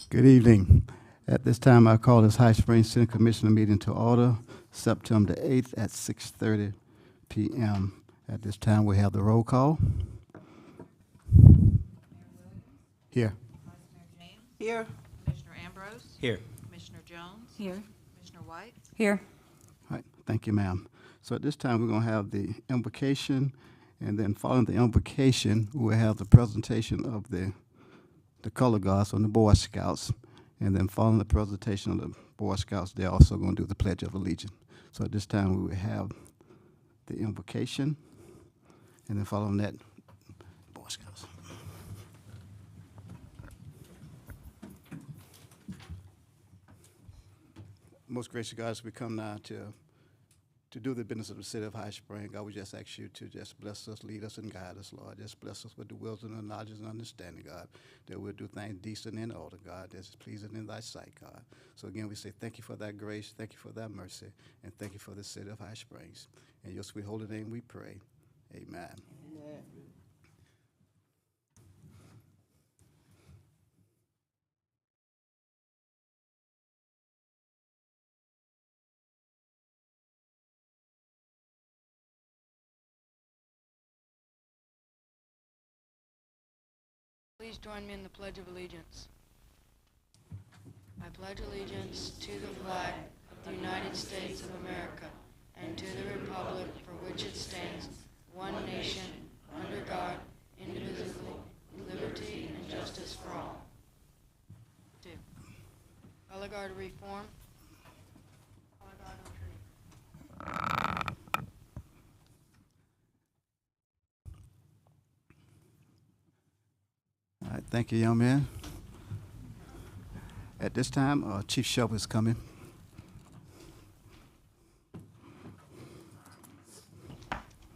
Good evening. At this time, I call this High Springs City Commissioner meeting to order, September the 8th at 6:30 p.m. At this time, we have the roll call. Here. Vice Mayor James. Here. Commissioner Ambrose. Here. Commissioner Jones. Here. Commissioner White. Here. All right, thank you, ma'am. So at this time, we're going to have the invocation, and then following the invocation, we'll have the presentation of the color guards from the Boy Scouts, and then following the presentation of the Boy Scouts, they're also going to do the Pledge of Allegiance. So at this time, we will have the invocation, and then following that, Boy Scouts. Most gracious God, as we come now to do the business of the city of High Spring, God, we just ask you to just bless us, lead us, and guide us, Lord. Just bless us with the wisdom and knowledge and understanding, God, that we'll do things decent and in order, God, that's pleasing in thy sight, God. So again, we say thank you for that grace, thank you for that mercy, and thank you for the city of High Springs. In your sweet holy name we pray. Amen. Amen. Please join me in the Pledge of Allegiance. I pledge allegiance to the flag of the United States of America and to the republic for which it stands, one nation, under God, indivisible, with liberty and justice for all. 2. Color Guard reform. Color Guard retreat. All right, thank you, young man. At this time, Chief Shelby is coming.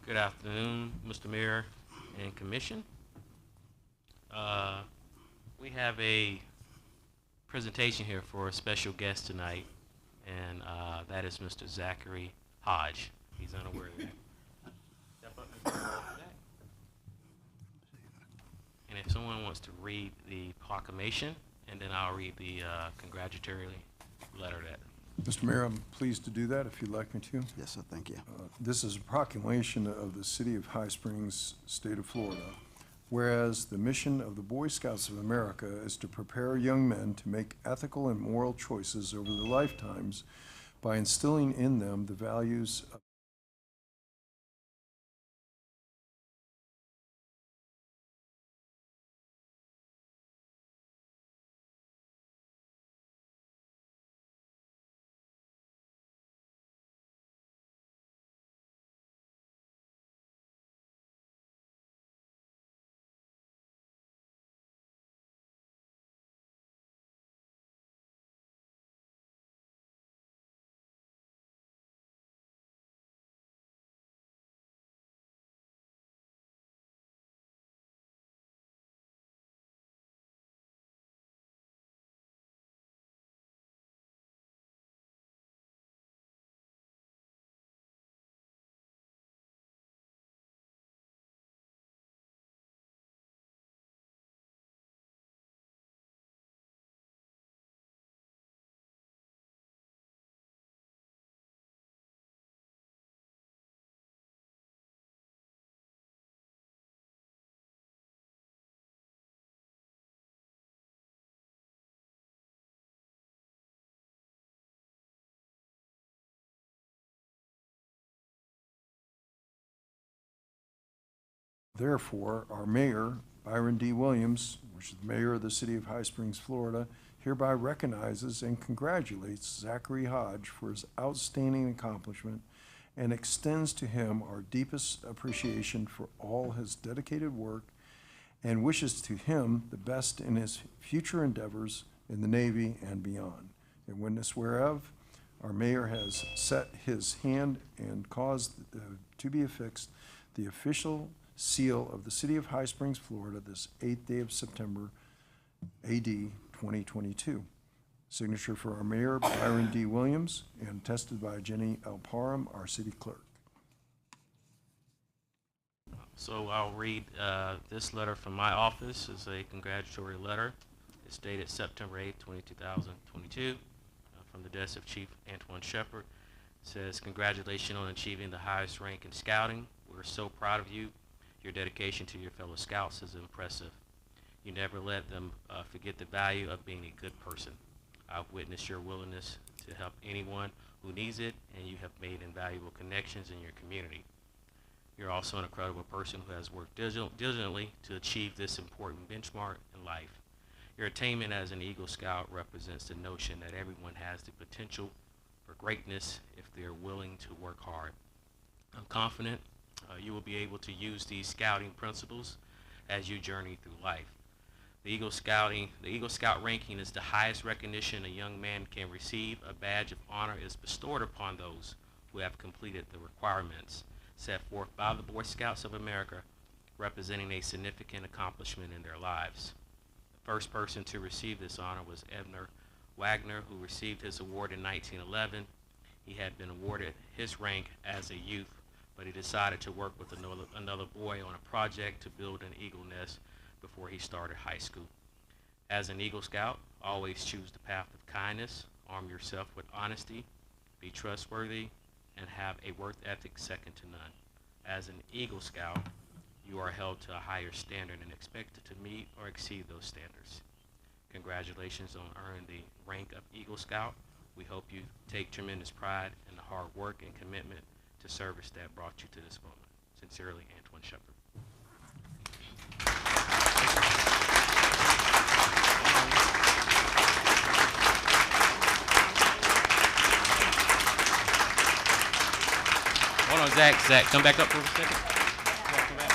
Good afternoon, Mr. Mayor and Commission. We have a presentation here for a special guest tonight, and that is Mr. Zachary Hodge. He's unaware of that. Step up, Mr. Zach. And if someone wants to read the proclamation, and then I'll read the congratulatory letter that. Mr. Mayor, I'm pleased to do that if you'd like me to. Yes, sir, thank you. This is a proclamation of the City of High Springs, State of Florida. Whereas the mission of the Boy Scouts of America is to prepare young men to make ethical and moral choices over their lifetimes by instilling in them the values of Therefore, our mayor, Byron D. Williams, which is the mayor of the city of High Springs, Florida, hereby recognizes and congratulates Zachary Hodge for his outstanding accomplishment and extends to him our deepest appreciation for all his dedicated work and wishes to him the best in his future endeavors in the Navy and beyond. In witness whereof, our mayor has set his hand and caused to be affixed the official seal of the City of High Springs, Florida, this 8th day of September, AD 2022. Signature for our mayor, Byron D. Williams, and attested by Jenny L. Parham, our city clerk. So I'll read this letter from my office. It's a congratulatory letter. It's dated September 8th, 2022, from the desk of Chief Antoine Shepard. It says, congratulations on achieving the highest rank in scouting. We're so proud of you. Your dedication to your fellow scouts is impressive. You never let them forget the value of being a good person. I've witnessed your willingness to help anyone who needs it, and you have made invaluable connections in your community. You're also an incredible person who has worked diligently to achieve this important benchmark in life. Your attainment as an Eagle Scout represents the notion that everyone has the potential for greatness if they're willing to work hard. I'm confident you will be able to use these scouting principles as you journey through life. The Eagle Scout ranking is the highest recognition a young man can receive. A badge of honor is bestowed upon those who have completed the requirements set forth by the Boy Scouts of America, representing a significant accomplishment in their lives. The first person to receive this honor was Ebner Wagner, who received his award in 1911. He had been awarded his rank as a youth, but he decided to work with another boy on a project to build an eagle nest before he started high school. As an Eagle Scout, always choose the path of kindness, arm yourself with honesty, be trustworthy, and have a work ethic second to none. As an Eagle Scout, you are held to a higher standard and expected to meet or exceed those standards. Congratulations on earning the rank of Eagle Scout. We hope you take tremendous pride in the hard work and commitment to service that brought you to this moment. Sincerely, Antoine Shepard. Hold on, Zach, come back up for a second. Come back.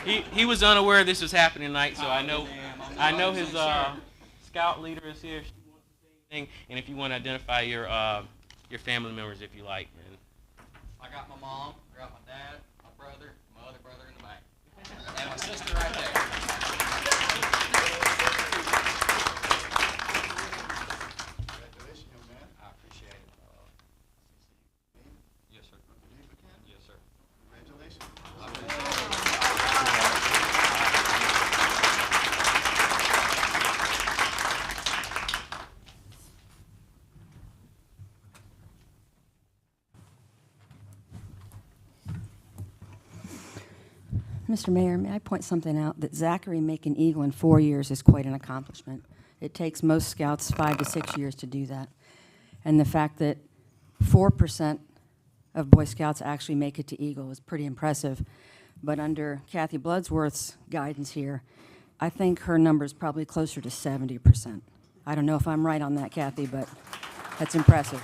He was unaware this was happening tonight, so I know his scout leader is here. She wants to say anything, and if you want to identify your family members, if you like, man. I got my mom, I got my dad, my brother, my other brother in the back, and my sister right there. Congratulations, young man. I appreciate it. Yes, sir. Yes, sir. Congratulations. Mr. Mayor, may I point something out? That Zachary making Eagle in 4 years is quite an accomplishment. It takes most scouts 5 to 6 years to do that. And the fact that 4% of Boy Scouts actually make it to Eagle is pretty impressive. But under Kathy Bloodsworth's guidance here, I think her number is probably closer to 70%. I don't know if I'm right on that, Kathy, but that's impressive.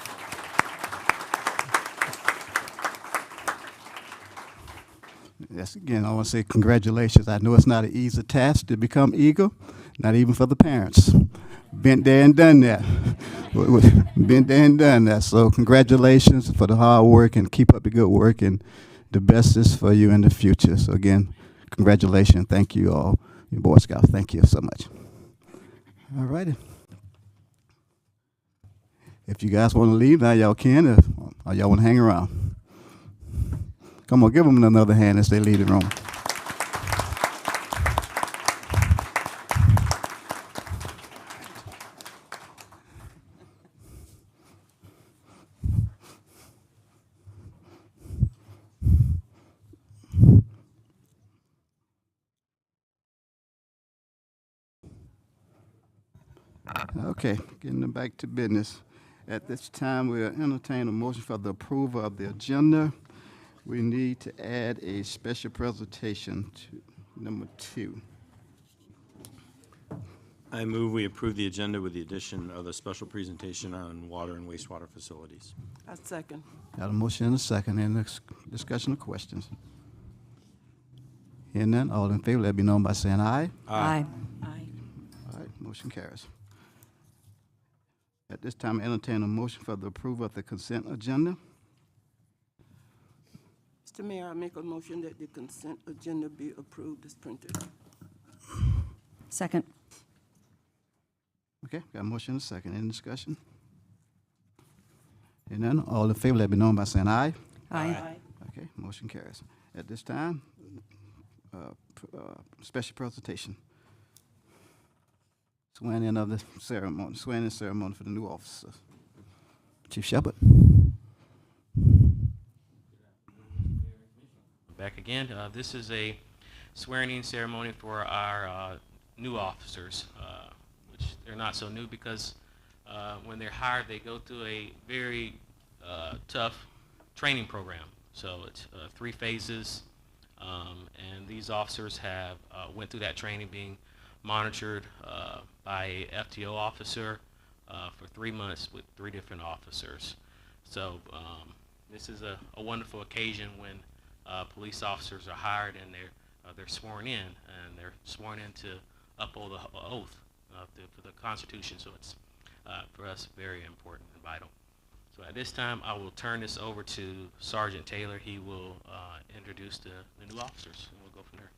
Yes, again, I want to say congratulations. I know it's not an easy task to become Eagle, not even for the parents. Been there and done that. Been there and done that. So congratulations for the hard work, and keep up the good work, and the best is for you in the future. So again, congratulations. Thank you all, you Boy Scouts. Thank you so much. All righty. If you guys want to leave now, y'all can, or y'all want to hang around. Come on, give them another hand as they leave the room. Okay, getting back to business. At this time, we'll entertain a motion for the approval of the agenda. We need to add a special presentation to number 2. I move we approve the agenda with the addition of the special presentation on water and wastewater facilities. I second. Got a motion and a second. Any discussion or questions? Hearing none, all in favor, let it be known by saying aye. Aye. Aye. All right, motion carries. At this time, I entertain a motion for the approval of the consent agenda. Mr. Mayor, I make a motion that the consent agenda be approved as printed. Second. Okay, got a motion and a second. Any discussion? Hearing none, all in favor, let it be known by saying aye. Aye. Okay, motion carries. At this time, special presentation. swearing in of the ceremony, swearing in ceremony for the new officers. Chief Shepherd. Back again. This is a swearing-in ceremony for our new officers, which they're not so new because when they're hired, they go through a very tough training program. So it's 3 phases, and these officers have went through that training being monitored by a FTO officer for 3 months with 3 different officers. So this is a wonderful occasion when police officers are hired and they're sworn in, and they're sworn in to uphold the oath for the Constitution. So it's for us very important and vital. So at this time, I will turn this over to Sergeant Taylor. He will introduce the new officers, and we'll go from there.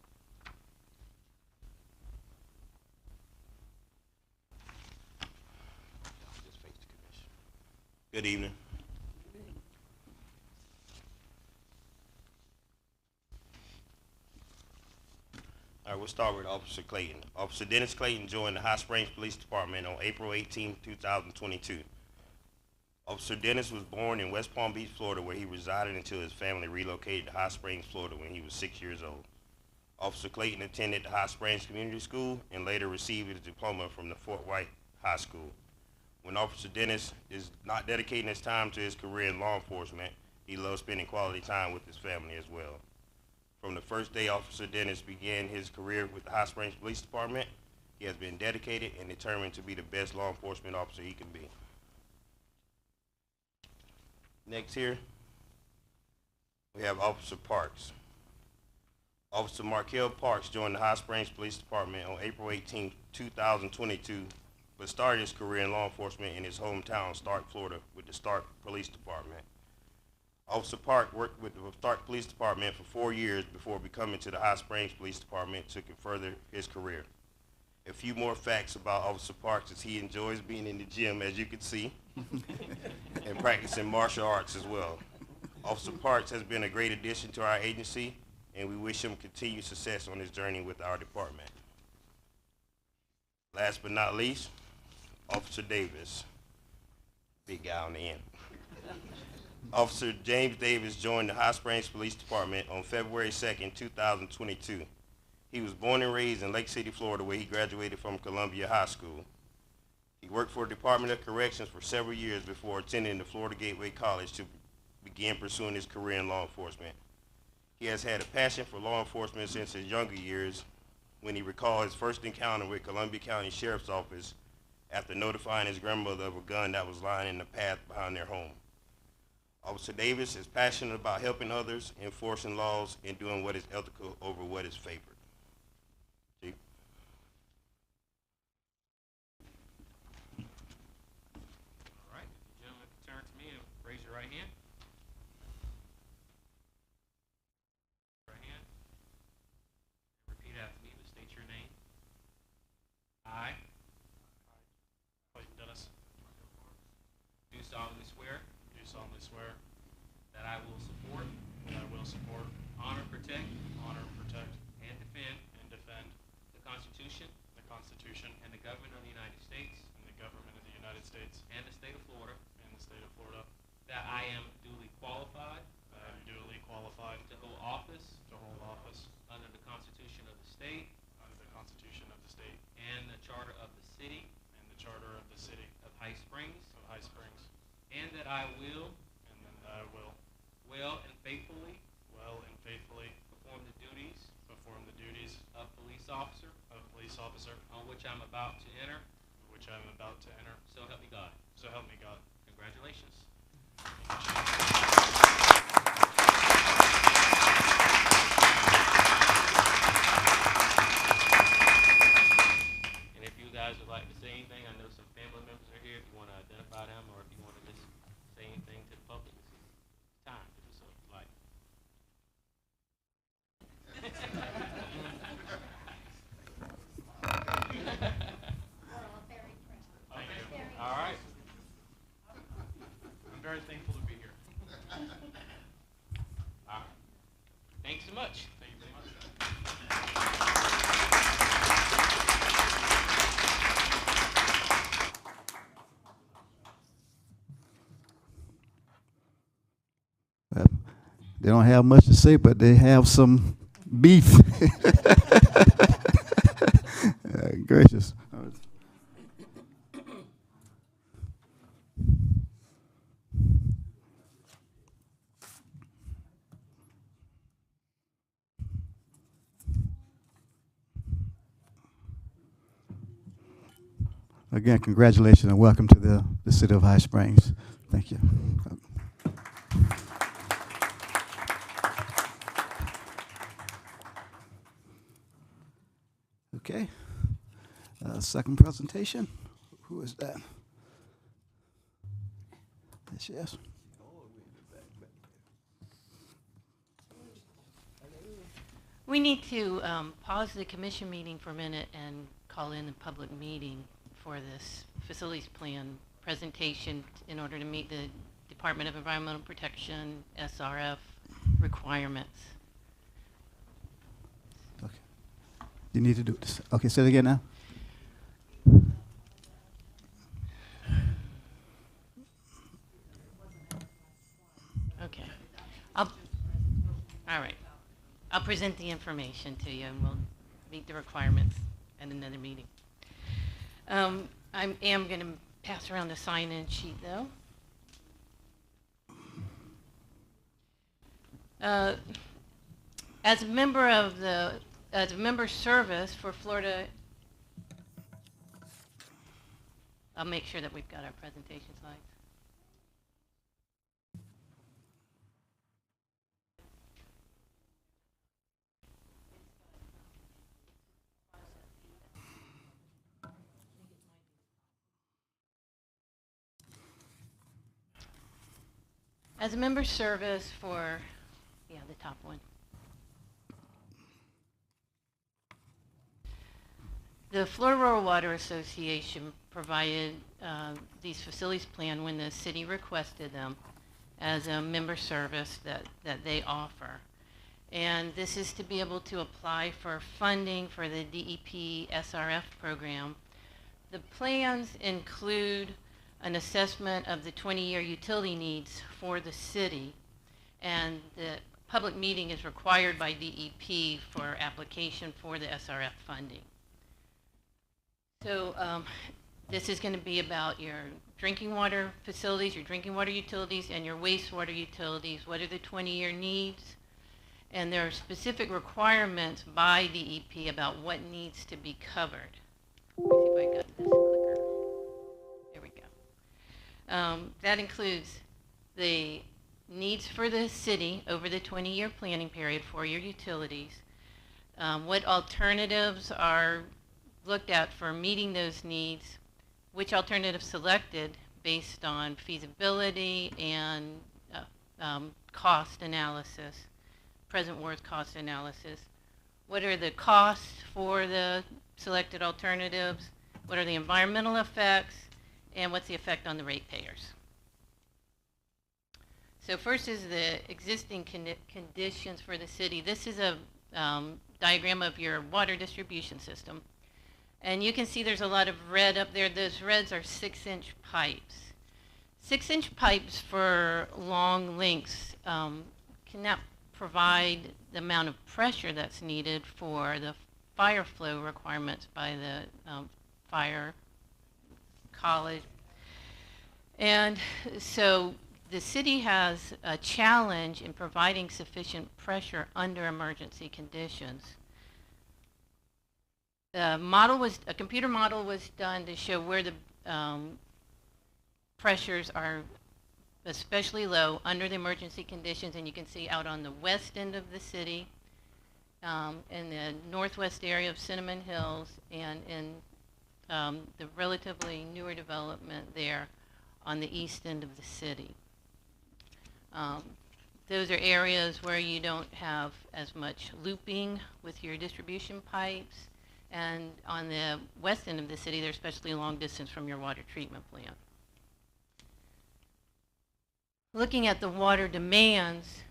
Good evening. All right, we'll start with Officer Clayton. Officer Dennis Clayton joined the Hot Springs Police Department on April 18, 2022. Officer Dennis was born in West Palm Beach, Florida, where he resided until his family relocated to Hot Springs, Florida when he was 6 years old. Officer Clayton attended the Hot Springs Community School and later received his diploma from the Fort White High School. When Officer Dennis is not dedicating his time to his career in law enforcement, he loves spending quality time with his family as well. From the first day Officer Dennis began his career with the Hot Springs Police Department, he has been dedicated and determined to be the best law enforcement officer he can be. Next here, we have Officer Parks. Officer Markel Parks joined the Hot Springs Police Department on April 18, 2022, but started his career in law enforcement in his hometown, Stark, Florida, with the Stark Police Department. Officer Park worked with the Stark Police Department for 4 years before becoming to the Hot Springs Police Department to further his career. A few more facts about Officer Parks is he enjoys being in the gym, as you can see, and practicing martial arts as well. Officer Parks has been a great addition to our agency, and we wish him continued success on his journey with our department. Last but not least, Officer Davis, big guy on the end. Officer James Davis joined the Hot Springs Police Department on February 2nd, 2022. He was born and raised in Lake City, Florida, where he graduated from Columbia High School. He worked for the Department of Corrections for several years before attending the Florida Gateway College to begin pursuing his career in law enforcement. He has had a passion for law enforcement since his younger years, when he recalled his first encounter with Columbia County Sheriff's Office after notifying his grandmother of a gun that was lying in the path behind their home. Officer Davis is passionate about helping others, enforcing laws, and doing what is ethical over what is favored. Chief. All right, gentlemen, turn to me and raise your right hand. Right hand. Repeat after me, but state your name. I, Clayton Dennis, do solemnly swear do solemnly swear that I will support, that I will support, honor, protect, honor, protect, and defend and defend the Constitution the Constitution and the government of the United States and the government of the United States and the state of Florida, and the state of Florida, that I am duly qualified that I am duly qualified to hold office to hold office under the Constitution of the state under the Constitution of the state and the charter of the city and the charter of the city of High Springs, of High Springs, and that I will and that I will well and faithfully well and faithfully perform the duties perform the duties of police officer of police officer, on which I'm about to enter. which I am about to enter. So help me God. So help me God. Congratulations. And if you guys would like to say anything, I know some family members are here. If you want to identify them, or if you want to just say anything to the public, this is time to do so. Like. All right. They don't have much to say, but they have some beef. Gracious. Again, congratulations and welcome to the city of High Springs. Thank you. Okay. Second presentation. Who is that? Yes. We need to pause the commission meeting for a minute and call in a public meeting for this facilities plan presentation in order to meet the Department of Environmental Protection, SRF requirements. Okay. You need to do this. Okay, say it again now. Okay. All right. I'll present the information to you and we'll meet the requirements at another meeting. I am going to pass around the sign-in sheet though. As a member of as a member service for Florida, I'll make sure that we've got our presentation slides. As a member service for, yeah, the top one. The Florida Rural Water Association provided these facilities plan when the city requested them as a member service that they offer. And this is to be able to apply for funding for the DEP SRF program. The plans include an assessment of the 20-year utility needs for the city, and the public meeting is required by DEP for application for the SRF funding. So this is going to be about your drinking water facilities, your drinking water utilities, and your wastewater utilities. What are the 20-year needs? And there are specific requirements by DEP about what needs to be covered. Let me see if I got this clicker. There we go. That includes the needs for the city over the 20-year planning period for your utilities, what alternatives are looked at for meeting those needs, which alternatives selected based on feasibility and cost analysis, present worth cost analysis. What are the costs for the selected alternatives? What are the environmental effects? And what's the effect on the ratepayers? So first is the existing conditions for the city. This is a diagram of your water distribution system. And you can see there's a lot of red up there. Those reds are 6-inch pipes. 6-inch pipes for long lengths cannot provide the amount of pressure that's needed for the fire flow requirements by the fire college. And so the city has a challenge in providing sufficient pressure under emergency conditions. The model was, a computer model was done to show where the pressures are especially low under the emergency conditions, and you can see out on the west end of the city, in the northwest area of Cinnamon Hills, and in the relatively newer development there on the east end of the city. Those are areas where you don't have as much looping with your distribution pipes. And on the west end of the city, they're especially long distance from your water treatment plant. Looking at the water demands,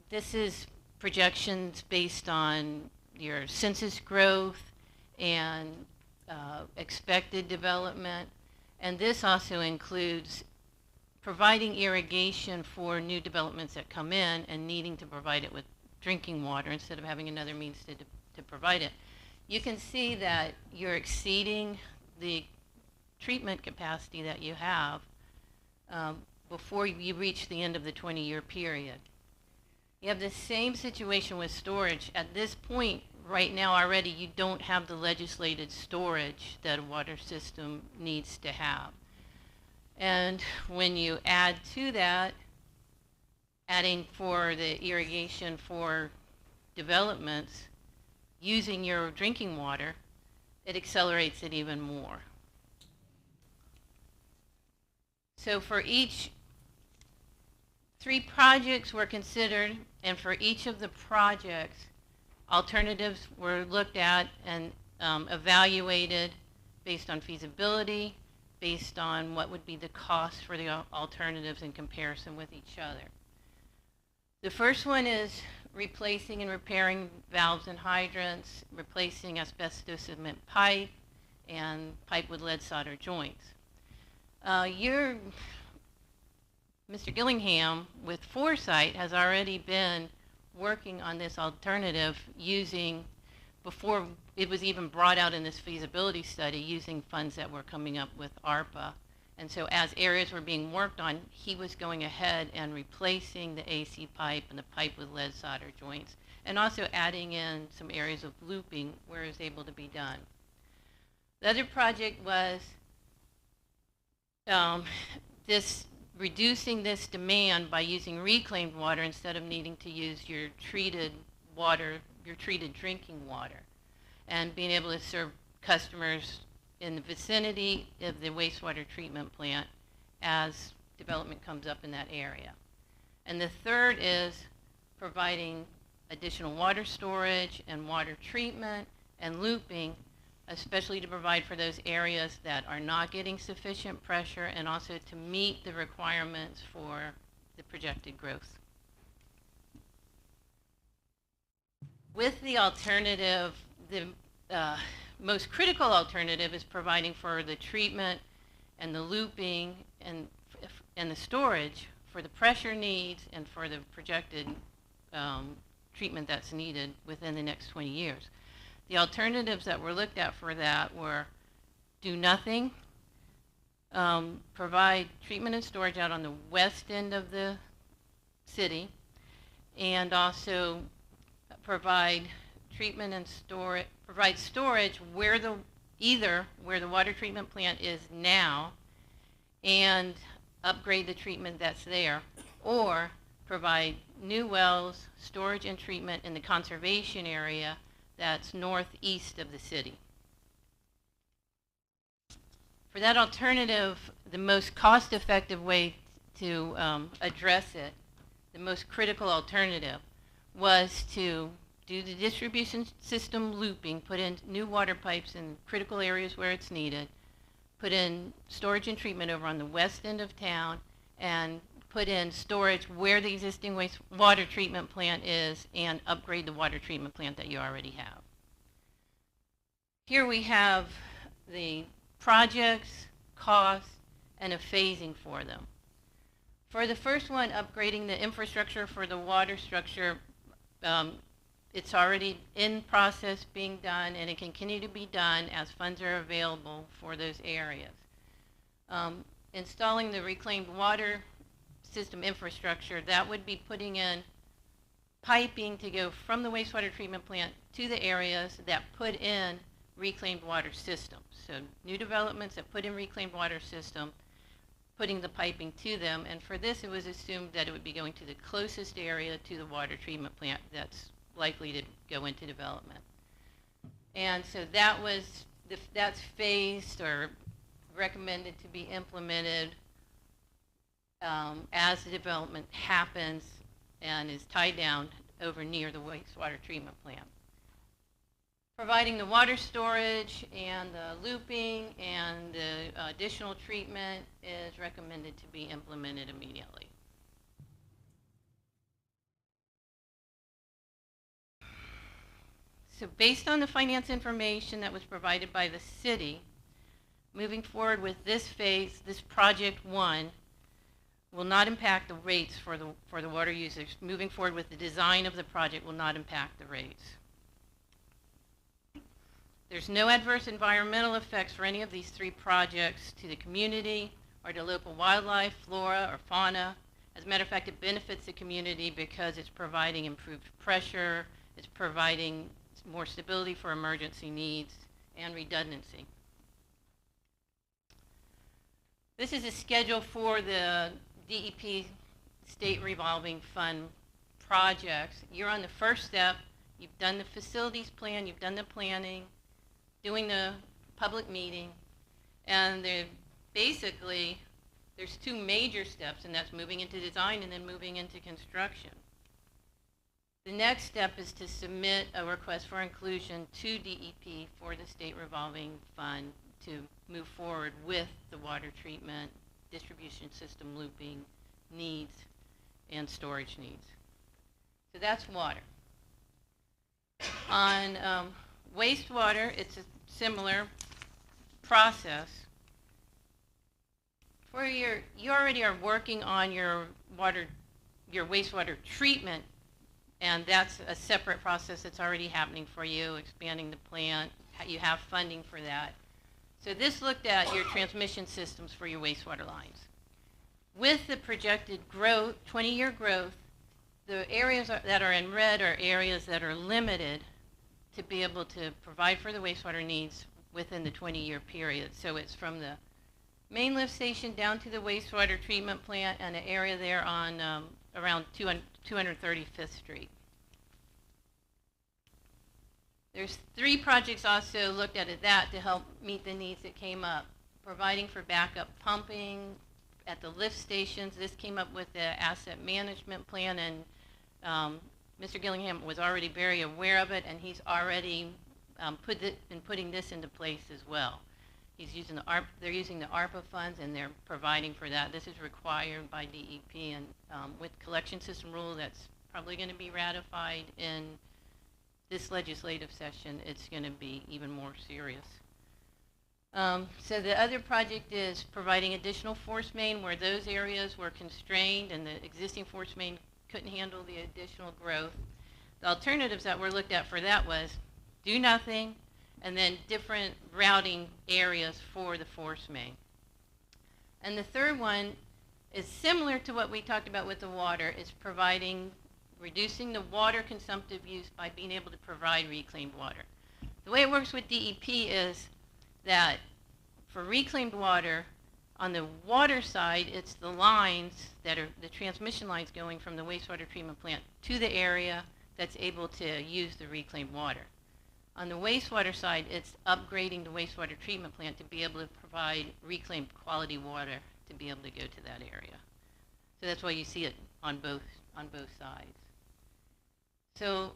this is projections based on your census growth and expected development. And this also includes providing irrigation for new developments that come in and needing to provide it with drinking water instead of having another means to provide it. You can see that you're exceeding the treatment capacity that you have before you reach the end of the 20-year period. You have the same situation with storage. At this point, right now already, you don't have the legislated storage that a water system needs to have. And when you add to that, adding for the irrigation for developments, using your drinking water, it accelerates it even more. So for each 3 projects were considered, and for each of the projects, alternatives were looked at and evaluated based on feasibility, based on what would be the cost for the alternatives in comparison with each other. The first one is replacing and repairing valves and hydrants, replacing asbestos cement pipe, and pipe with lead solder joints. Mr. Gillingham, with foresight, has already been working on this alternative using, before it was even brought out in this feasibility study, using funds that were coming up with ARPA. And so as areas were being worked on, he was going ahead and replacing the AC pipe and the pipe with lead solder joints, and also adding in some areas of looping where it was able to be done. The other project was reducing this demand by using reclaimed water instead of needing to use your treated water, your treated drinking water, and being able to serve customers in the vicinity of the wastewater treatment plant as development comes up in that area. And the third is providing additional water storage and water treatment and looping, especially to provide for those areas that are not getting sufficient pressure, and also to meet the requirements for the projected growth. With the alternative, the most critical alternative is providing for the treatment and the looping and the storage for the pressure needs and for the projected treatment that's needed within the next 20 years. The alternatives that were looked at for that were do nothing, provide treatment and storage out on the west end of the city, and also provide treatment and provide storage where either where the water treatment plant is now and upgrade the treatment that's there, or provide new wells, storage and treatment in the conservation area that's northeast of the city. For that alternative, the most cost-effective way to address it, the most critical alternative, was to do the distribution system looping, put in new water pipes in critical areas where it's needed, put in storage and treatment over on the west end of town, and put in storage where the existing wastewater treatment plant is, and upgrade the water treatment plant that you already have. Here we have the projects, costs, and a phasing for them. For the first one, upgrading the infrastructure for the water structure, it's already in process being done, and it can continue to be done as funds are available for those areas. Installing the reclaimed water system infrastructure, that would be putting in piping to go from the wastewater treatment plant to the areas that put in reclaimed water systems. So new developments that put in reclaimed water system, putting the piping to them, and for this it was assumed that it would be going to the closest area to the water treatment plant that's likely to go into development. And so that was, that's phased or recommended to be implemented as the development happens and is tied down over near the wastewater treatment plant. Providing the water storage and the looping and the additional treatment is recommended to be implemented immediately. So based on the finance information that was provided by the city, moving forward with this phase, this project one, will not impact the rates for the water users. Moving forward with the design of the project will not impact the rates. There's no adverse environmental effects for any of these three projects to the community or to local wildlife, flora, or fauna. As a matter of fact, it benefits the community because it's providing improved pressure, it's providing more stability for emergency needs, and redundancy. This is a schedule for the DEP State Revolving Fund projects. You're on the first step. You've done the facilities plan, you've done the planning, doing the public meeting, and basically there's two major steps, and that's moving into design and then moving into construction. The next step is to submit a request for inclusion to DEP for the State Revolving Fund to move forward with the water treatment, distribution system looping needs, and storage needs. So that's water. On wastewater, it's a similar process. You already are working on your wastewater treatment, and that's a separate process that's already happening for you, expanding the plant. You have funding for that. So this looked at your transmission systems for your wastewater lines. With the projected growth, 20-year growth, the areas that are in red are areas that are limited to be able to provide for the wastewater needs within the 20-year period. So it's from the main lift station down to the wastewater treatment plant and an area there on around 235th Street. There's three projects also looked at that to help meet the needs that came up. Providing for backup pumping at the lift stations. This came up with the asset management plan, and Mr. Gillingham was already very aware of it, and he's already putting this into place as well. He's using they're using the ARPA funds, and they're providing for that. This is required by DEP, and with collection system rule that's probably going to be ratified in this legislative session, it's going to be even more serious. So the other project is providing additional force main where those areas were constrained and the existing force main couldn't handle the additional growth. The alternatives that were looked at for that was do nothing and then different routing areas for the force main. And the third one is similar to what we talked about with the water. It's reducing the water consumptive use by being able to provide reclaimed water. The way it works with DEP is that for reclaimed water, on the water side, it's the lines that are the transmission lines going from the wastewater treatment plant to the area that's able to use the reclaimed water. On the wastewater side, it's upgrading the wastewater treatment plant to be able to provide reclaimed quality water to be able to go to that area. So that's why you see it on both sides. So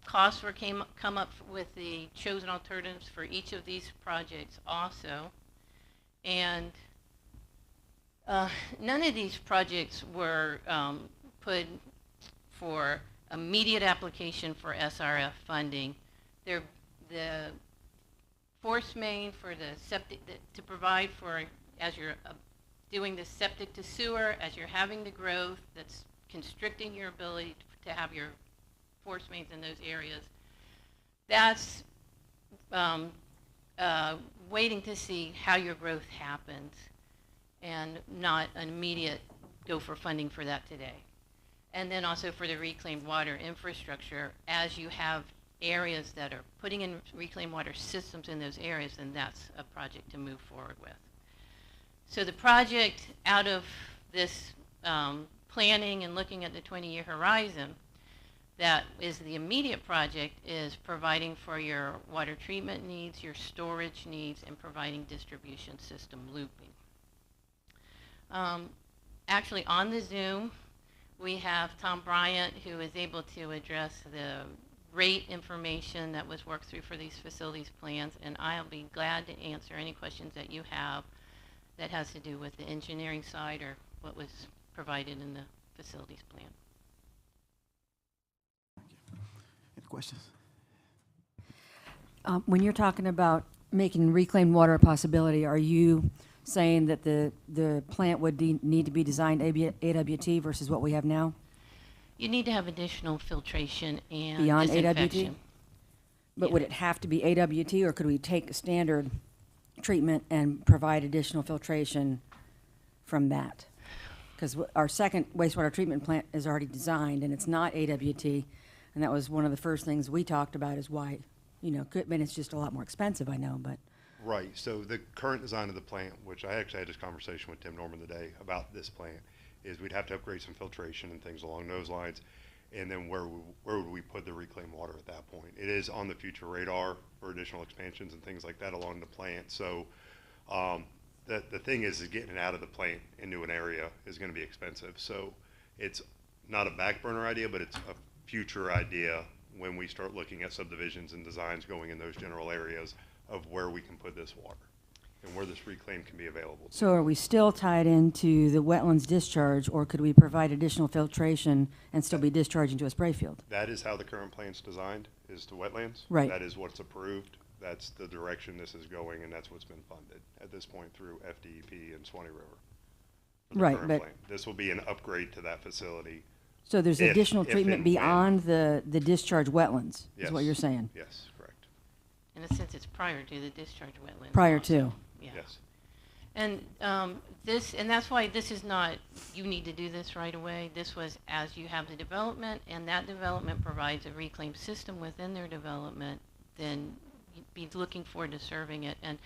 costs come up with the chosen alternatives for each of these projects also. And none of these projects were put for immediate application for SRF funding. They're the force main for the septic to provide for as you're doing the septic to sewer, as you're having the growth that's constricting your ability to have your force mains in those areas. That's waiting to see how your growth happens and not an immediate go for funding for that today. And then also for the reclaimed water infrastructure, as you have areas that are putting in reclaimed water systems in those areas, then that's a project to move forward with. So the project out of this planning and looking at the 20-year horizon, that is the immediate project, is providing for your water treatment needs, your storage needs, and providing distribution system looping. Actually on the Zoom, we have Tom Bryant, who is able to address the rate information that was worked through for these facilities plans, and I'll be glad to answer any questions that you have that has to do with the engineering side or what was provided in the facilities plan. Any questions? When you're talking about making reclaimed water a possibility, are you saying that the plant would need to be designed AWT versus what we have now? You need to have additional filtration and Beyond disinfection. AWT? But would it have to be AWT, or could we take a standard treatment and provide additional filtration from that? Because our second wastewater treatment plant is already designed, and it's not AWT, and that was one of the first things we talked about is why, you know, I mean, it's just a lot more expensive, I know, but. Right, so the current design of the plant, which I actually had this conversation with Tim Norman today about this plant, is we'd have to upgrade some filtration and things along those lines. And then where would we put the reclaimed water at that point? It is on the future radar for additional expansions and things like that along the plant. So the thing is getting it out of the plant into an area is going to be expensive. So it's not a back burner idea, but it's a future idea when we start looking at subdivisions and designs going in those general areas of where we can put this water and where this reclaim can be available. So are we still tied into the wetlands discharge, or could we provide additional filtration and still be discharging to a spray field? That is how the current plant's designed, is to wetlands. Right. That is what's approved. That's the direction this is going, and that's what's been funded at this point through FDEP and Swanee River. for the Right, current but- plant. This will be an upgrade to that facility. So there's If- additional if treatment and when. beyond the discharge wetlands, is what Yes. you're saying? Yes, correct. In a sense, it's prior to the discharge wetlands. Prior also. to. Yeah. Yes. And and that's why this is not, you need to do this right away. This was as you have the development, and that development provides a reclaim system within their development, then you'd be looking forward to serving it. And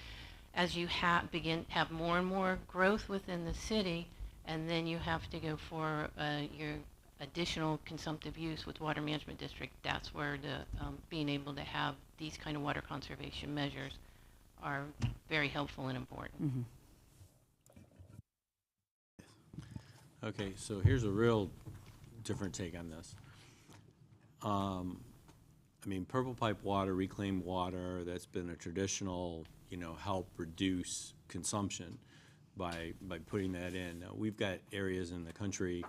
as you have more and more growth within the city, and then you have to go for your additional consumptive use with water management district, that's where the being able to have these kind of water conservation measures are very helpful and important. Okay, so here's a real different take on this. I mean, Purple Pipe water, reclaimed water, that's been a traditional, help reduce consumption by putting that in. Now, we've got areas in the country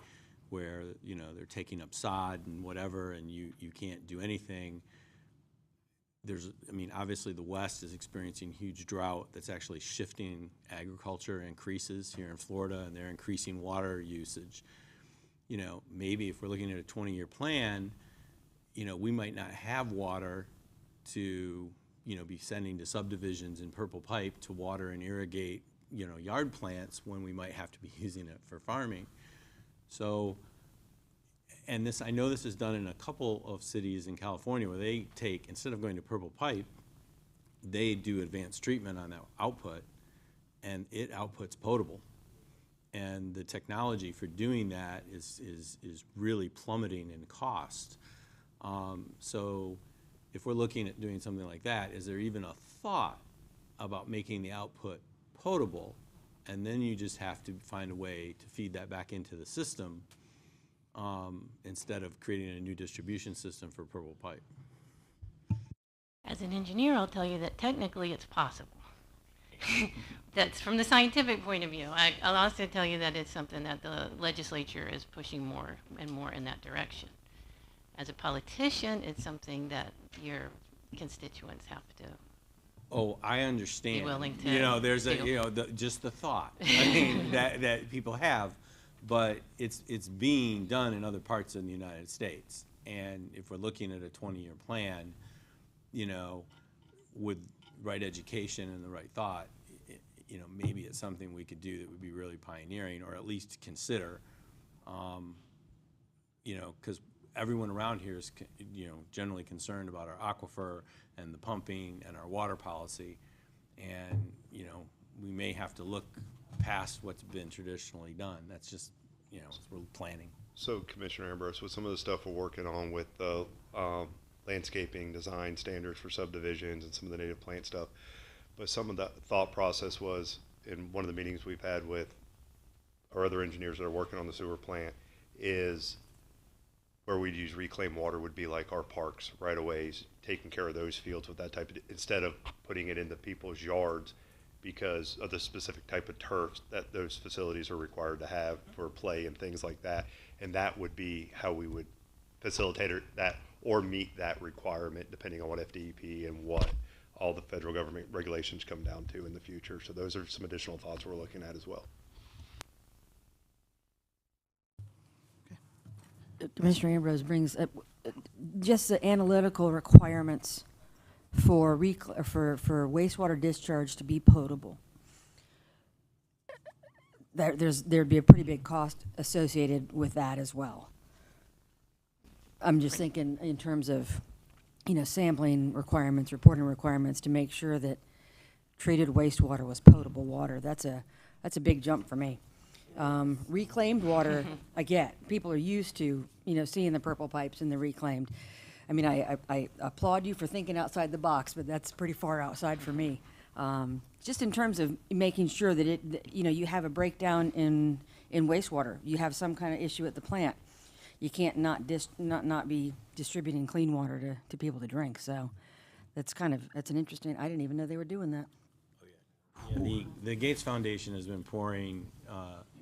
where, they're taking up sod and whatever, and you can't do anything. Obviously the West is experiencing huge drought that's actually shifting agriculture increases here in Florida, and they're increasing water usage. Maybe if we're looking at a 20-year plan, we might not have water to, be sending to subdivisions in Purple Pipe to water and irrigate, yard plants when we might have to be using it for farming. So, and I know this is done in a couple of cities in California where they take, instead of going to Purple Pipe, they do advanced treatment on that output, and it outputs potable. And the technology for doing that is really plummeting in cost. So if we're looking at doing something like that, is there even a thought about making the output potable? And then you just have to find a way to feed that back into the system instead of creating a new distribution system for Purple Pipe. As an engineer, I'll tell you that technically it's possible. That's from the scientific point of view. I'll also tell you that it's something that the legislature is pushing more and more in that direction. As a politician, it's something that your constituents have to. Oh, I understand. Be willing to there's do. just the thought that people have, but it's being done in other parts of the United States. And if we're looking at a 20-year plan, with right education and the right thought, maybe it's something we could do that would be really pioneering, or at least consider. Because everyone around here is, generally concerned about our aquifer and the pumping and our water policy. And, we may have to look past what's been traditionally done. That's just, we're planning. So Commissioner Ambrose, with some of the stuff we're working on with the landscaping design standards for subdivisions and some of the native plant stuff, but some of the thought process was, in one of the meetings we've had with our other engineers that are working on the sewer plant, is where we'd use reclaimed water would be like our parks right away, taking care of those fields with that type of, instead of putting it into people's yards because of the specific type of turf that those facilities are required to have for play and things like that. And that would be how we would facilitate that or meet that requirement, depending on what FDEP and what all the federal government regulations come down to in the future. So those are some additional thoughts we're looking at as well. Commissioner Ambrose brings up just the analytical requirements for wastewater discharge to be potable. There'd be a pretty big cost associated with that as well. I'm just thinking in terms of, sampling requirements, reporting requirements to make sure that treated wastewater was potable water. That's a big jump for me. Reclaimed water, I get. People are used to, seeing the purple pipes and the reclaimed. I mean, I applaud you for thinking outside the box, but that's pretty far outside for me. Just in terms of making sure that you have a breakdown in wastewater. You have some kind of issue at the plant. You can't not be distributing clean water to people to drink. So that's an interesting, I didn't even know they were doing that. Yeah, the Gates Foundation has been pouring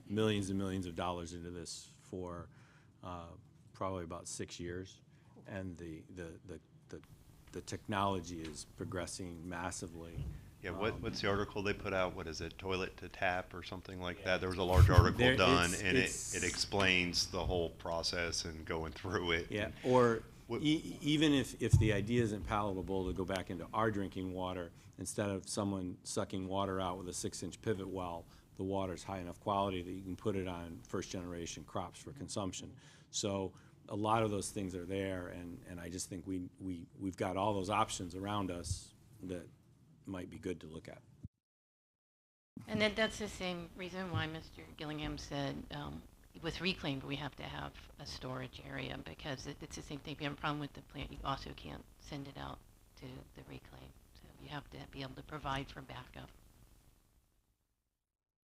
millions and millions of dollars into this for probably about 6 years, and the technology is progressing massively. Yeah, what's the article they put out? What is it, toilet to tap or something like that? There was a large article done, and it explains the whole process and going through it. Yeah, or even if the idea isn't palatable to go back into our drinking water, instead of someone sucking water out with a 6-inch pivot well, the water's high enough quality that you can put it on first-generation crops for consumption. So a lot of those things are there, and I just think we've got all those options around us that might be good to look at. And that's the same reason why Mr. Gillingham said with reclaimed we have to have a storage area, because it's the same thing. If you have a problem with the plant, you also can't send it out to the reclaim. So you have to be able to provide for backup.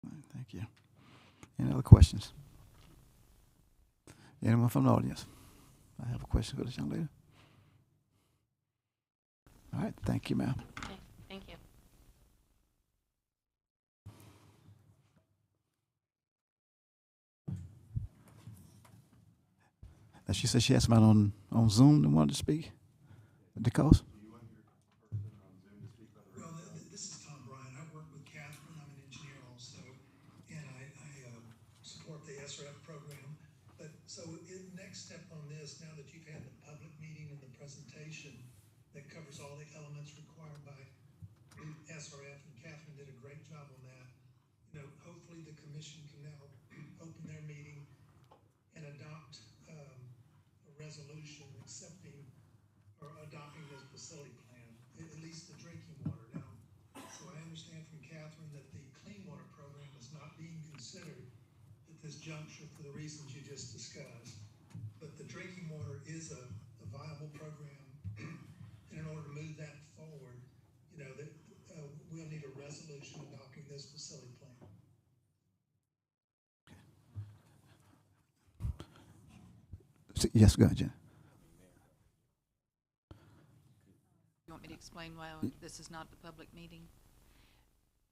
All right, thank you. Any other questions? Anyone from the audience? I have a question for this young lady. All right, thank you, ma'am. Okay, thank you. Now, she said she had somebody on Zoom that wanted to speak. DeCoste? Well, this is Tom Bryan. I work with Catherine. I'm an engineer also, and I support the SRF program. But so next step on this, now that you've had the public meeting and the presentation that covers all the elements required by SRF, and Catherine did a great job on that. Hopefully the commission can now open their meeting and adopt a resolution accepting or adopting this facility plan, at least the drinking water. Now, so I understand from Catherine that the clean water program is not being considered at this juncture for the reasons you just discussed. But the drinking water is a viable program, and in order to move that forward, we'll need a resolution adopting this facility plan. Yes, go ahead, Jen. You want me to explain why this is not the public meeting?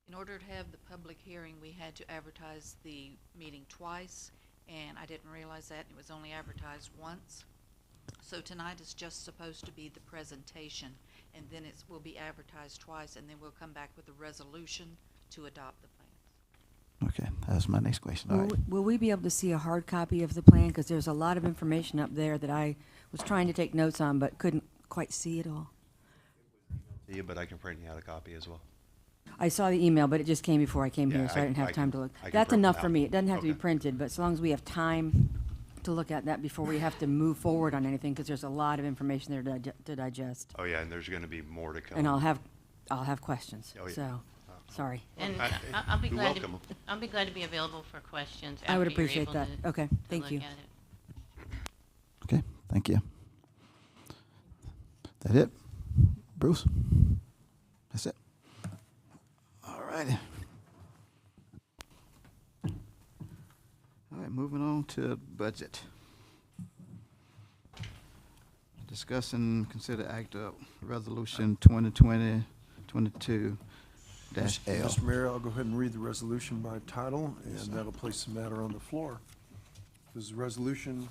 In order to have the public hearing, we had to advertise the meeting twice, and I didn't realize that. It was only advertised once. So tonight is just supposed to be the presentation, and then it will be advertised twice, and then we'll come back with a resolution to adopt the plans. Okay, that's my next question. All right. Will we be able to see a hard copy of the plan? Because there's a lot of information up there that I was trying to take notes on but couldn't quite see it all. Yeah, but I can print you out a copy as well. I saw the email, but it just came before I came Yeah, here, so I didn't have I time can- to look. I can That's print it enough for out. me. It doesn't have to be Okay. printed, but as long as we have time to look at that before we have to move forward on anything, because there's a lot of information there to digest. Oh, yeah, and there's going to be more to come. And I'll have questions, Oh, yeah. so, sorry. And I- I'll be we glad to, welcome 'em. I'll be glad to be available for questions I would after you're appreciate able that. to- Okay, to thank look you. at it. Okay, thank you. That it? Bruce? That's it? All righty. All right, moving on to budget. Discuss and consider act of resolution 2020-22-L. Mr. Mayor, I'll go ahead and read the resolution by title, and that'll place the matter on the floor. This is Resolution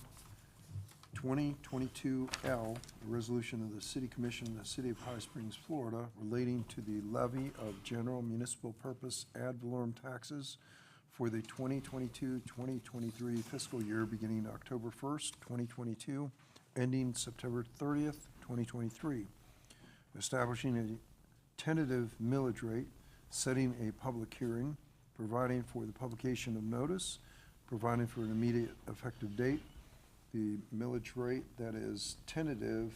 2022L, a resolution of the City Commission of the City of High Springs, Florida, relating to the levy of general municipal purpose ad valorem taxes for the 2022-2023 fiscal year beginning October 1st, 2022, ending September 30th, 2023, establishing a tentative millage rate, setting a public hearing, providing for the publication of notice, providing for an immediate effective date. The millage rate that is tentative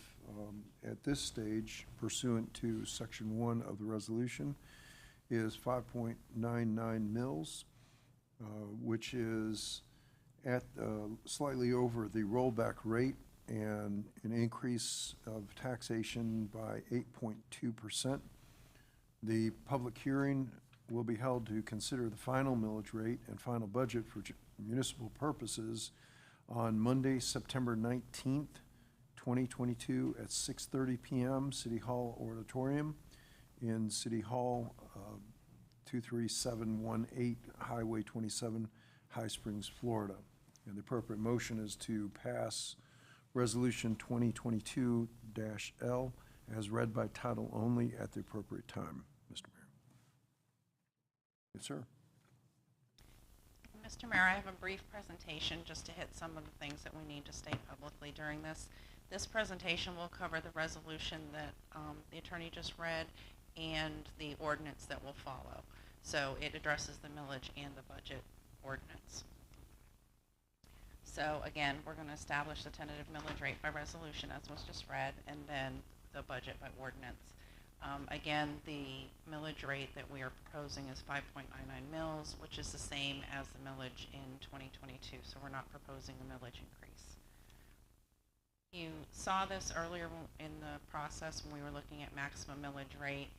at this stage pursuant to Section 1 of the resolution is 5.99 mils, which is at slightly over the rollback rate and an increase of taxation by 8.2%. The public hearing will be held to consider the final millage rate and final budget for municipal purposes on Monday, September 19th, 2022 at 6:30 p.m. City Hall Auditorium in City Hall, 23718 Highway 27, High Springs, Florida. And the appropriate motion is to pass Resolution 2022-L as read by title only at the appropriate time. Mr. Mayor. Yes, sir. Mr. Mayor, I have a brief presentation just to hit some of the things that we need to state publicly during this. This presentation will cover the resolution that the attorney just read and the ordinance that will follow. So it addresses the millage and the budget ordinance. So again, we're going to establish the tentative millage rate by resolution as was just read, and then the budget by ordinance. Again, the millage rate that we are proposing is 5.99 mils, which is the same as the millage in 2022, so we're not proposing a millage increase. You saw this earlier in the process when we were looking at maximum millage rate,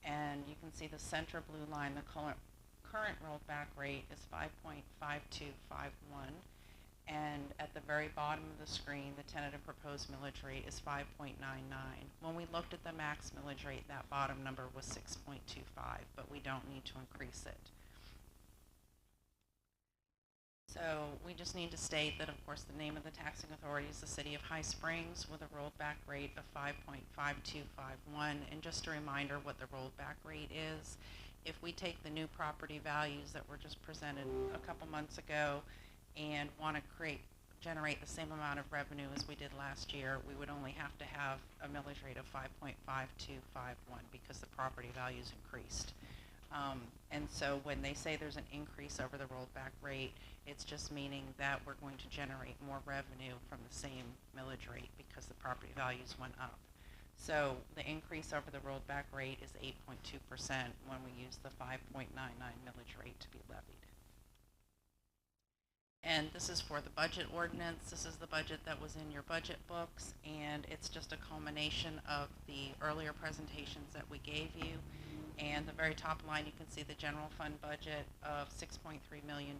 and you can see the center blue line, the current rolled back rate is 5.5251. And at the very bottom of the screen, the tentative proposed millage rate is 5.99. When we looked at the max millage rate, that bottom number was 6.25, but we don't need to increase it. So we just need to state that, of course, the name of the taxing authority is the City of High Springs with a rolled back rate of 5.5251. And just a reminder what the rolled back rate is. If we take the new property values that were just presented a couple months ago and want to generate the same amount of revenue as we did last year, we would only have to have a millage rate of 5.5251 because the property values increased. And so when they say there's an increase over the rolled back rate, it's just meaning that we're going to generate more revenue from the same millage rate because the property values went up. So the increase over the rolled back rate is 8.2% when we use the 5.99 millage rate to be levied. And this is for the budget ordinance. This is the budget that was in your budget books, and it's just a culmination of the earlier presentations that we gave you. And the very top line, you can see the general fund budget of $6.3 million,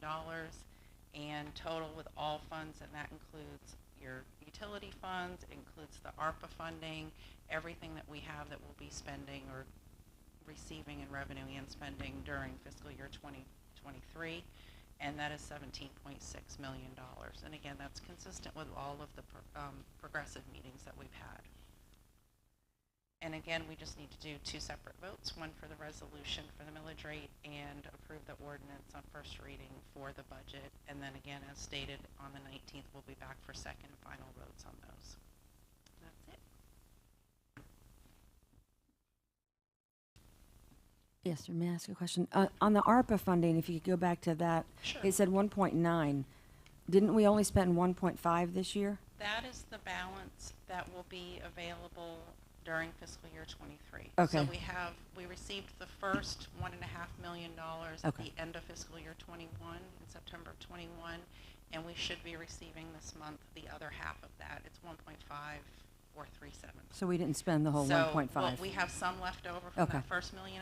and total with all funds, and that includes your utility funds, it includes the ARPA funding, everything that we have that we'll be spending or receiving in revenue and spending during fiscal year 2023. And that is $17.6 million. And again, that's consistent with all of the progressive meetings that we've had. And again, we just need to do two separate votes, one for the resolution for the millage rate and approve the ordinance on first reading for the budget. And then again, as stated, on the 19th, we'll be back for second and final votes on those. That's it. Yes, sir. May I ask a question? On the ARPA funding, if you could go back to that, Sure. it said 1.9. Didn't we only spend 1.5 this year? That is the balance that will be available during fiscal year 23. Okay. So we received the first $1.5 million at Okay. the end of fiscal year 21, in September of 21, and we should be receiving this month the other half of that. It's 1.5437. So we didn't spend the whole So 1.5. well, we have some left over from Okay. that first $1.5 million,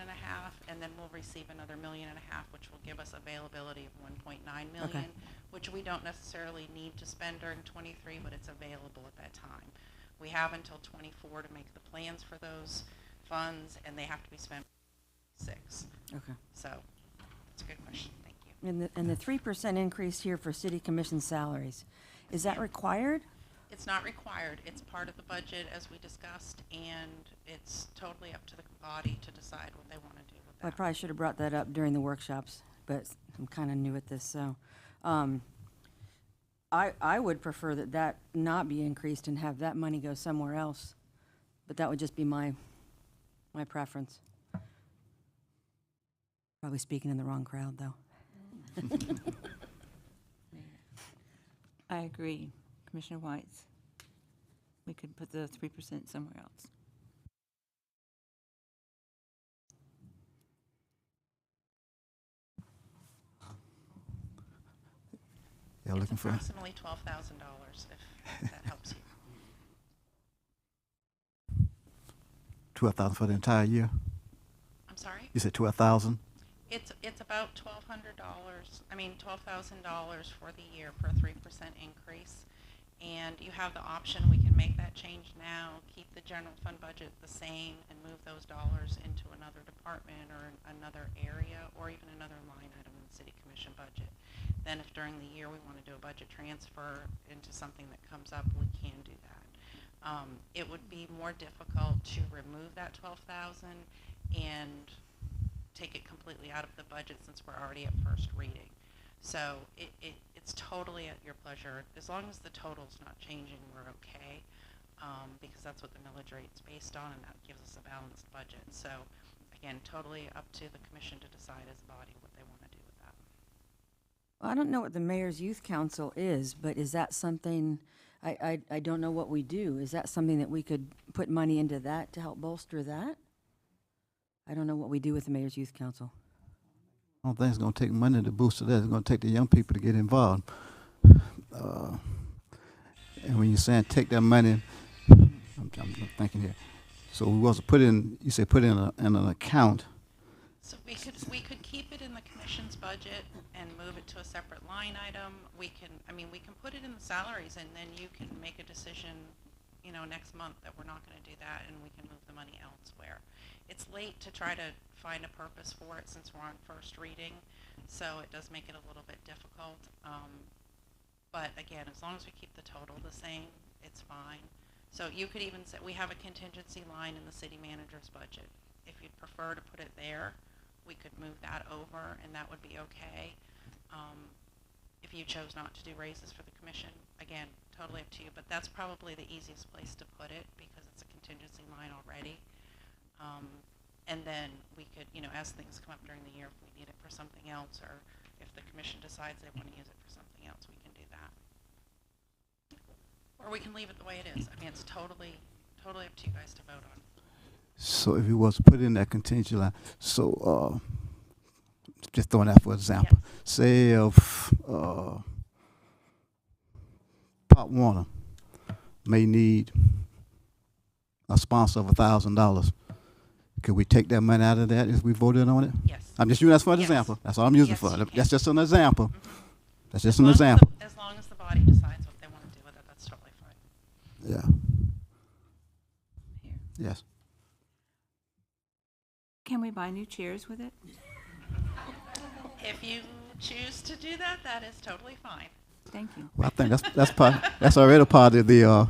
and then we'll receive another $1.5 million, which will give us availability of $1.9 million, Okay. which we don't necessarily need to spend during 23, but it's available at that time. We have until 24 to make the plans for those funds, and they have to be spent by 6. Okay. So that's a good question. Thank you. And the 3% increase here for city commission salaries, is that required? It's not required. It's part of the budget as we discussed, and it's totally up to the body to decide what they want to do with I that. probably should have brought that up during the workshops, but I'm kind of new at this, so. I would prefer that not be increased and have that money go somewhere else, but that would just be my preference. Probably speaking in the wrong crowd, though. I agree, Commissioner Whites. We could put the 3% somewhere else. Yeah, It's looking for, approximately $12,000, if that helps you. 12,000 for the entire year? I'm sorry? You said 12,000? It's about $1,200, $12,000 for the year for a 3% increase. And you have the option, we can make that change now, keep the general fund budget the same, and move those dollars into another department or another area, or even another line item in the city commission budget. Then if during the year we want to do a budget transfer into something that comes up, we can do that. It would be more difficult to remove that $12,000 and take it completely out of the budget since we're already at first reading. So it's totally at your pleasure. As long as the total's not changing, we're okay, because that's what the millage rate's based on, and that gives us a balanced budget. So again, totally up to the commission to decide as a body what they want to do with that. Well, I don't know what the Mayor's Youth Council is, but is that something, I don't know what we do. Is that something that we could put money into that to help bolster that? I don't know what we do with the Mayor's Youth Council. I don't think it's going to take money to boost it. It's going to take the young people to get involved. And when you're saying take that money, I'm thinking here. So we was to put in, you say put in an account. So we could keep it in the commission's budget and move it to a separate line item. We can put it in the salaries, and then you can make a decision, next month that we're not going to do that, and we can move the money elsewhere. It's late to try to find a purpose for it since we're on first reading, so it does make it a little bit difficult. But again, as long as we keep the total the same, it's fine. So you could even say we have a contingency line in the city manager's budget. If you'd prefer to put it there, we could move that over, and that would be okay. If you chose not to do raises for the commission, again, totally up to you, but that's probably the easiest place to put it because it's a contingency line already. And then we could, as things come up during the year, if we need it for something else, or if the commission decides they want to use it for something else, we can do that. Or we can leave it the way it is. It's totally up to you guys to vote on. So if you was to put in that contingency line, so just throwing that for example, Yes. say if Pop Warner may need a sponsor of $1,000, could we take that money out of that if we voted on it? Yes. I'm just using that for an Yes. example. That's all I'm using Yes, for. you can. That's just an example. That's just As an long as example. as long as the body decides what they want to do with it, that's totally fine. Yeah. Here. Yes. Can we buy new chairs with it? If you choose to do that, that is totally fine. Thank you. Well, I think that's part. That's already part of the.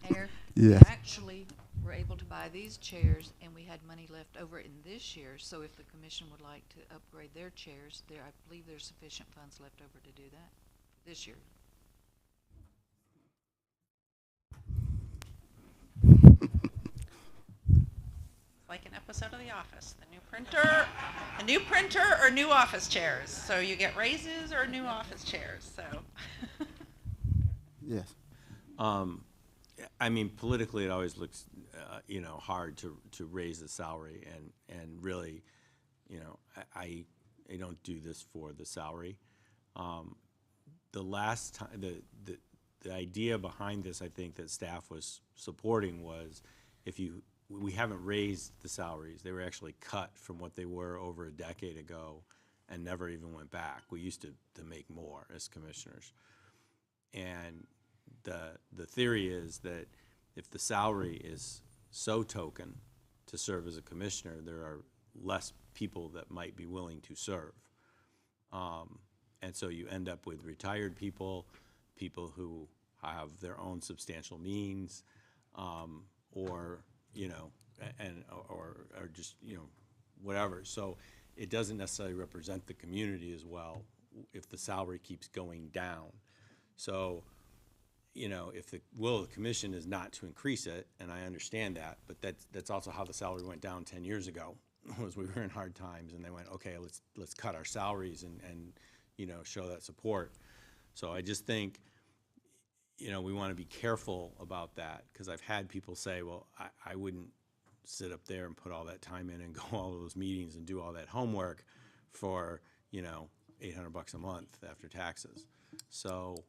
Mayor? Yes. We actually were able to buy these chairs, and we had money left over in this year, so if the commission would like to upgrade their chairs, I believe there's sufficient funds left over to do that this year. Like an episode of The Office, a new printer or new office chairs. So you get raises or new office chairs, so. Yes. Politically, it always looks, hard to raise the salary, and really, I don't do this for the salary. The last time, the idea behind this, I think that staff was supporting was, we haven't raised the salaries. They were actually cut from what they were over a decade ago and never even went back. We used to make more as commissioners. And the theory is that if the salary is so token to serve as a commissioner, there are less people that might be willing to serve. And so you end up with retired people, people who have their own substantial means, or, you know, or just, you know, whatever. So it doesn't necessarily represent the community as well if the salary keeps going down. So, you know, if the will of the commission is not to increase it, and I understand that, but that's also how the salary went down 10 years ago, was we were in hard times, and they went, okay, let's cut our salaries and you know, show that support. So I just think, you know, we want to be careful about that, because I've had people say, well, I wouldn't sit up there and put all that time in and go all those meetings and do all that homework for, you know, $800 a month after taxes. So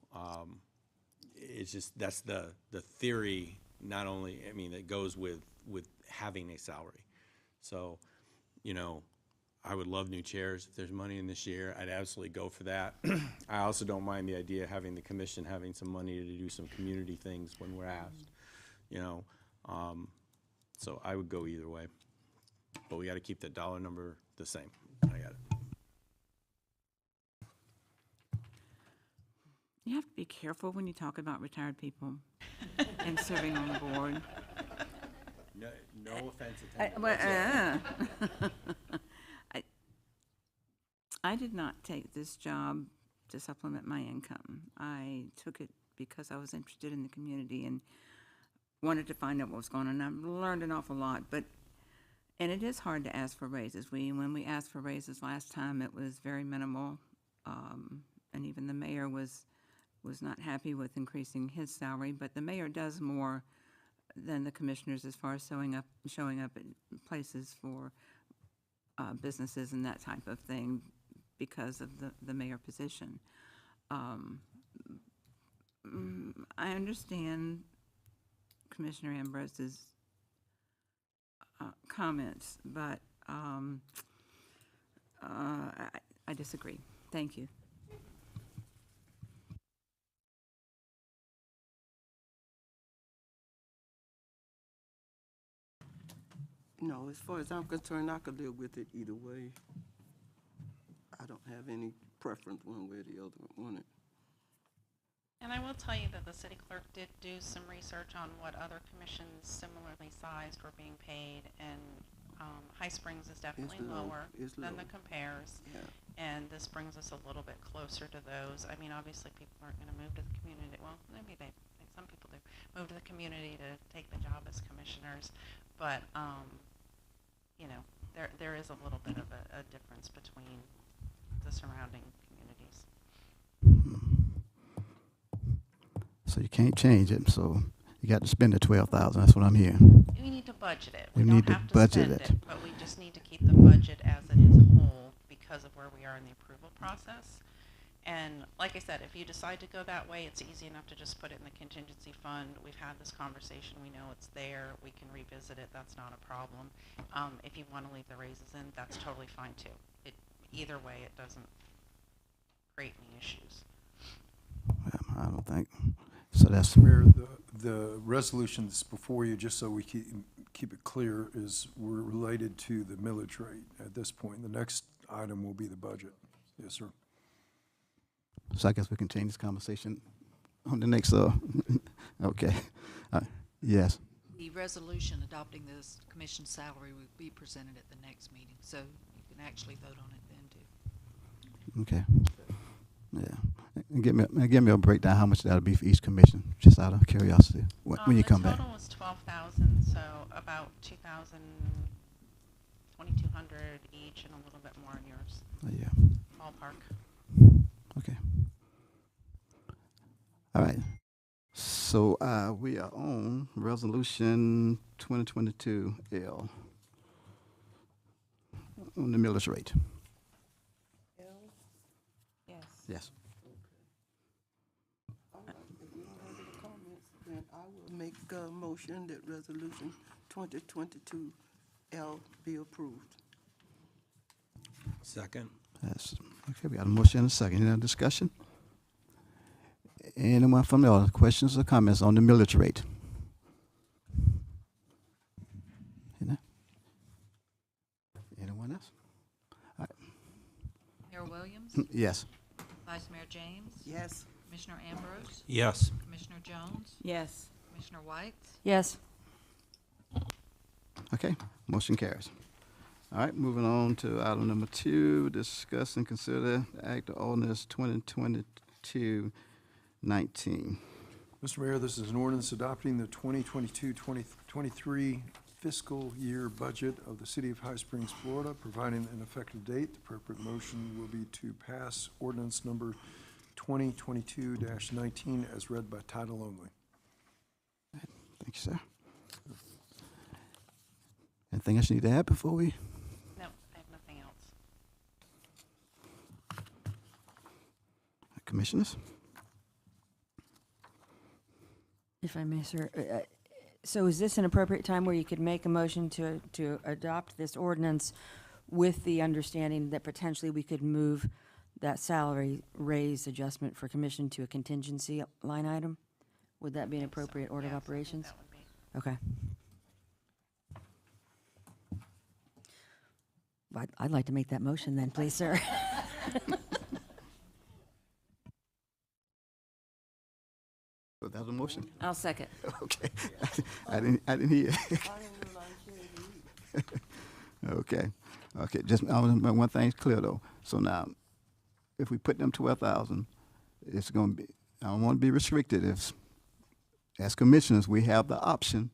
it's just, that's the theory, not only, I mean, that goes with having a salary. So, you know, I would love new chairs. If there's money in this year, I'd absolutely go for that. I also don't mind the idea of having the commission having some money to do some community things when we're asked, you know. So I would go either way. But we got to keep the dollar number the same. I got it. You have to be careful when you talk about retired people and serving on the board. No offense intended. I did not take this job to supplement my income. I took it because I was interested in the community and wanted to find out what was going on. I've learned an awful lot, and it is hard to ask for raises. When we asked for raises last time, it was very minimal, and even the mayor was not happy with increasing his salary. But the mayor does more than the commissioners as far as showing up at places for businesses and that type of thing, because of the mayor position. I understand Commissioner Ambrose's comments, but I disagree. Thank you. No, as far as I'm concerned, I could live with it either way. I don't have any preference one way or the other on it. And I will tell you that the city clerk did do some research on what other commissions similarly sized were being paid, and High Springs is definitely lower than the compares. Yeah. And this brings us a little bit closer to those. I mean, obviously people aren't going to move to the community. Well, maybe some people do move to the community to take the job as commissioners, but you know, there is a little bit of a difference between the surrounding communities. So you can't change it, so you got to spend the $12,000, that's what I'm hearing. We need to budget it. We We need don't to have to budget spend it. it, but we just need to keep the budget as it is whole because of where we are in the approval process. And like I said, if you decide to go that way, it's easy enough to just put it in the contingency fund. We've had this conversation. We know it's there. We can revisit it. That's not a problem. If you want to leave the raises in, that's totally fine too. Either way, it doesn't create any issues. I don't think. So that's, Mayor, the resolution that's before you, just so we keep it clear, is we're related to the millage rate at this point. The next item will be the budget. Yes, sir. so I guess we can change this conversation on the next, okay. Yes. The resolution adopting this commission salary will be presented at the next meeting, so you can actually vote on it then too. Okay. Yeah. And give me a breakdown how much that'll be for each commission, just out of curiosity, when you come back. The total was 12,000, so about 2,000, 2,200 each, and a little bit more in yours. Yeah. Ballpark. Okay. All right. So we are on resolution 2022L on the millage rate. Yes. Yes. All right, if you don't have any comments, then I will make a motion that resolution 2022L be approved. Second. Yes. Okay, we got a motion and a second. Any other discussion? Anyone from the audience, questions or comments on the millage rate? Anyone else? All right. Mayor Williams? Yes. Vice Mayor James? Yes. Commissioner Ambrose, Yes. Commissioner Jones, Yes. Commissioner White, Yes. Okay, motion carries. All right, moving on to item number 2, discuss and consider the act of ordinance 2022-19. Mr. Mayor, this is an ordinance adopting the 2022-2023 fiscal year budget of the City of High Springs, Florida, providing an effective date. The appropriate motion will be to pass ordinance number 2022-19 as read by title only. Thank you, sir. Anything else you need to add before we? No, I have nothing else. Commissioners? If I may, sir, so is this an appropriate time where you could make a motion to adopt this ordinance with the understanding that potentially we could move that salary raise adjustment for commission to a contingency line item? Would that be an appropriate order of Yes, I think operations? that would be. Okay. I'd like to make that motion then, please, sir. So that's a motion? I'll second. Okay. I didn't hear. Okay. Okay, just, I want to make one thing's clear though. So now, if we put them 12,000, it's going to be, I don't want to be restricted. If, as commissioners, we have the option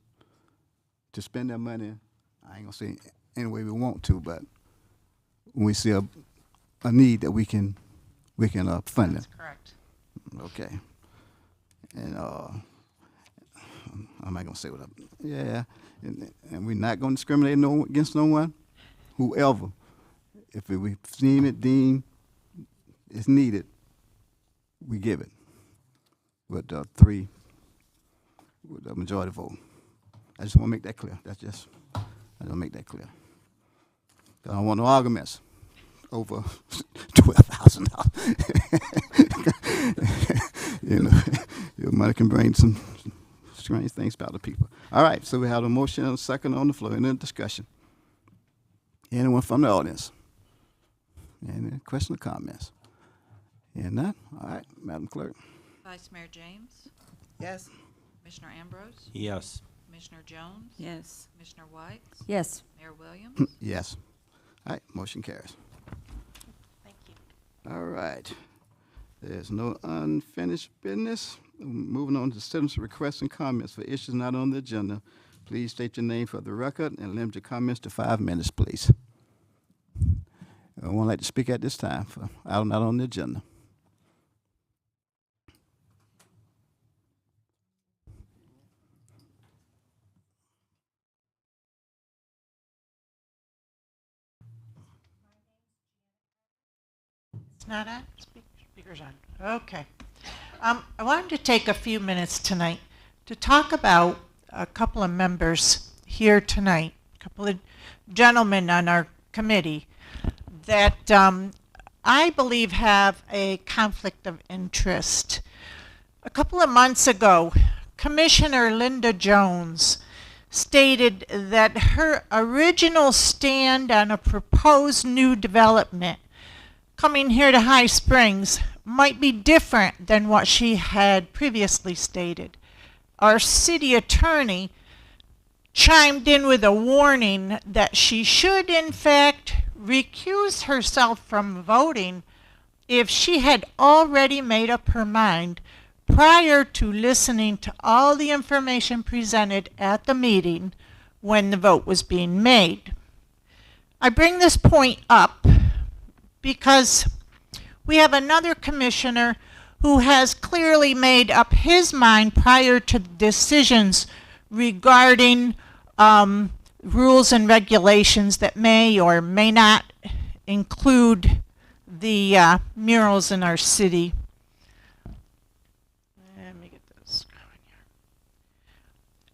to spend that money, I ain't going to say any way we want to, but when we see a need that we can fund it. That's correct. Okay. And I'm not gonna say what yeah, and we're not gonna discriminate against no one, whoever. If we deem it deemed it's needed, we give it with the majority vote. I just want to make that clear. I just want to make that clear. I don't want no arguments over $12,000. You know, your money can bring some strange things about the people. All right, so we have a motion and a second on the floor. Any discussion? Anyone from the audience? Any questions or comments? Hearing none? All right, Madam Clerk. Vice Mayor James, Yes. Commissioner Ambrose, Yes. Commissioner Jones, Yes. Commissioner White, Yes. Mayor Williams. Yes. All right, motion carries. Thank you. All right. There's no unfinished business. Moving on to citizens' requests and comments for issues not on the agenda. Please state your name for the record and limit your comments to 5 minutes, please. Anyone like to speak at this time for item not on the agenda? It's not on? Speaker's on. Okay. I wanted to take a few minutes tonight to talk about a couple of members here tonight, a couple of gentlemen on our committee that I believe have a conflict of interest. A couple of months ago, Commissioner Linda Jones stated that her original stand on a proposed new development coming here to High Springs might be different than what she had previously stated. Our city attorney chimed in with a warning that she should, in fact, recuse herself from voting if she had already made up her mind prior to listening to all the information presented at the meeting when the vote was being made. I bring this point up because we have another commissioner who has clearly made up his mind prior to decisions regarding rules and regulations that may or may not include the murals in our city. Let me get this going here.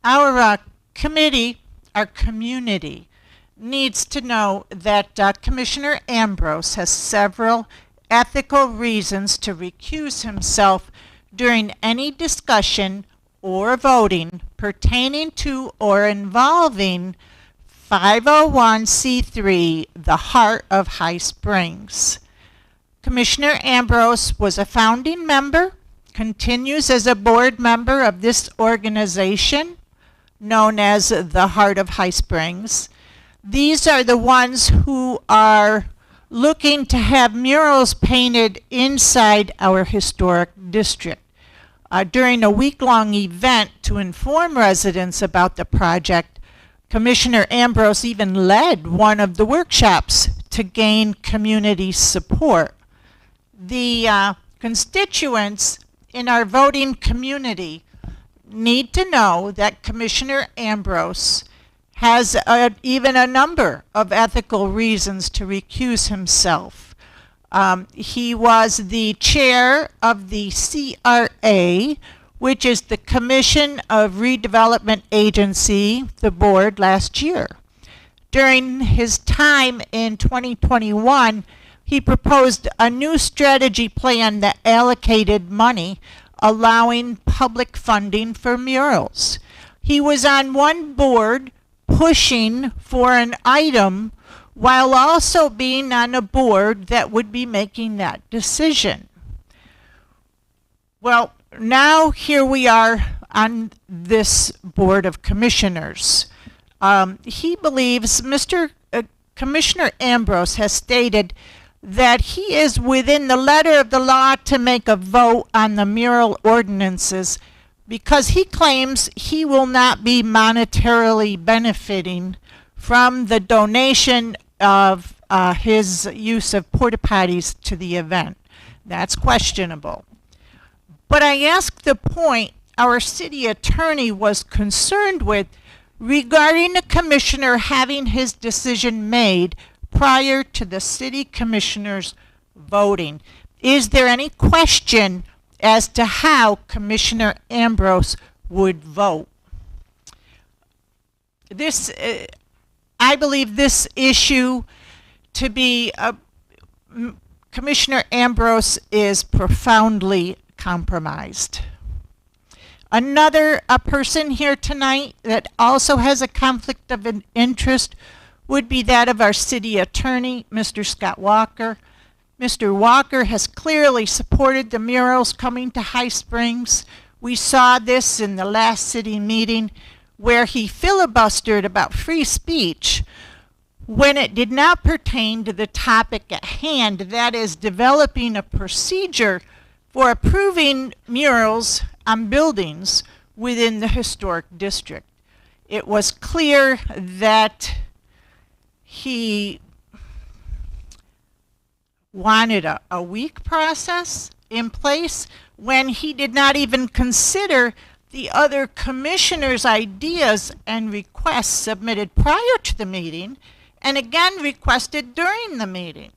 Our committee, our community, needs to know that Commissioner Ambrose has several ethical reasons to recuse himself during any discussion or voting pertaining to or involving 501c3, the Heart of High Springs. Commissioner Ambrose was a founding member, continues as a board member of this organization known as the Heart of High Springs. These are the ones who are looking to have murals painted inside our historic district. During a week-long event to inform residents about the project, Commissioner Ambrose even led one of the workshops to gain community support. The constituents in our voting community need to know that Commissioner Ambrose has even a number of ethical reasons to recuse himself. He was the chair of the CRA, which is the Commission of Redevelopment Agency, the board, last year. During his time in 2021, he proposed a new strategy plan that allocated money, allowing public funding for murals. He was on one board pushing for an item while also being on a board that would be making that decision. Well, now here we are on this board of commissioners. He believes Commissioner Ambrose has stated that he is within the letter of the law to make a vote on the mural ordinances because he claims he will not be monetarily benefiting from the donation of his use of porta potties to the event. That's questionable. But I asked the point our city attorney was concerned with regarding the commissioner having his decision made prior to the city commissioners voting. Is there any question as to how Commissioner Ambrose would vote? This, I believe this issue to be, Commissioner Ambrose is profoundly compromised. Another person here tonight that also has a conflict of an interest would be that of our city attorney, Mr. Scott Walker. Mr. Walker has clearly supported the murals coming to High Springs. We saw this in the last city meeting where he filibustered about free speech when it did not pertain to the topic at hand, that is developing a procedure for approving murals on buildings within the historic district. It was clear that he wanted a weak process in place when he did not even consider the other commissioners' ideas and requests submitted prior to the meeting and again requested during the meeting.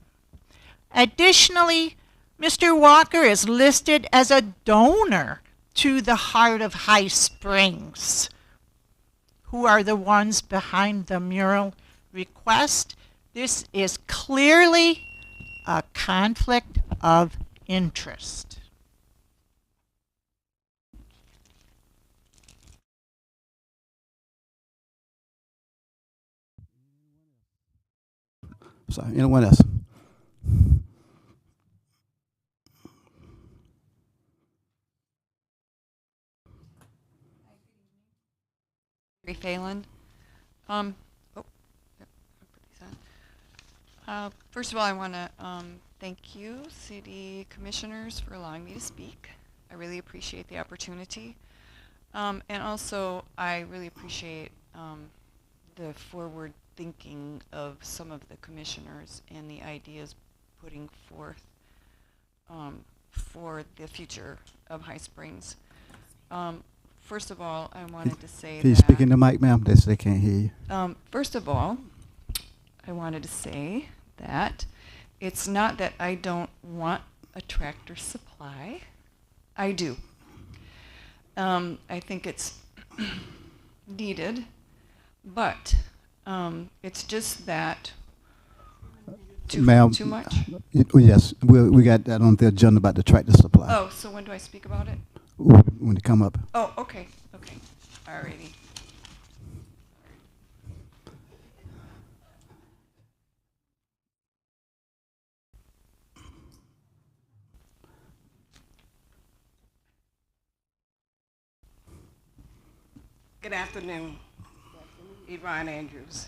Additionally, Mr. Walker is listed as a donor to the Heart of High Springs, who are the ones behind the mural request. This is clearly a conflict of interest. Sorry, anyone else? Phelan. First of all, I want to thank you, city commissioners, for allowing me to speak. I really appreciate the opportunity. And also, I really appreciate the forward thinking of some of the commissioners and the ideas putting forth for the future of High Springs. First of all, I wanted to say Can you that, speak in the mic, ma'am? They can't hear you. first of all, I wanted to say that it's not that I don't want a Tractor Supply. I do. I think it's needed, but it's just that too much. Yes, we got that on the agenda about the Tractor Supply. Oh, so when do I speak about it? When they come up. Oh, okay, okay, alrighty. Good afternoon. Yvonne Andrews.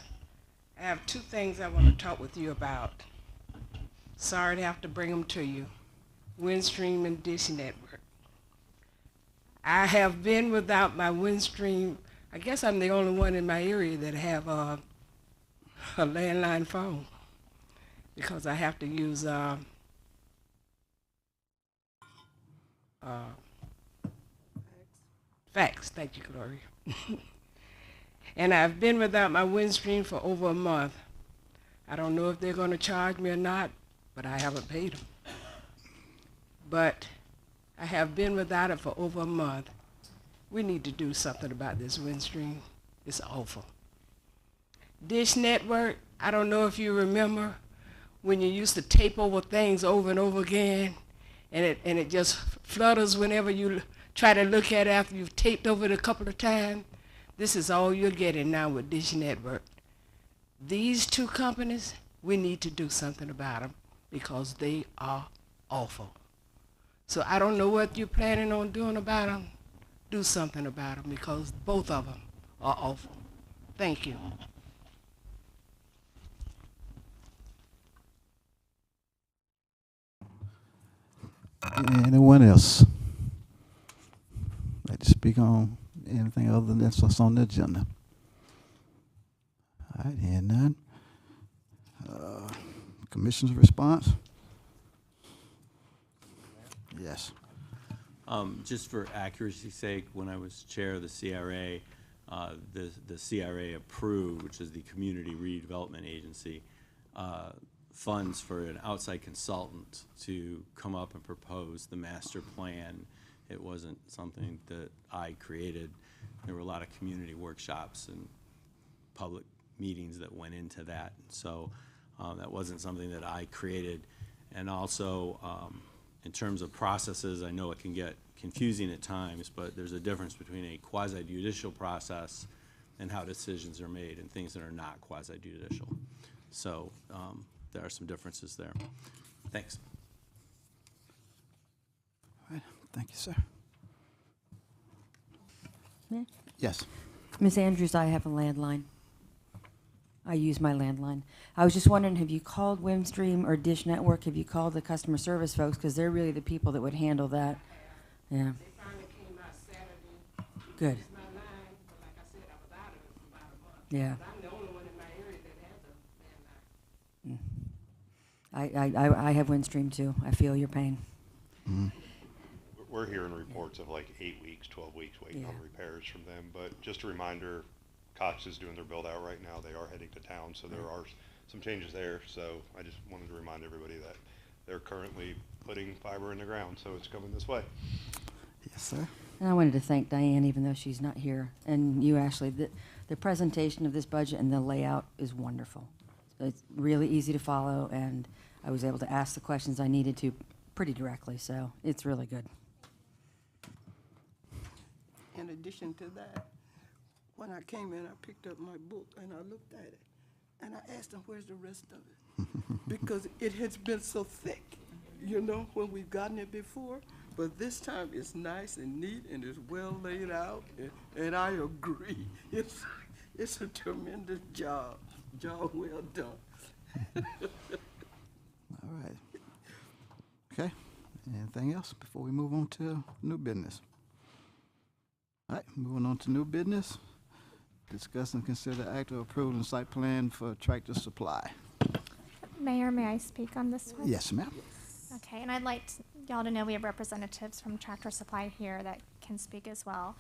I have two things I want to talk with you about. Sorry to have to bring them to you. Windstream and Dish Network. I have been without my Windstream. I guess I'm the only one in my area that have a landline phone because I have to use fax. Thank you, Gloria. And I've been without my Windstream for over a month. I don't know if they're going to charge me or not, but I haven't paid them. But I have been without it for over a month. We need to do something about this Windstream. It's awful. Dish Network, I don't know if you remember when you used to tape over things over and over again, and it just flutters whenever you try to look at it after you've taped over it a couple of times. This is all you're getting now with Dish Network. These two companies, we need to do something about them because they are awful. So I don't know what you're planning on doing about them. Do something about them because both of them are awful. Thank you. Anyone else like to speak on anything other than that's what's on the agenda? All right, hearing none. Commission's response? Yes. Just for accuracy's sake, when I was chair of the CRA, the CRA approved, which is the Community Redevelopment Agency, funds for an outside consultant to come up and propose the master plan. It wasn't something that I created. There were a lot of community workshops and public meetings that went into that. So that wasn't something that I created. And also, in terms of processes, I know it can get confusing at times, but there's a difference between a quasi-judicial process and how decisions are made and things that are not quasi-judicial. So there are some differences there. Thanks. All right, thank you, sir. Yeah. Yes. Ms. Andrews, I have a landline. I use my landline. I was just wondering, have you called Windstream or Dish Network? Have you called the customer service folks? Because they're really the people that would handle that. Yeah. They finally came out Saturday. Good. It's my line, but like I said, I was out of it for about a month. Yeah. But I'm the only one in my area that has a landline. I have Windstream too. I feel your pain. We're hearing reports of like 8 weeks, 12 weeks waiting on repairs from them. But just a reminder, Cox is doing their build out right now. They are heading to town, so there are some changes there. So I just wanted to remind everybody that they're currently putting fiber in the ground, so it's coming this way. Yes, sir. And I wanted to thank Diane, even though she's not here, and you, Ashley. The presentation of this budget and the layout is wonderful. It's really easy to follow, and I was able to ask the questions I needed to pretty directly, so it's really good. In addition to that, when I came in, I picked up my book and I looked at it. And I asked them, where's the rest of it? Because it has been so thick, you know, when we've gotten it before. But this time it's nice and neat and it's well laid out. And I agree. It's a tremendous job. Job well done. All right. Okay. Anything else before we move on to new business? All right, moving on to new business. Discuss and consider act of approving site plan for Tractor Supply. Mayor, may I speak on this one? Yes, ma'am. Okay, and I'd like y'all to know we have representatives from Tractor Supply here that can speak as well.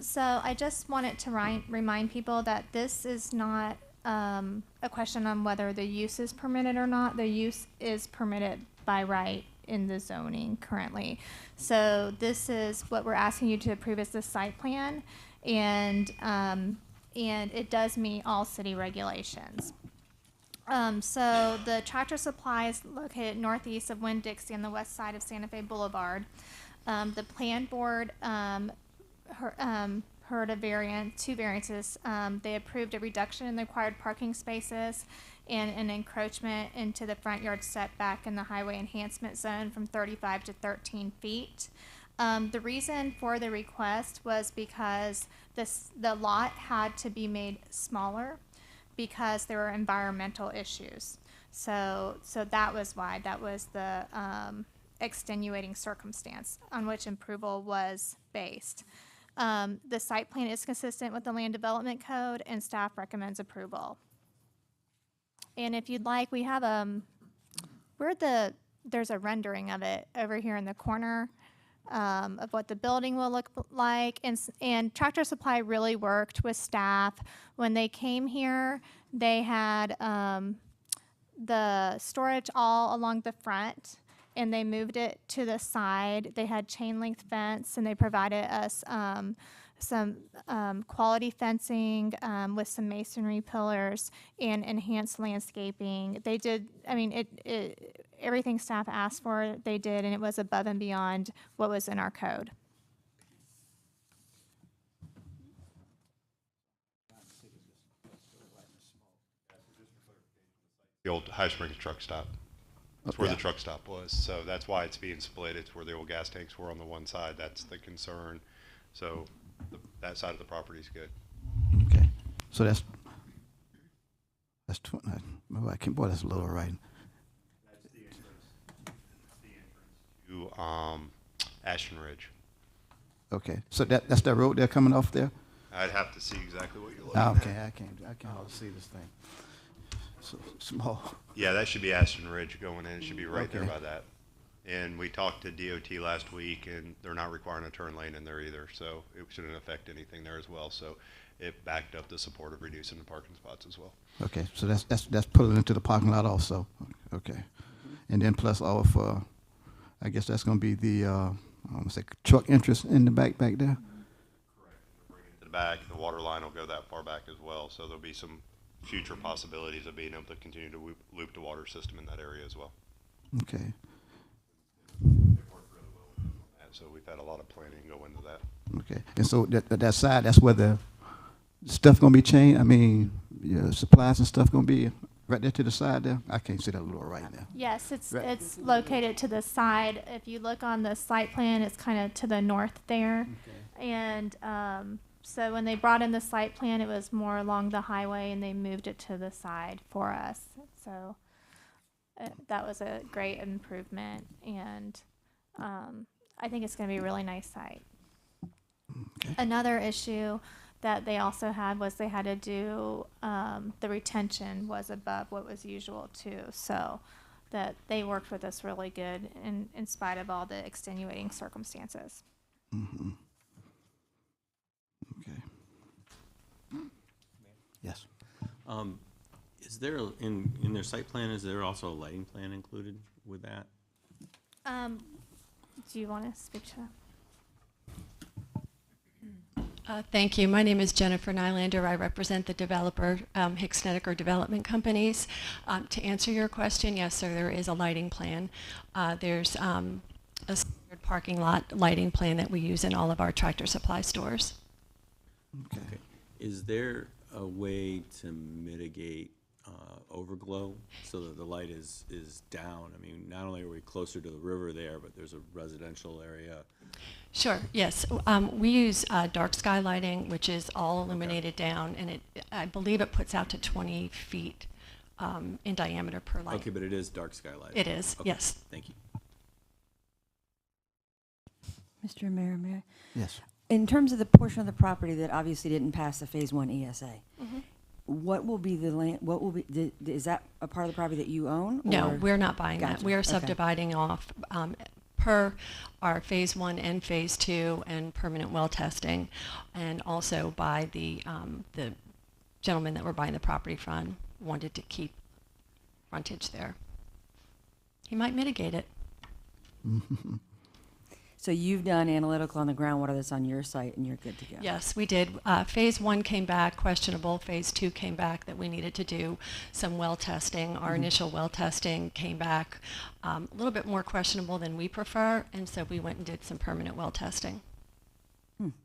So I just wanted to remind people that this is not a question on whether the use is permitted or not. The use is permitted by right in the zoning currently. So this is what we're asking you to approve is the site plan, and it does meet all city regulations. So the Tractor Supply is located northeast of Winn-Dixie on the west side of Santa Fe Boulevard. The plan board heard two variances. They approved a reduction in the required parking spaces and an encroachment into the front yard setback in the highway enhancement zone from 35 to 13 feet. The reason for the request was because the lot had to be made smaller because there were environmental issues. So that was why. That was the extenuating circumstance on which approval was based. The site plan is consistent with the Land Development Code, and staff recommends approval. And if you'd like, we have there's a rendering of it over here in the corner of what the building will look like. And Tractor Supply really worked with staff. When they came here, they had the storage all along the front, and they moved it to the side. They had chain link fence, and they provided us some quality fencing with some masonry pillars and enhanced landscaping. They did, I mean, everything staff asked for, they did, and it was above and beyond what was in our code. The old High Springs truck stop. That's where the truck stop was. So that's why it's being split. It's where the old gas tanks were on the one side. That's the concern. So that side of the property is good. Okay, so that's boy, that's a little right. That's the entrance. To Ashton Ridge. Okay, so that's that road they're coming off there? I'd have to see exactly what you're looking Okay, at. I can't hardly see this thing. So small. Yeah, that should be Ashton Ridge going in. It should be right there Okay. by that. And we talked to DOT last week, and they're not requiring a turn lane in there either, so it shouldn't affect anything there as well. So it backed up the support of reducing the parking spots as well. Okay, so that's pulling into the parking lot also. Okay, and then plus all of I guess that's going to be the I'm gonna say truck entrance in the back there. To the back, the water line will go that far back as well, so there'll be some future possibilities of being able to continue to loop the water system in that area as well. Okay. And so we've had a lot of planning go into that. Okay, and so that side, that's where the stuff gonna be changed. I mean, supplies and stuff gonna be right there to the side there. I can't see that little right now. Yes, it's Right. it's located to the side. If you look on the site plan, it's kind of to the north there. And so when they brought in the site plan, it was more along the highway, and they moved it to the side for us. So that was a great improvement, and I think it's going to be a really nice site. Another issue that they also had was they had to do the retention was above what was usual too. So that they worked with us really good in spite of all the extenuating circumstances. Mm-hmm. Okay. Yes. Is there, in their site plan, is there also a lighting plan included with that? Do you want to speak to that? Thank you. My name is Jennifer Nylander. I represent the developer, Hicks Snedeker Development Companies. To answer your question, yes, sir, there is a lighting plan. There's a standard parking lot lighting plan that we use in all of our Tractor Supply stores. Okay. Is there a way to mitigate overglow so that the light is down? I mean, not only are we closer to the river there, but there's a residential area. Sure, yes. We use dark sky lighting, which is all illuminated down, and I believe it puts out to 20 feet in diameter per light. Okay, but it is dark sky lighting. It is, Okay, yes. Thank you. Mr. Mayor, Mayor? Yes. In terms of the portion of the property that obviously didn't pass the Phase 1 ESA, what will be the land, is that a part of the property that you own? No, or- we're not buying that. Gotcha, We are okay. subdividing off per our Phase 1 and Phase 2 and permanent well testing, and also by the gentleman that we're buying the property from wanted to keep frontage there. He might mitigate it. So you've done analytical on the groundwater that's on your site, and you're good to go? Yes, we did. Phase 1 came back questionable. Phase 2 came back that we needed to do some well testing. Our initial well testing came back a little bit more questionable than we prefer, and so we went and did some permanent well testing.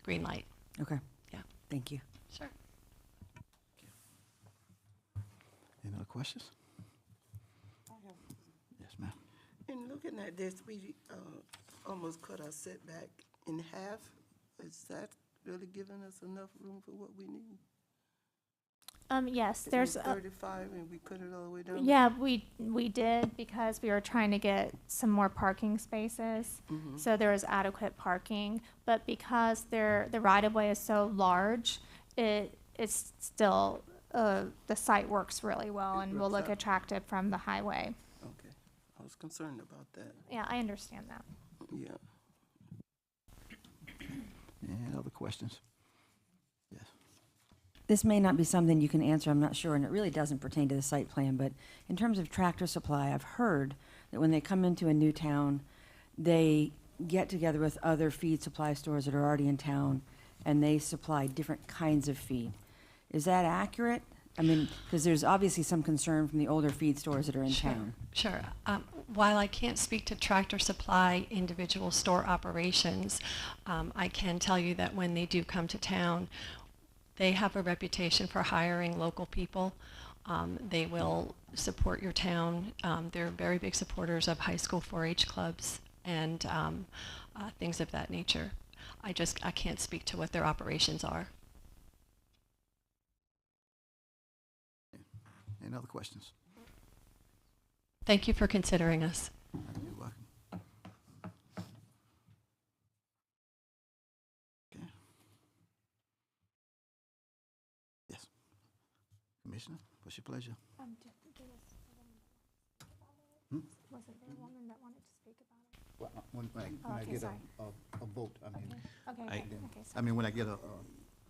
Green light. Okay. Yeah. Thank you. Sure. Any other questions? Yes, ma'am. In looking at this, we almost cut our setback in half, is that really giving us enough room for what we need? Yes, It there's, was 35 and we cut it all the way down? yeah, we did because we were trying to get some more parking spaces. Mhm. So there was adequate parking, but because the right-of-way is so large, it's still, the site works really well It and will works look out. attractive from the highway. Okay, I was concerned about that, Yeah, I understand that. yeah. Any other questions? Yes. This may not be something you can answer, I'm not sure, and it really doesn't pertain to the site plan, but in terms of Tractor Supply, I've heard that when they come into a new town, they get together with other feed supply stores that are already in town, and they supply different kinds of feed. Is that accurate? I mean, because there's obviously some concern from the older feed stores that are in town. Sure. While I can't speak to Tractor Supply individual store operations, I can tell you that when they do come to town, they have a reputation for hiring local people. They will support your town. They're very big supporters of high school 4-H clubs and things of that nature. I can't speak to what their operations are. Any other questions? Thank you for considering us. You're welcome. Okay. Yes. Commissioner, what's your pleasure? Hmm? Wasn't there a woman that wanted to speak about it? Well, when Oh, I okay, get sorry. a vote, I mean. Okay, I- okay, okay, I mean, when I get a,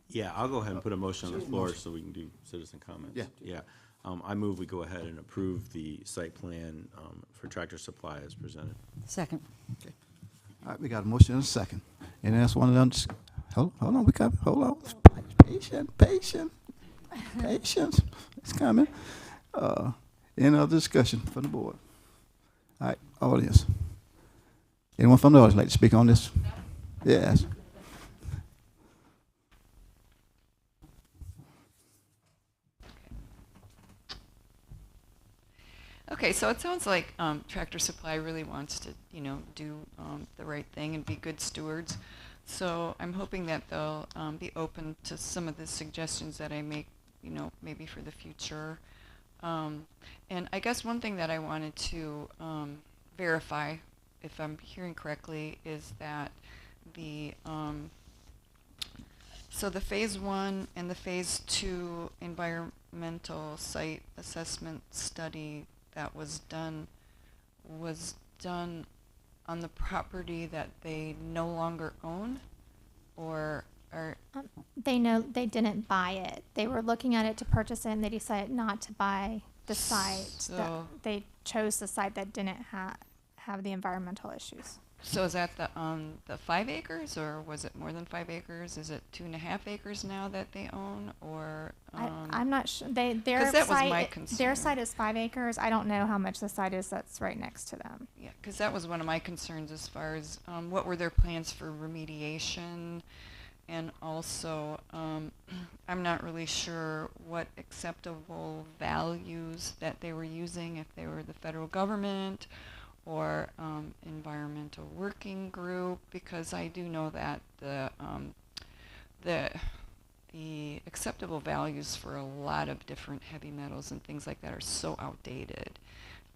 Yeah, I'll go ahead and put a motion on the Sure. floor Motion. so we can do citizen comments. Yeah. Yeah. I move we go ahead and approve the site plan for Tractor Supply as presented. Second. Okay. All right, we got a motion and a second. And that's one of them, hold on, hold on. Patience. It's coming. Any other discussion from the board? All right, audience. Anyone from the audience like to speak on this? Yes. Okay, so it sounds like Tractor Supply really wants to, do the right thing and be good stewards. So I'm hoping that they'll be open to some of the suggestions that I make, maybe for the future. And I guess one thing that I wanted to verify, if I'm hearing correctly, is that so the phase 1 and the phase 2 environmental site assessment study that was done on the property that they no longer own, or They didn't buy it. They were looking at it to purchase it, and they decided not to buy the site. So- They chose the site that didn't have the environmental issues. so is that the 5 acres, or was it more than 5 acres? Is it 2.5 acres now that they own, or? I'm not sure. Their 'Cause that was site, my their concern. site is 5 acres. I don't know how much the site is that's right next to them. Yeah, because that was one of my concerns as far as what were their plans for remediation, and also I'm not really sure what acceptable values that they were using, if they were the federal government or environmental working group, because I do know that the acceptable values for a lot of different heavy metals and things like that are so outdated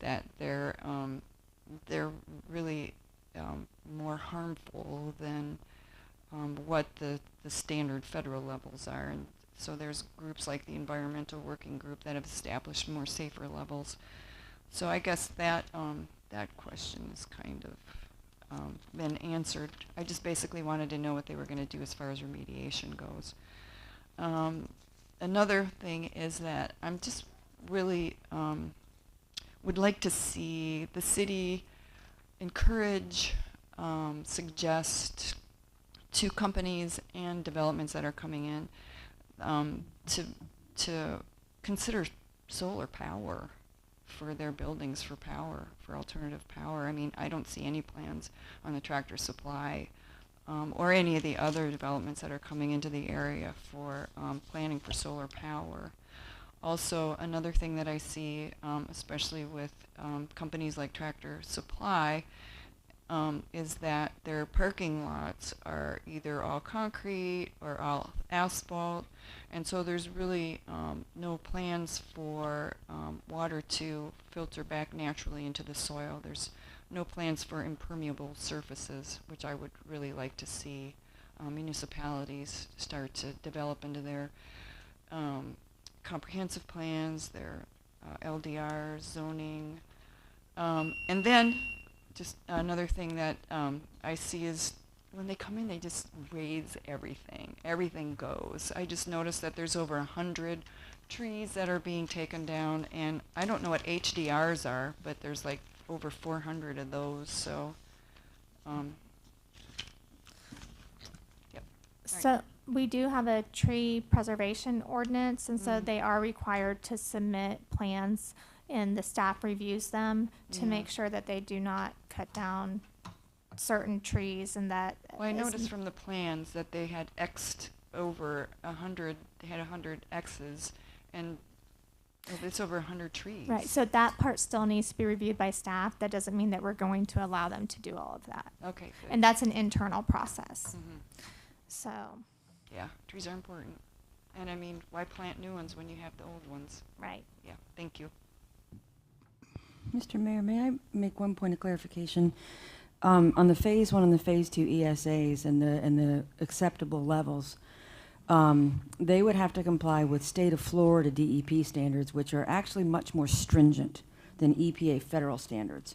that they're really more harmful than what the standard federal levels are. And so there's groups like the Environmental Working Group that have established more safer levels. So I guess that that question is kind of been answered. I just basically wanted to know what they were going to do as far as remediation goes. Another thing is that I'm just really would like to see the city encourage, suggest to companies and developments that are coming in to consider solar power for their buildings, for alternative power. I mean, I don't see any plans on the Tractor Supply or any of the other developments that are coming into the area for planning for solar power. Also, another thing that I see, especially with companies like Tractor Supply, is that their parking lots are either all concrete or all asphalt, and so there's really no plans for water to filter back naturally into the soil. There's no plans for impermeable surfaces, which I would really like to see municipalities start to develop into their comprehensive plans, their LDR, zoning. And then just another thing that I see is when they come in, they just raise everything. Everything goes. I just noticed that there's over 100 trees that are being taken down, and I don't know what HDRs are, but there's like over 400 of those, so, yep. So we do have a tree preservation ordinance, and so Mhm. they are required to submit plans, and the staff reviews them to Yeah. make sure that they do not cut down certain trees and that. Well, I is- noticed from the plans that they had X'd over 100, they had 100 X's, and it's over 100 trees. Right, so that part still needs to be reviewed by staff. That doesn't mean that we're going to allow them to do all of that. Okay, good. And that's an internal process. Mhm. So, Yeah, trees are important. And I mean, why plant new ones when you have the old ones? right. Yeah, thank you. Mr. Mayor, may I make one point of clarification? On the Phase 1 and the Phase 2 ESAs and the acceptable levels, they would have to comply with state of Florida DEP standards, which are actually much more stringent than EPA federal standards.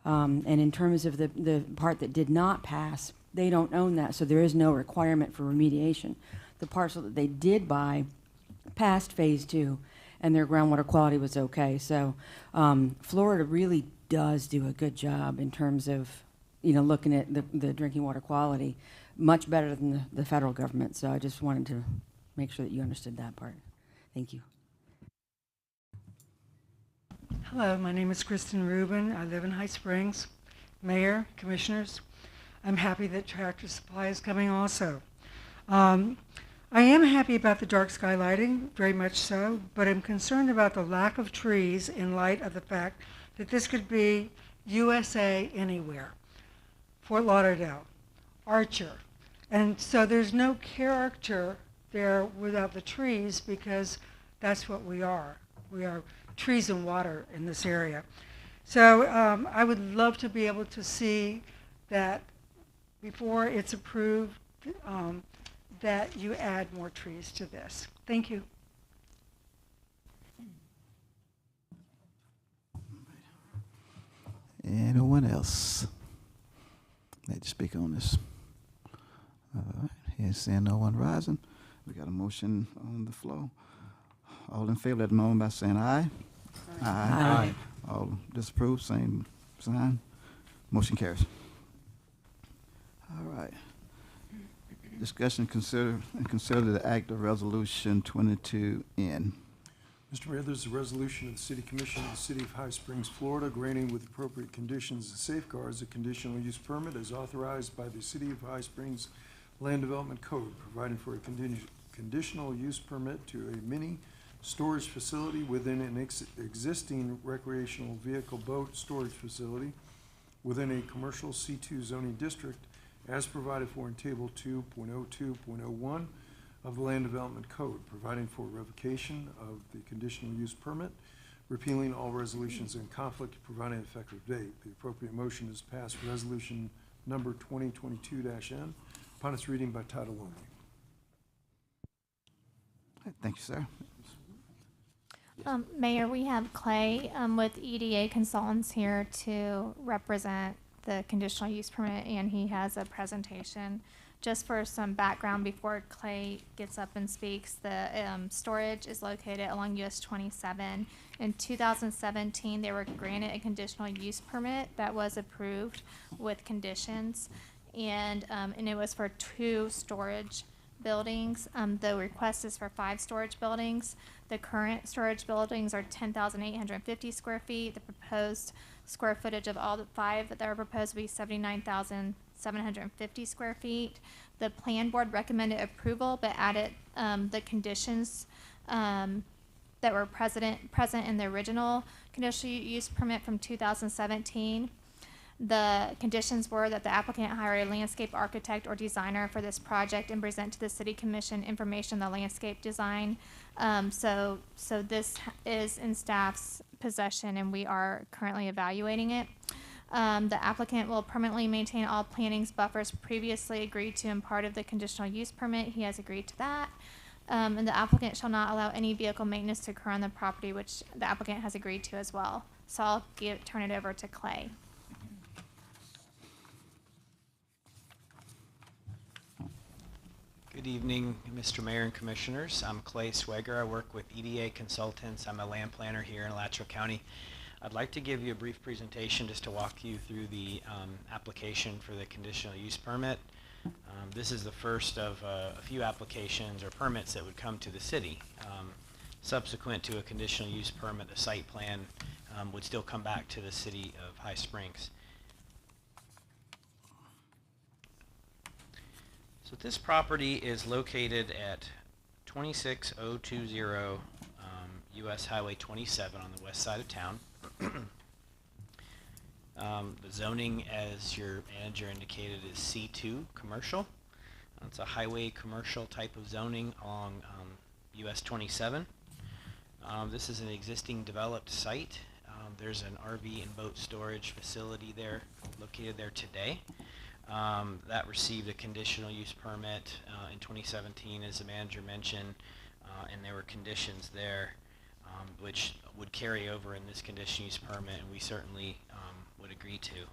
And in terms of the part that did not pass, they don't own that, so there is no requirement for remediation. The parcel that they did buy passed Phase 2, and their groundwater quality was okay. So Florida really does do a good job in terms of, looking at the drinking water quality, much better than the federal government. So I just wanted to make sure that you understood that part. Thank you. Hello, my name is Kristen Rubin. I live in High Springs. Mayor, Commissioners, I'm happy that Tractor Supply is coming also. I am happy about the dark sky lighting, very much so, but I'm concerned about the lack of trees in light of the fact that this could be USA anywhere. Fort Lauderdale, Archer. And so there's no character there without the trees because that's what we are. We are trees and water in this area. So I would love to be able to see that before it's approved, that you add more trees to this. Thank you. Anyone else like to speak on this? All right, here's seeing no one rising. We got a motion on the floor. All in favor, let them know by saying aye. Aye. All disapprove, same sign. Motion carries. All right. Discussion, consider the act of resolution 22N. Mr. Mayor, there's a resolution of the City Commission of the City of High Springs, Florida, granting with appropriate conditions and safeguards a conditional use permit as authorized by the City of High Springs Land Development Code, providing for a conditional use permit to a mini storage facility within an existing recreational vehicle boat storage facility within a commercial C2 zoning district as provided for in Table 2.02.01 of the Land Development Code, providing for revocation of the conditional use permit, repealing all resolutions in conflict, providing an effective date. The appropriate motion is passed resolution number 2022-N upon its reading by title only. Thank you, sir. Mayor, we have Clay with EDA Consultants here to represent the conditional use permit, and he has a presentation. Just for some background before Clay gets up and speaks, the storage is located along US 27. In 2017, they were granted a conditional use permit that was approved with conditions, and it was for 2 storage buildings. The request is for 5 storage buildings. The current storage buildings are 10,850 square feet. The proposed square footage of all the 5 that are proposed will be 79,750 square feet. The plan board recommended approval, but added the conditions that were present in the original conditional use permit from 2017. The conditions were that the applicant hire a landscape architect or designer for this project and present to the city commission information on the landscape design. So this is in staff's possession and we are currently evaluating it. The applicant will permanently maintain all plantings buffers previously agreed to in part of the conditional use permit. He has agreed to that. And the applicant shall not allow any vehicle maintenance to occur on the property, which the applicant has agreed to as well. So I'll turn it over to Clay. Good evening, Mr. Mayor and Commissioners. I'm Clay Sweger. I work with EDA Consultants. I'm a land planner here in Alachua County. I'd like to give you a brief presentation just to walk you through the application for the conditional use permit. This is the first of a few applications or permits that would come to the city. Subsequent to a conditional use permit, the site plan would still come back to the city of High Springs. So this property is located at 26020 US Highway 27 on the west side of town. The zoning, as your manager indicated, is C2 commercial. It's a highway commercial type of zoning along US 27. This is an existing developed site. There's an RV and boat storage facility there, located there today. That received a conditional use permit in 2017, as the manager mentioned, and there were conditions there which would carry over in this conditional use permit, and we certainly would agree to.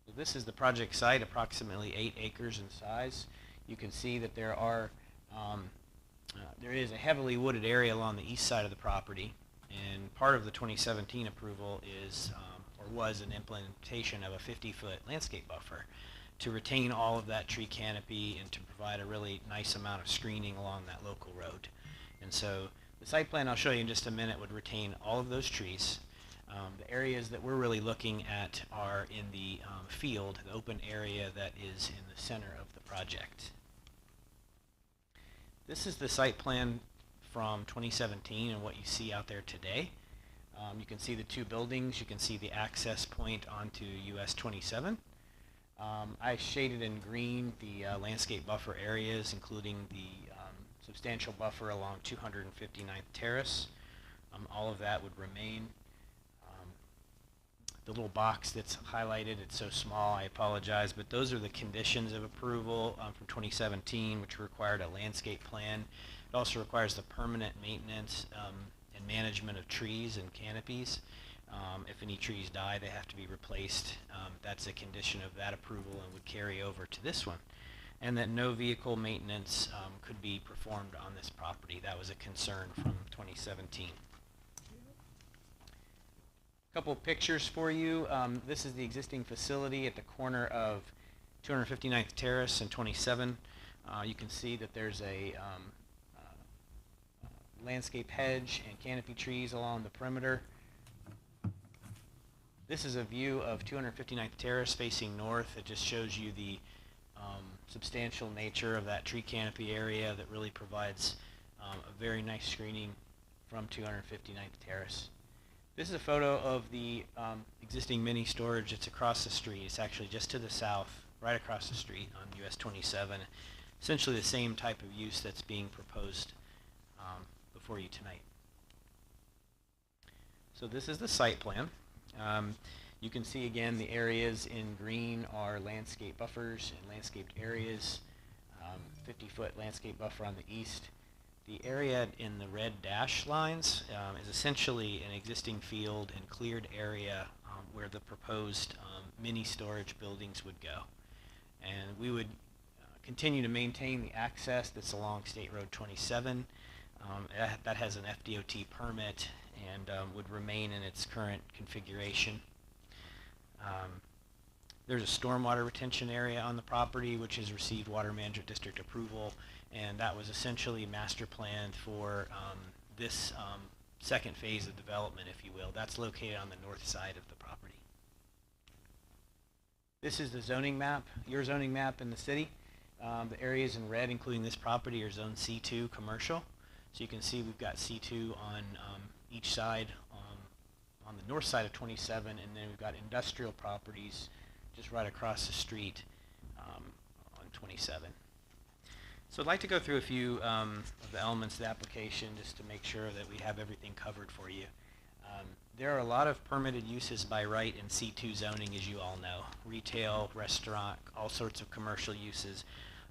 So this is the project site, approximately 8 acres in size. You can see that there is a heavily wooded area along the east side of the property, and part of the 2017 approval is was an implementation of a 50-foot landscape buffer to retain all of that tree canopy and to provide a really nice amount of screening along that local road. And so the site plan I'll show you in just a minute would retain all of those trees. The areas that we're really looking at are in the field, the open area that is in the center of the project. This is the site plan from 2017 and what you see out there today. You can see the two buildings. You can see the access point onto US 27. I shaded in green the landscape buffer areas, including the substantial buffer along 259th Terrace. All of that would remain. The little box that's highlighted, it's so small, I apologize, but those are the conditions of approval from 2017, which required a landscape plan. It also requires the permanent maintenance and management of trees and canopies. If any trees die, they have to be replaced. That's a condition of that approval and would carry over to this one. And that no vehicle maintenance could be performed on this property. That was a concern from 2017. A couple of pictures for you. This is the existing facility at the corner of 259th Terrace and 27. You can see that there's a landscape hedge and canopy trees along the perimeter. This is a view of 259th Terrace facing north. It just shows you the substantial nature of that tree canopy area that really provides a very nice screening from 259th Terrace. This is a photo of the existing mini storage. It's across the street. It's actually just to the south, right across the street on US 27. Essentially the same type of use that's being proposed before you tonight. So this is the site plan. You can see again the areas in green are landscape buffers and landscaped areas. 50-foot landscape buffer on the east. The area in the red dash lines is essentially an existing field and cleared area where the proposed mini storage buildings would go. And we would continue to maintain the access that's along State Road 27. That has an FDOT permit and would remain in its current configuration. There's a stormwater retention area on the property which has received Water Management District approval, and that was essentially master planned for this second phase of development, if you will. That's located on the north side of the property. This is the zoning map, your zoning map in the city. The areas in red, including this property, are zone C2 commercial. So you can see we've got C2 on each side on on the north side of 27, and then we've got industrial properties just right across the street on 27. So I'd like to go through a few of the elements of the application just to make sure that we have everything covered for you. There are a lot of permitted uses by right in C2 zoning, as you all know. Retail, restaurant, all sorts of commercial uses.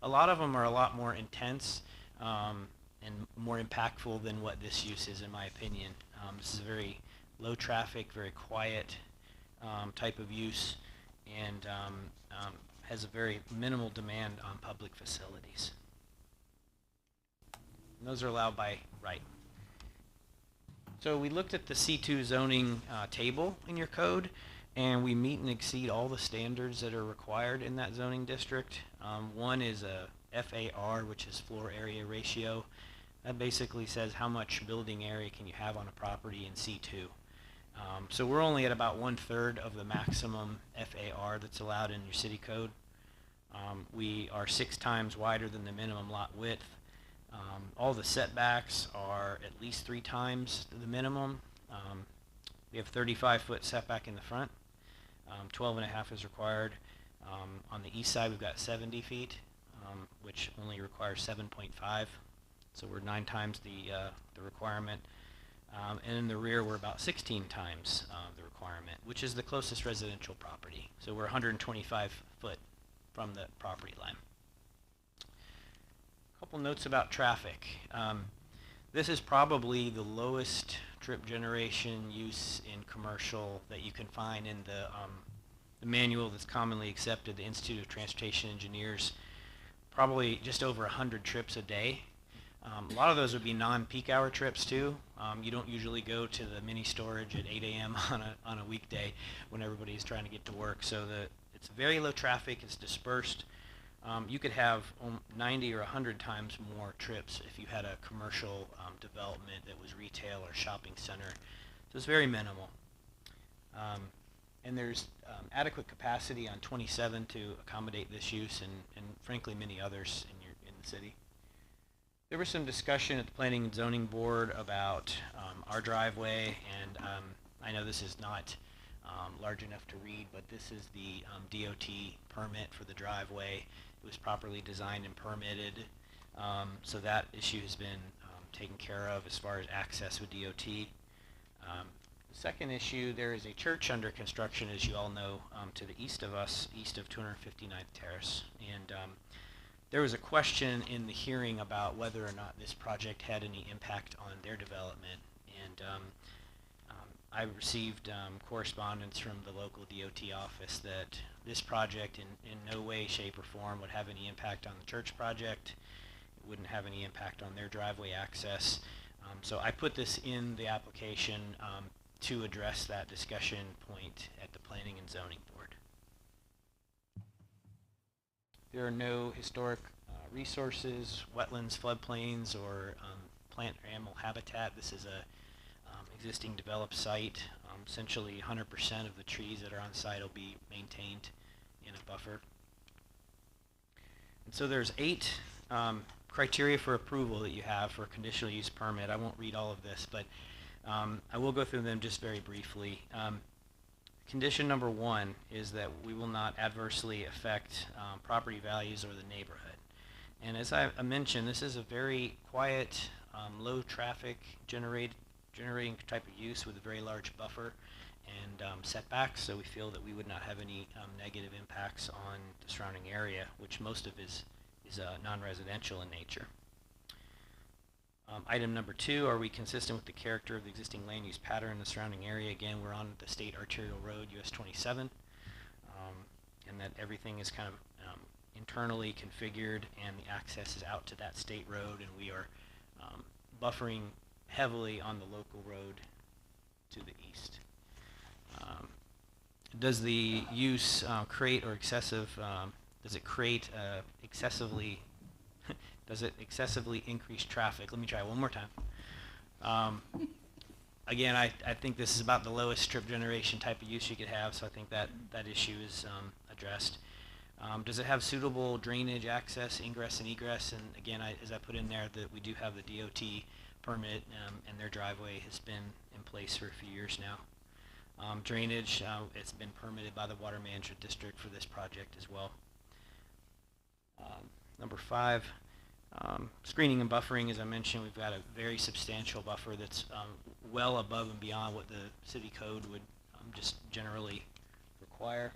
A lot of them are a lot more intense and more impactful than what this use is, in my opinion. This is a very low traffic, very quiet type of use, and has a very minimal demand on public facilities. And those are allowed by right. So we looked at the C2 zoning table in your code, and we meet and exceed all the standards that are required in that zoning district. One is a FAR, which is floor area ratio. That basically says how much building area can you have on a property in C2. So we're only at about 1/3 of the maximum FAR that's allowed in your city code. We are 6 times wider than the minimum lot width. All the setbacks are at least 3 times the minimum. We have 35-foot setback in the front. 12.5 is required. On the east side, we've got 70 feet, which only requires 7.5. So we're 9 times the requirement. And in the rear, we're about 16 times the requirement, which is the closest residential property. So we're 125 foot from the property line. Couple notes about traffic. This is probably the lowest trip generation use in commercial that you can find in the manual that's commonly accepted, the Institute of Transportation Engineers. Probably just over 100 trips a day. A lot of those would be non-peak hour trips too. You don't usually go to the mini storage at 8 a.m. on a weekday when everybody's trying to get to work. So it's very low traffic, it's dispersed. You could have 90 or 100 times more trips if you had a commercial development that was retail or shopping center. So it's very minimal. And there's adequate capacity on 27 to accommodate this use and frankly many others in the city. There was some discussion at the Planning and Zoning Board about our driveway, and I know this is not large enough to read, but this is the DOT permit for the driveway. It was properly designed and permitted, so that issue has been taken care of as far as access with DOT. The second issue, there is a church under construction, as you all know, to the east of us, east of 259th Terrace, and there was a question in the hearing about whether or not this project had any impact on their development, and I received correspondence from the local DOT office that this project in no way, shape, or form would have any impact on the church project. It wouldn't have any impact on their driveway access. So I put this in the application to address that discussion point at the Planning and Zoning Board. There are no historic resources, wetlands, floodplains, or plant or animal habitat. This is a existing developed site. Essentially 100% of the trees that are on site will be maintained in a buffer. And so there's 8 criteria for approval that you have for a conditional use permit. I won't read all of this, but I will go through them just very briefly. Condition number 1 is that we will not adversely affect property values or the neighborhood. And as I mentioned, this is a very quiet, low traffic generating type of use with a very large buffer and setbacks, so we feel that we would not have any negative impacts on the surrounding area, which most of is non-residential in nature. Item number 2, are we consistent with the character of the existing land use pattern in the surrounding area? Again, we're on the state arterial road, US 27, and that everything is kind of internally configured and the access is out to that state road, and we are buffering heavily on the local road to the east. Does the use create or excessive, does it create excessively, does it excessively increase traffic? Let me try one more time. Again, I think this is about the lowest trip generation type of use you could have, so I think that issue is addressed. Does it have suitable drainage access, ingress and egress? And again, as I put in there, that we do have the DOT permit, and their driveway has been in place for a few years now. Drainage, it's been permitted by the Water Management District for this project as well. Number 5, screening and buffering. As I mentioned, we've got a very substantial buffer that's well above and beyond what the city code would just generally require.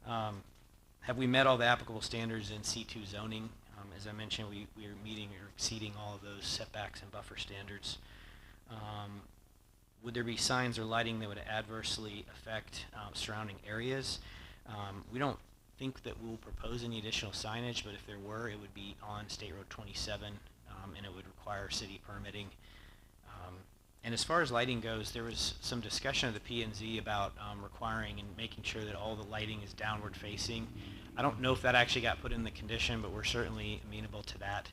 Have we met all the applicable standards in C2 zoning? As I mentioned, we are meeting or exceeding all of those setbacks and buffer standards. Would there be signs or lighting that would adversely affect surrounding areas? We don't think that we'll propose any additional signage, but if there were, it would be on State Road 27, and it would require city permitting. And as far as lighting goes, there was some discussion of the P&Z about requiring and making sure that all the lighting is downward facing. I don't know if that actually got put in the condition, but we're certainly amenable to that.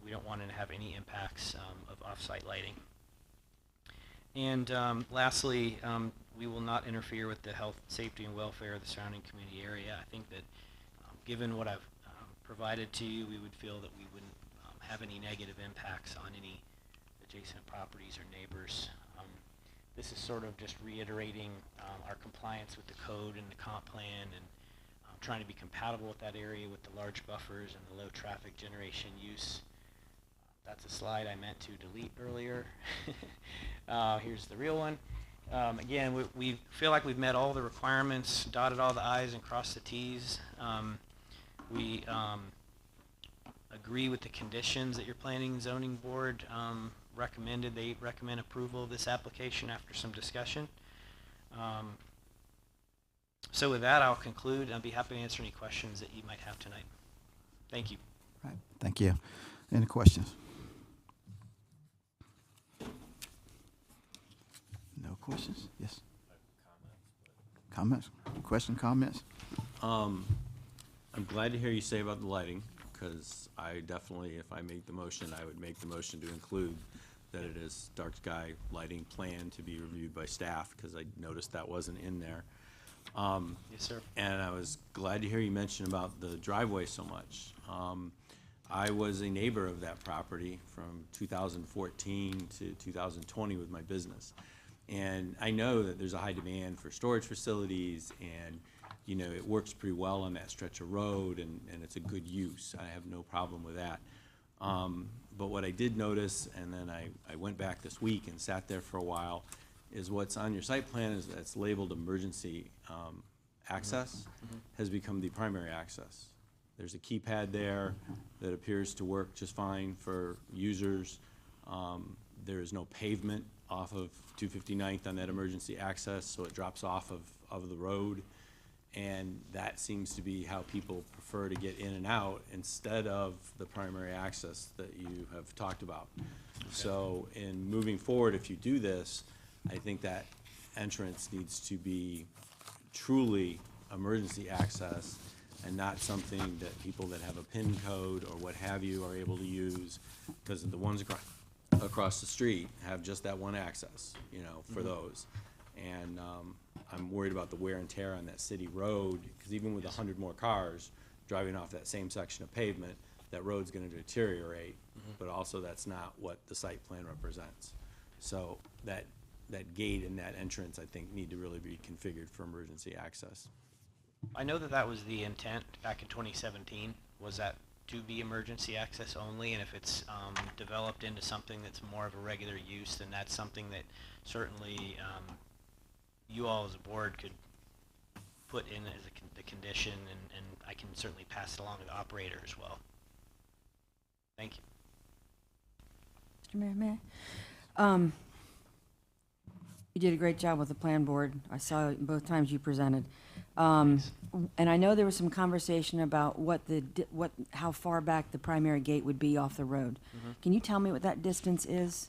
We don't want to have any impacts of off-site lighting. And lastly, we will not interfere with the health, safety, and welfare of the surrounding community area. I think that given what I've provided to you, we would feel that we wouldn't have any negative impacts on any adjacent properties or neighbors. This is sort of just reiterating our compliance with the code and the comp plan, and trying to be compatible with that area with the large buffers and the low traffic generation use. That's a slide I meant to delete earlier. Here's the real one. Again, we feel like we've met all the requirements, dotted all the I's and crossed the T's. We agree with the conditions that your Planning and Zoning Board recommended. They recommend approval of this application after some discussion. So with that, I'll conclude. I'll be happy to answer any questions that you might have tonight. Thank you. Right. Thank you. Any questions? No questions? Yes. Comments? Question, comments? I'm glad to hear you say about the lighting, because I definitely, if I make the motion, I would make the motion to include that it is dark sky lighting plan to be reviewed by staff, because I noticed that wasn't in there. Yes, sir. And I was glad to hear you mention about the driveway so much. I was a neighbor of that property from 2014 to 2020 with my business. And I know that there's a high demand for storage facilities, and you know, it works pretty well on that stretch of road, and it's a good use. I have no problem with that. But what I did notice, and then I went back this week and sat there for a while, is what's on your site plan is that's labeled emergency access has become the primary access. There's a keypad there that appears to work just fine for users. There is no pavement off of 259th on that emergency access, so it drops off of the road. And that seems to be how people prefer to get in and out instead of the primary access that you have talked about. So in moving forward, if you do this, I think that entrance needs to be truly emergency access and not something that people that have a PIN code or what have you are able to use, because the ones across the street have just that one access, you know, for those. And I'm worried about the wear and tear on that city road, because even with 100 more cars driving off that same section of pavement, that road's going to deteriorate, but also that's not what the site plan represents. So that gate and that entrance, I think, need to really be configured for emergency access. I know that that was the intent back in 2017, was that to be emergency access only, and if it's developed into something that's more of a regular use, then that's something that certainly you all as a board could put in as the condition, and I can certainly pass it along to the operator as well. Thank you. Mr. Mayor, may I? You did a great job with the plan board. I saw it both times you presented. And I know there was some conversation about how far back the primary gate would be off the road. Can you tell me what that distance is?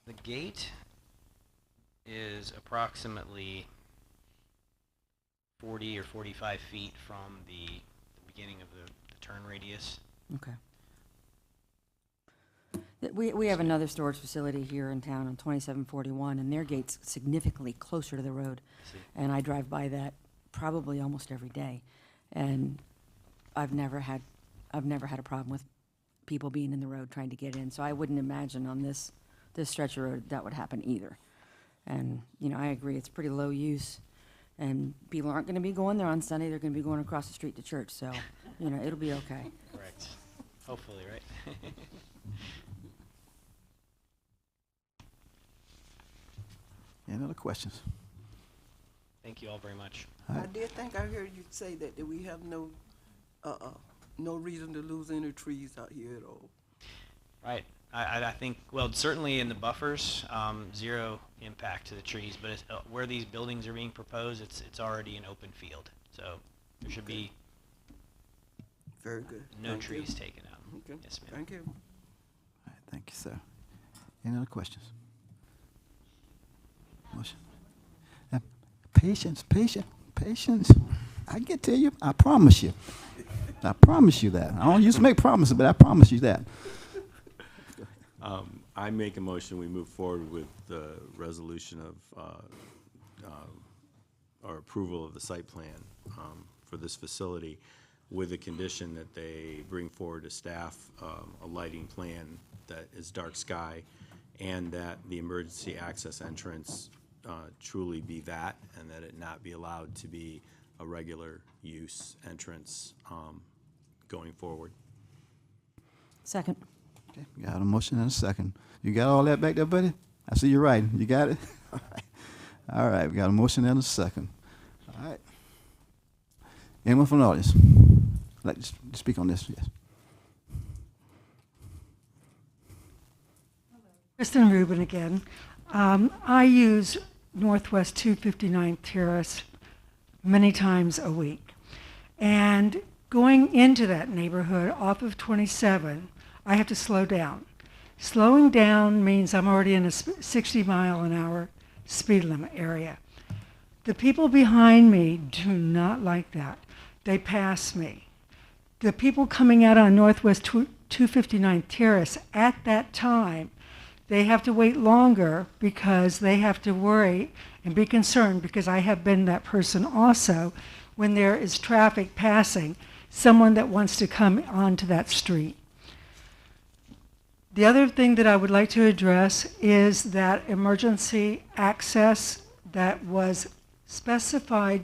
The gate is approximately 40 or 45 feet from the beginning of the turn radius. Okay. We have another storage facility here in town on 2741, and their gate's significantly closer to the road. And I drive by that probably almost every day. And I've never had a problem with people being in the road trying to get in. So I wouldn't imagine on this stretch of road that would happen either. And, you know, I agree, it's pretty low use. And people aren't going to be going there on Sunday. They're going to be going across the street to church. So, you know, it'll be okay. Correct. Hopefully, right? Any other questions? Thank you all very much. I did think I heard you say that we have no reason to lose any trees out here at all. Right. I think, well, certainly in the buffers, zero impact to the trees, but where these buildings are being proposed, it's already an open field. So there should be very good. No Thank trees you. taken out. Okay. Yes, ma'am. Thank you. All right, thank you, sir. Any other questions? Motion. Patience. I get to you. I promise you. I promise you that. I don't used to make promises, but I promise you that. I make a motion, we move forward with the resolution of our approval of the site plan for this facility with the condition that they bring forward to staff a lighting plan that is dark sky and that the emergency access entrance truly be that and that it not be allowed to be a regular use entrance going forward. Second. Okay, got a motion and a second. You got all that back there, buddy? I see you writing. You got it? All right, we got a motion and a second. All right. Anyone from the audience? Like to speak on this? Yes. Kristen Rubin again. I use Northwest 259 Terrace many times a week. And going into that neighborhood off of 27, I have to slow down. Slowing down means I'm already in a 60-mile-an-hour speed limit area. The people behind me do not like that. They pass me. The people coming out on Northwest 259 Terrace at that time, they have to wait longer because they have to worry and be concerned, because I have been that person also, when there is traffic passing, someone that wants to come onto that street. The other thing that I would like to address is that emergency access that was specified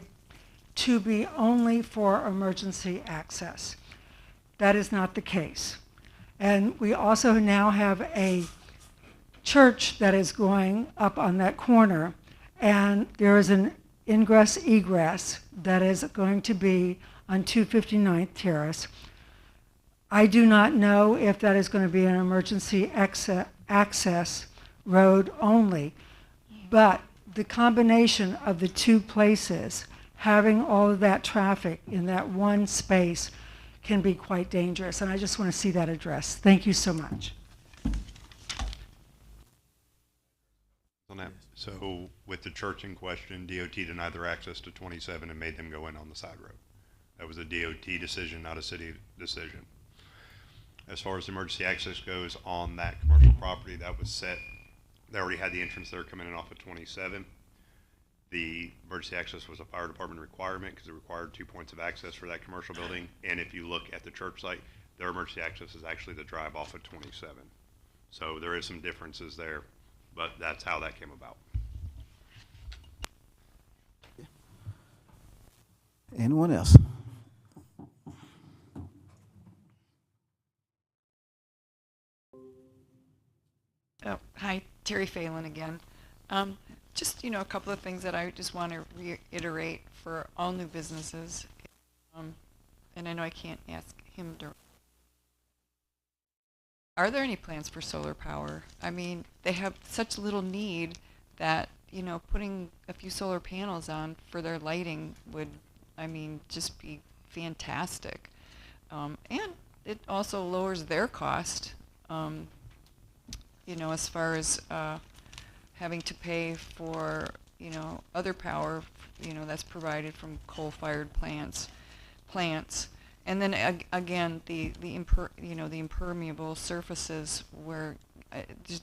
to be only for emergency access. That is not the case. And we also now have a church that is going up on that corner, and there is an ingress-egress that is going to be on 259th Terrace. I do not know if that is going to be an emergency access road only, but the combination of the two places, having all of that traffic in that one space, can be quite dangerous, and I just want to see that addressed. Thank you so much. On that. So with the church in question, DOT denied their access to 27 and made them go in on the side road. That was a DOT decision, not a city decision. As far as emergency access goes on that commercial property, that was set. They already had the entrance there coming in off of 27. The emergency access was a fire department requirement because it required 2 points of access for that commercial building. And if you look at the church site, their emergency access is actually the drive off of 27. So there is some differences there, but that's how that came about. Anyone else? Oh, hi, Terry Phelan again. Just, a couple of things that I just want to reiterate for all new businesses. And I know I can't ask him to. Are there any plans for solar power? I mean, they have such little need that, putting a few solar panels on for their lighting would, just be fantastic. And it also lowers their cost. As far as having to pay for, other power, that's provided from coal-fired plants. And then again, the impermeable surfaces where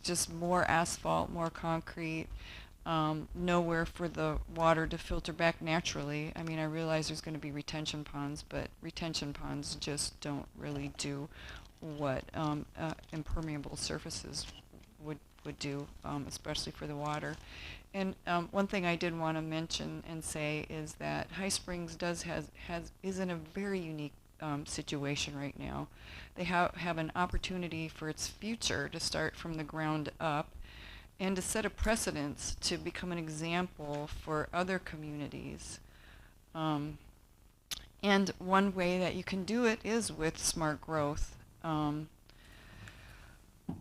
just more asphalt, more concrete, nowhere for the water to filter back naturally. I mean, I realize there's going to be retention ponds, but retention ponds just don't really do what impermeable surfaces would do, especially for the water. And one thing I did want to mention and say is that High Springs is in a very unique situation right now. They have an opportunity for its future to start from the ground up and to set a precedence to become an example for other communities. And one way that you can do it is with smart growth.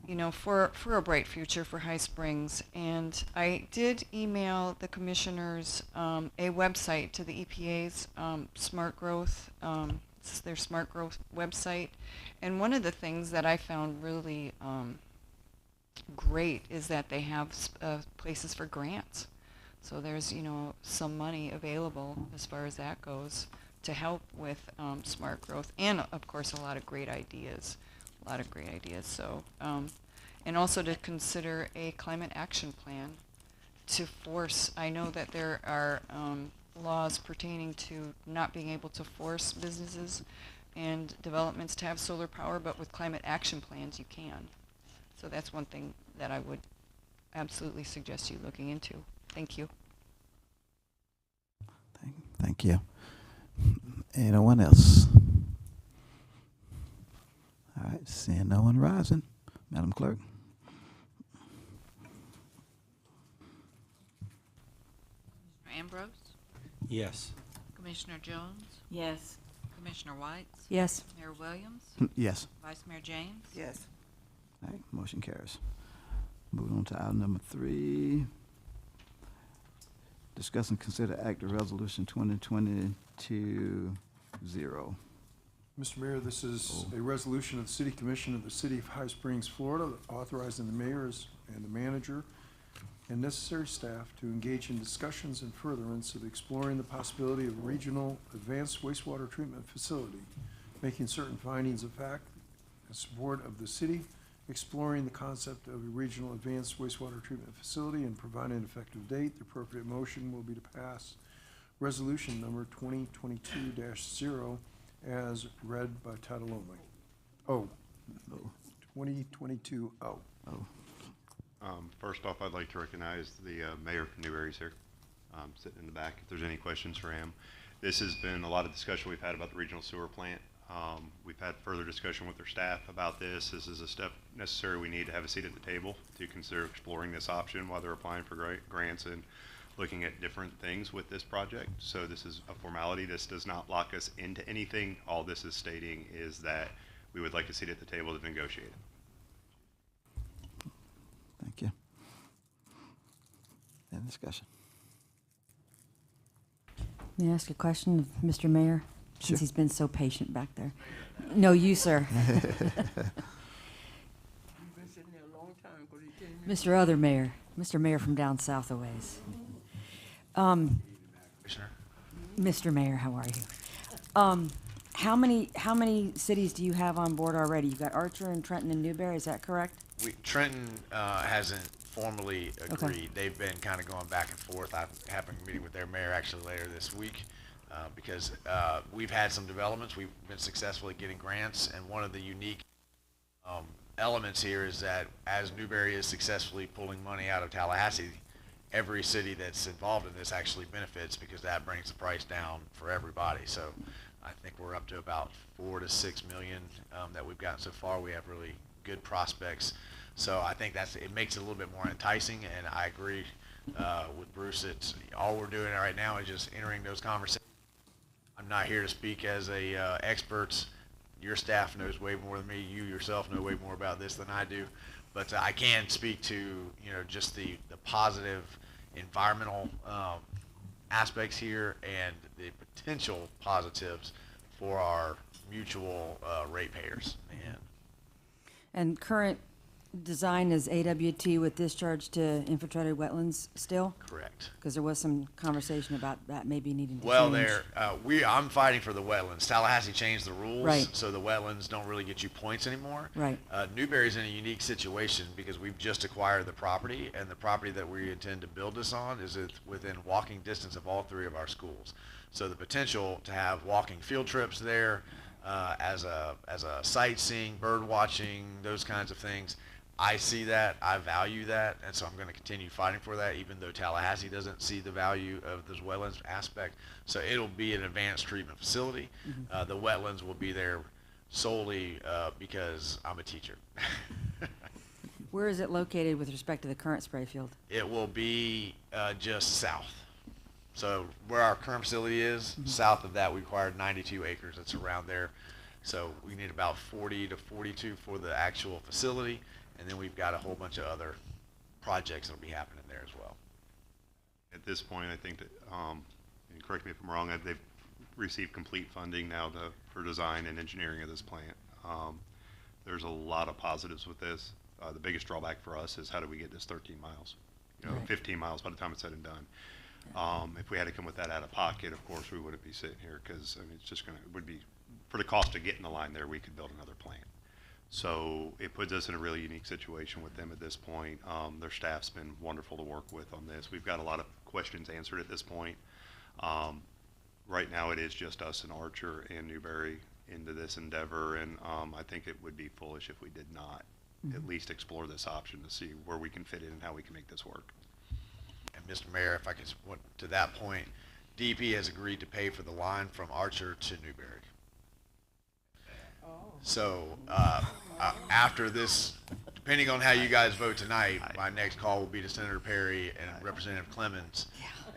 You know, for a bright future for High Springs. And I did email the commissioners a website to the EPA's Smart Growth, it's their Smart Growth website. And one of the things that I found really great is that they have places for grants. So there's, you know, some money available as far as that goes to help with smart growth, and of course a lot of great ideas. So, and also to consider a climate action plan to force, I know that there are laws pertaining to not being able to force businesses and developments to have solar power, but with climate action plans you can. So that's one thing that I would absolutely suggest you looking into. Thank you. Thank you. Anyone else? All right, seeing no one rising. Madam Clerk. Commissioner Ambrose? Yes. Commissioner Jones? Yes. Commissioner White? Yes. Mayor Williams? Yes. Vice Mayor James? Yes. All right, motion carries. Moving on to item number 3. Discuss and consider act of resolution 2022-0. Mr. Mayor, this is a resolution of the City Commission of the City of High Springs, Florida, authorizing the mayors and the manager and necessary staff to engage in discussions and furtherance of exploring the possibility of a regional advanced wastewater treatment facility, making certain findings of fact in support of the city, exploring the concept of a regional advanced wastewater treatment facility, and providing an effective date. The appropriate motion will be to pass resolution number 2022-0 as read by title only. 2022-0. First off, I'd like to recognize the mayor from Newberry's here, sitting in the back, if there's any questions for him. This has been a lot of discussion we've had about the regional sewer plant. We've had further discussion with their staff about this. This is a step necessary. We need to have a seat at the table to consider exploring this option while they're applying for grants and looking at different things with this project. So this is a formality. This does not lock us into anything. All this is stating is that we would like a seat at the table to negotiate it. Thank you. Any discussion? May I ask a question of Mr. Mayor? Sure. Since he's been so patient back there. No, you, sir. You've been sitting there a long time because he came in. Mr. Other Mayor, Mr. Mayor from down south a ways. Commissioner? Mr. Mayor, how are you? How many cities do you have on board already? You've got Archer and Trenton and Newberry, is that correct? Trenton hasn't formally agreed. Okay. They've been kind of going back and forth. I'm having a meeting with their mayor actually later this week because we've had some developments. We've been successful at getting grants, and one of the unique elements here is that as Newberry is successfully pulling money out of Tallahassee, every city that's involved in this actually benefits because that brings the price down for everybody. So I think we're up to about 4 to 6 million that we've gotten so far. We have really good prospects. So I think it makes it a little bit more enticing, and I agree with Bruce. It's all we're doing right now is just entering those conversations. I'm not here to speak as a experts. Your staff knows way more than me. You yourself know way more about this than I do. But I can speak to just the positive environmental aspects here and the potential positives for our mutual ratepayers. And current design is AWT with discharge to infiltrated wetlands still? Correct. Because there was some conversation about that maybe needing to Well, change. I'm fighting for the wetlands. Tallahassee changed the rules, Right. so the wetlands don't really get you points anymore. Right. Newberry's in a unique situation because we've just acquired the property, and the property that we intend to build this on is within walking distance of all three of our schools. So the potential to have walking field trips there, as a sightseeing, bird watching, those kinds of things. I see that, I value that, and so I'm going to continue fighting for that, even though Tallahassee doesn't see the value of this wetlands aspect. So it'll be an advanced treatment facility. The wetlands will be there solely because I'm a teacher. Where is it located with respect to the current spray field? It will be just south. So where our current facility is, south of that, we acquired 92 acres that's around there. So we need about 40 to 42 for the actual facility. And then we've got a whole bunch of other projects that'll be happening there as well. At this point, I think that, and correct me if I'm wrong, they've received complete funding now for design and engineering of this plant. There's a lot of positives with this. The biggest drawback for us is how do we get this 13 miles? 15 miles by the time it's said and done. If we had to come with that out of pocket, of course, we wouldn't be sitting here because, I mean, it's just it would be, for the cost of getting the line there, we could build another plant. So it puts us in a really unique situation with them at this point. Their staff's been wonderful to work with on this. We've got a lot of questions answered at this point. Right now it is just us and Archer and Newberry into this endeavor, and I think it would be foolish if we did not at least explore this option to see where we can fit in and how we can make this work. And Mr. Mayor, if I could, to that point, DEP has agreed to pay for the line from Archer to Newberry. So after this, depending on how you guys vote tonight, my next call will be to Senator Perry and Representative Clemens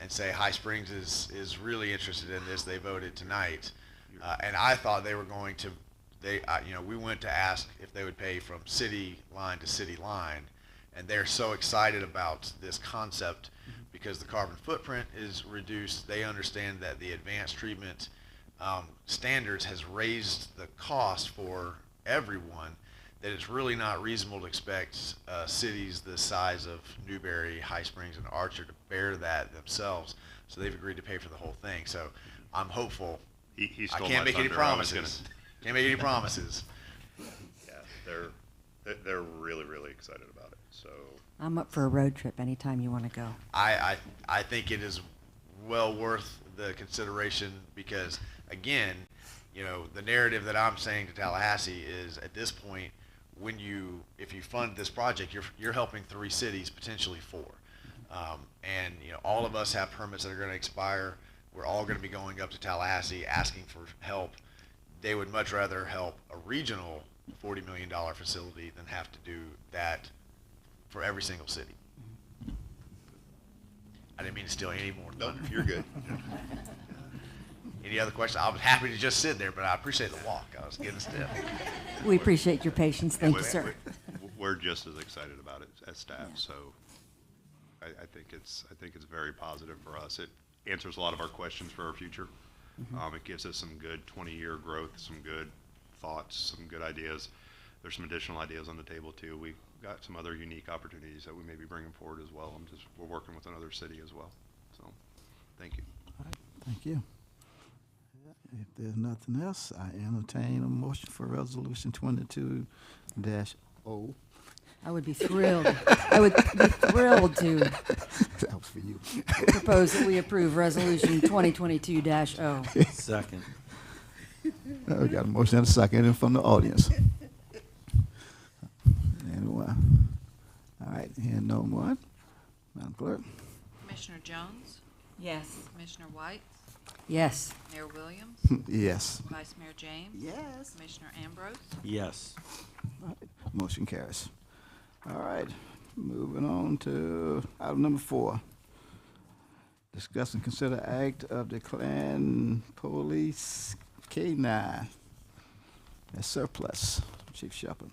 and say High Springs is really interested in this. They voted tonight. And I thought they were going to, we went to ask if they would pay from city line to city line. And they're so excited about this concept because the carbon footprint is reduced. They understand that the advanced treatment standards has raised the cost for everyone, that it's really not reasonable to expect cities the size of Newberry, High Springs, and Archer to bear that themselves. So they've agreed to pay for the whole thing. So I'm hopeful. He I stole can't my make any thunder. I was promises. Can't make any promises. Yeah, they're really, really excited about it. So I'm up for a road trip anytime you want to go. I think it is well worth the consideration because, again, the narrative that I'm saying to Tallahassee is at this point, if you fund this project, you're helping 3 cities, potentially 4. And all of us have permits that are going to expire. We're all going to be going up to Tallahassee asking for help. They would much rather help a regional $40 million facility than have to do that for every single city. I didn't mean to steal any more thunder. You're good. Any other questions? I was happy to just sit there, but I appreciate the walk. I was getting stiff. We appreciate your patience. Thank you, sir. We're just as excited about it as staff. So I think it's very positive for us. It answers a lot of our questions for our future. It gives us some good 20-year growth, some good thoughts, some good ideas. There's some additional ideas on the table too. We've got some other unique opportunities that we may be bringing forward as well. We're working with another city as well. So thank you. All right, thank you. If there's nothing else, I entertain a motion for resolution 22-0. I would be thrilled. I would be thrilled to That was for you. propose that we approve resolution 2022-0. Second. We got a motion and a second and from the audience. Anyone? All right, hearing no more. Madam Clerk? Commissioner Jones? Yes. Commissioner White? Yes. Mayor Williams? Yes. Vice Mayor James? Yes. Commissioner Ambrose? Yes. All right, motion carries. All right, moving on to item number 4. Discuss and consider act of declaring police K-9 as surplus. Chief Shepherd.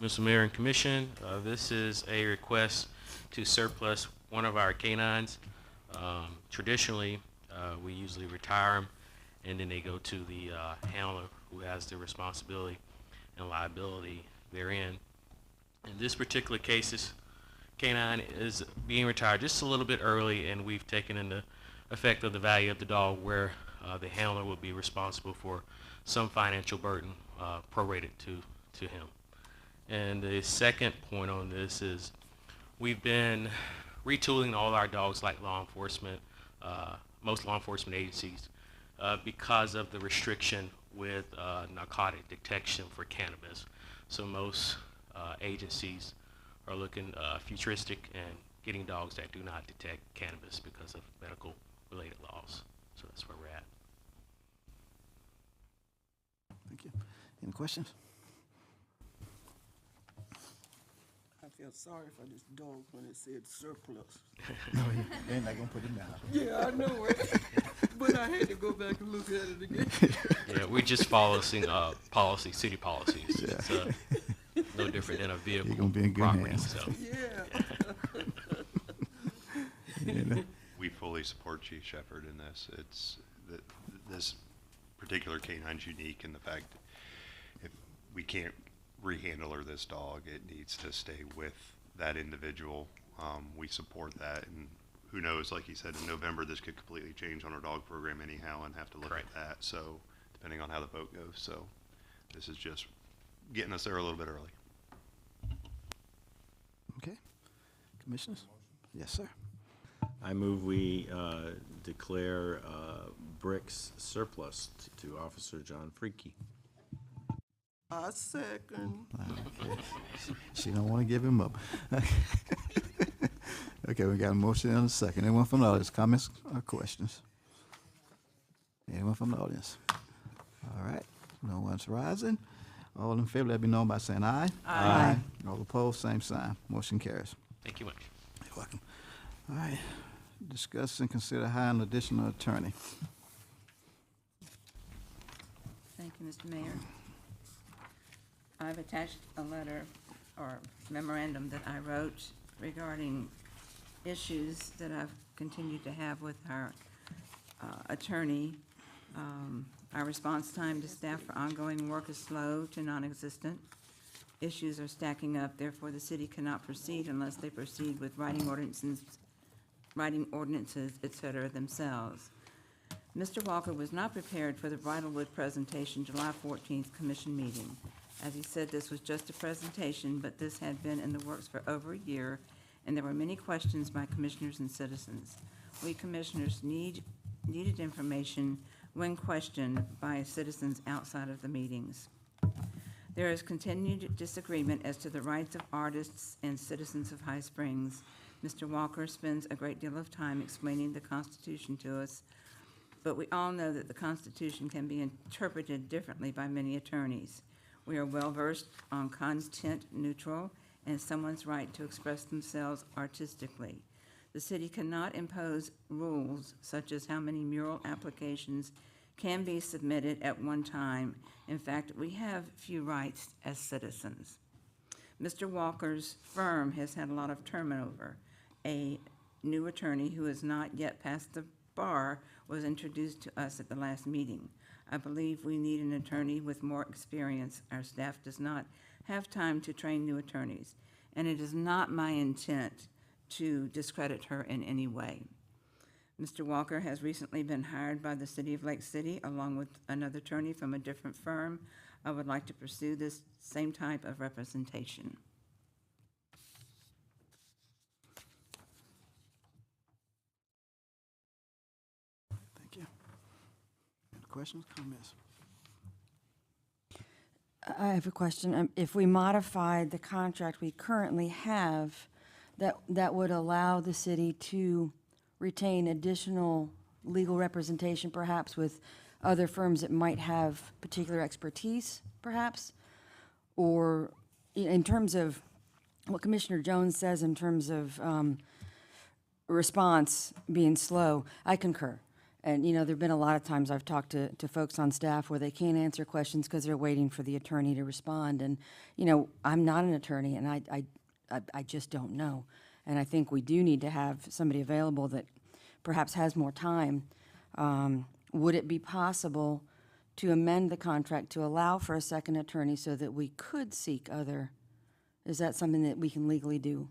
Mr. Mayor and Commission, this is a request to surplus one of our canines. Traditionally, we usually retire them, and then they go to the handler who has the responsibility and liability therein. In this particular case, this canine is being retired just a little bit early, and we've taken into effect of the value of the dog where the handler will be responsible for some financial burden prorated to him. And the second point on this is we've been retooling all our dogs like law enforcement, most law enforcement agencies, because of the restriction with narcotic detection for cannabis. So most agencies are looking futuristic and getting dogs that do not detect cannabis because of medical related laws. So that's where we're at. Thank you. Any questions? I feel sorry for this dog when it said surplus. No, they're not gonna put him down. Yeah, I know it, but I had to go back and look at it again. Yeah, we're just following city policies. It's no different than a vehicle. You're gonna be in good property, hands. So. Yeah. We fully support Chief Shepherd in this. It's this particular canine's unique in the fact that if we can't rehandler this dog, it needs to stay with that individual. We support that, and who knows, like he said, in November this could completely change on our dog program anyhow and have to look at that, so depending on how the vote goes. So this is just getting us there a little bit early. Okay. Commissioners? Yes, sir. I move we declare bricks surplus to Officer John Freaky. I second. She don't want to give him up. Okay, we got a motion and a second. Anyone from the audience, comments or questions? Anyone from the audience? All right, no one's rising. All in favor, let me know by saying aye. Aye. All opposed, same sign. Motion carries. Thank you much. You're welcome. All right, discuss and consider hiring an additional attorney. Thank you, Mr. Mayor. I've attached a letter or memorandum that I wrote regarding issues that I've continued to have with our attorney. Our response time to staff for ongoing work is slow to non-existent. Issues are stacking up, therefore the city cannot proceed unless they proceed with writing ordinances, et cetera, themselves. Mr. Walker was not prepared for the Bridlewood presentation July 14th commission meeting. As he said, this was just a presentation, but this had been in the works for over a year, and there were many questions by commissioners and citizens. We commissioners needed information when questioned by citizens outside of the meetings. There is continued disagreement as to the rights of artists and citizens of High Springs. Mr. Walker spends a great deal of time explaining the Constitution to us, but we all know that the Constitution can be interpreted differently by many attorneys. We are well-versed on content neutral and someone's right to express themselves artistically. The city cannot impose rules such as how many mural applications can be submitted at one time. In fact, we have few rights as citizens. Mr. Walker's firm has had a lot of turnover. A new attorney who has not yet passed the bar was introduced to us at the last meeting. I believe we need an attorney with more experience. Our staff does not have time to train new attorneys, and it is not my intent to discredit her in any way. Mr. Walker has recently been hired by the City of Lake City along with another attorney from a different firm. I would like to pursue this same type of representation. Thank you. Any questions, comments? I have a question. If we modified the contract we currently have, that would allow the city to retain additional legal representation, perhaps with other firms that might have particular expertise, perhaps? Or in terms of what Commissioner Jones says in terms of response being slow, I concur. And, you know, there have been a lot of times I've talked to folks on staff where they can't answer questions because they're waiting for the attorney to respond. And, you know, I'm not an attorney, and I just don't know. And I think we do need to have somebody available that perhaps has more time. Would it be possible to amend the contract to allow for a second attorney so that we could seek other Is that something that we can legally do?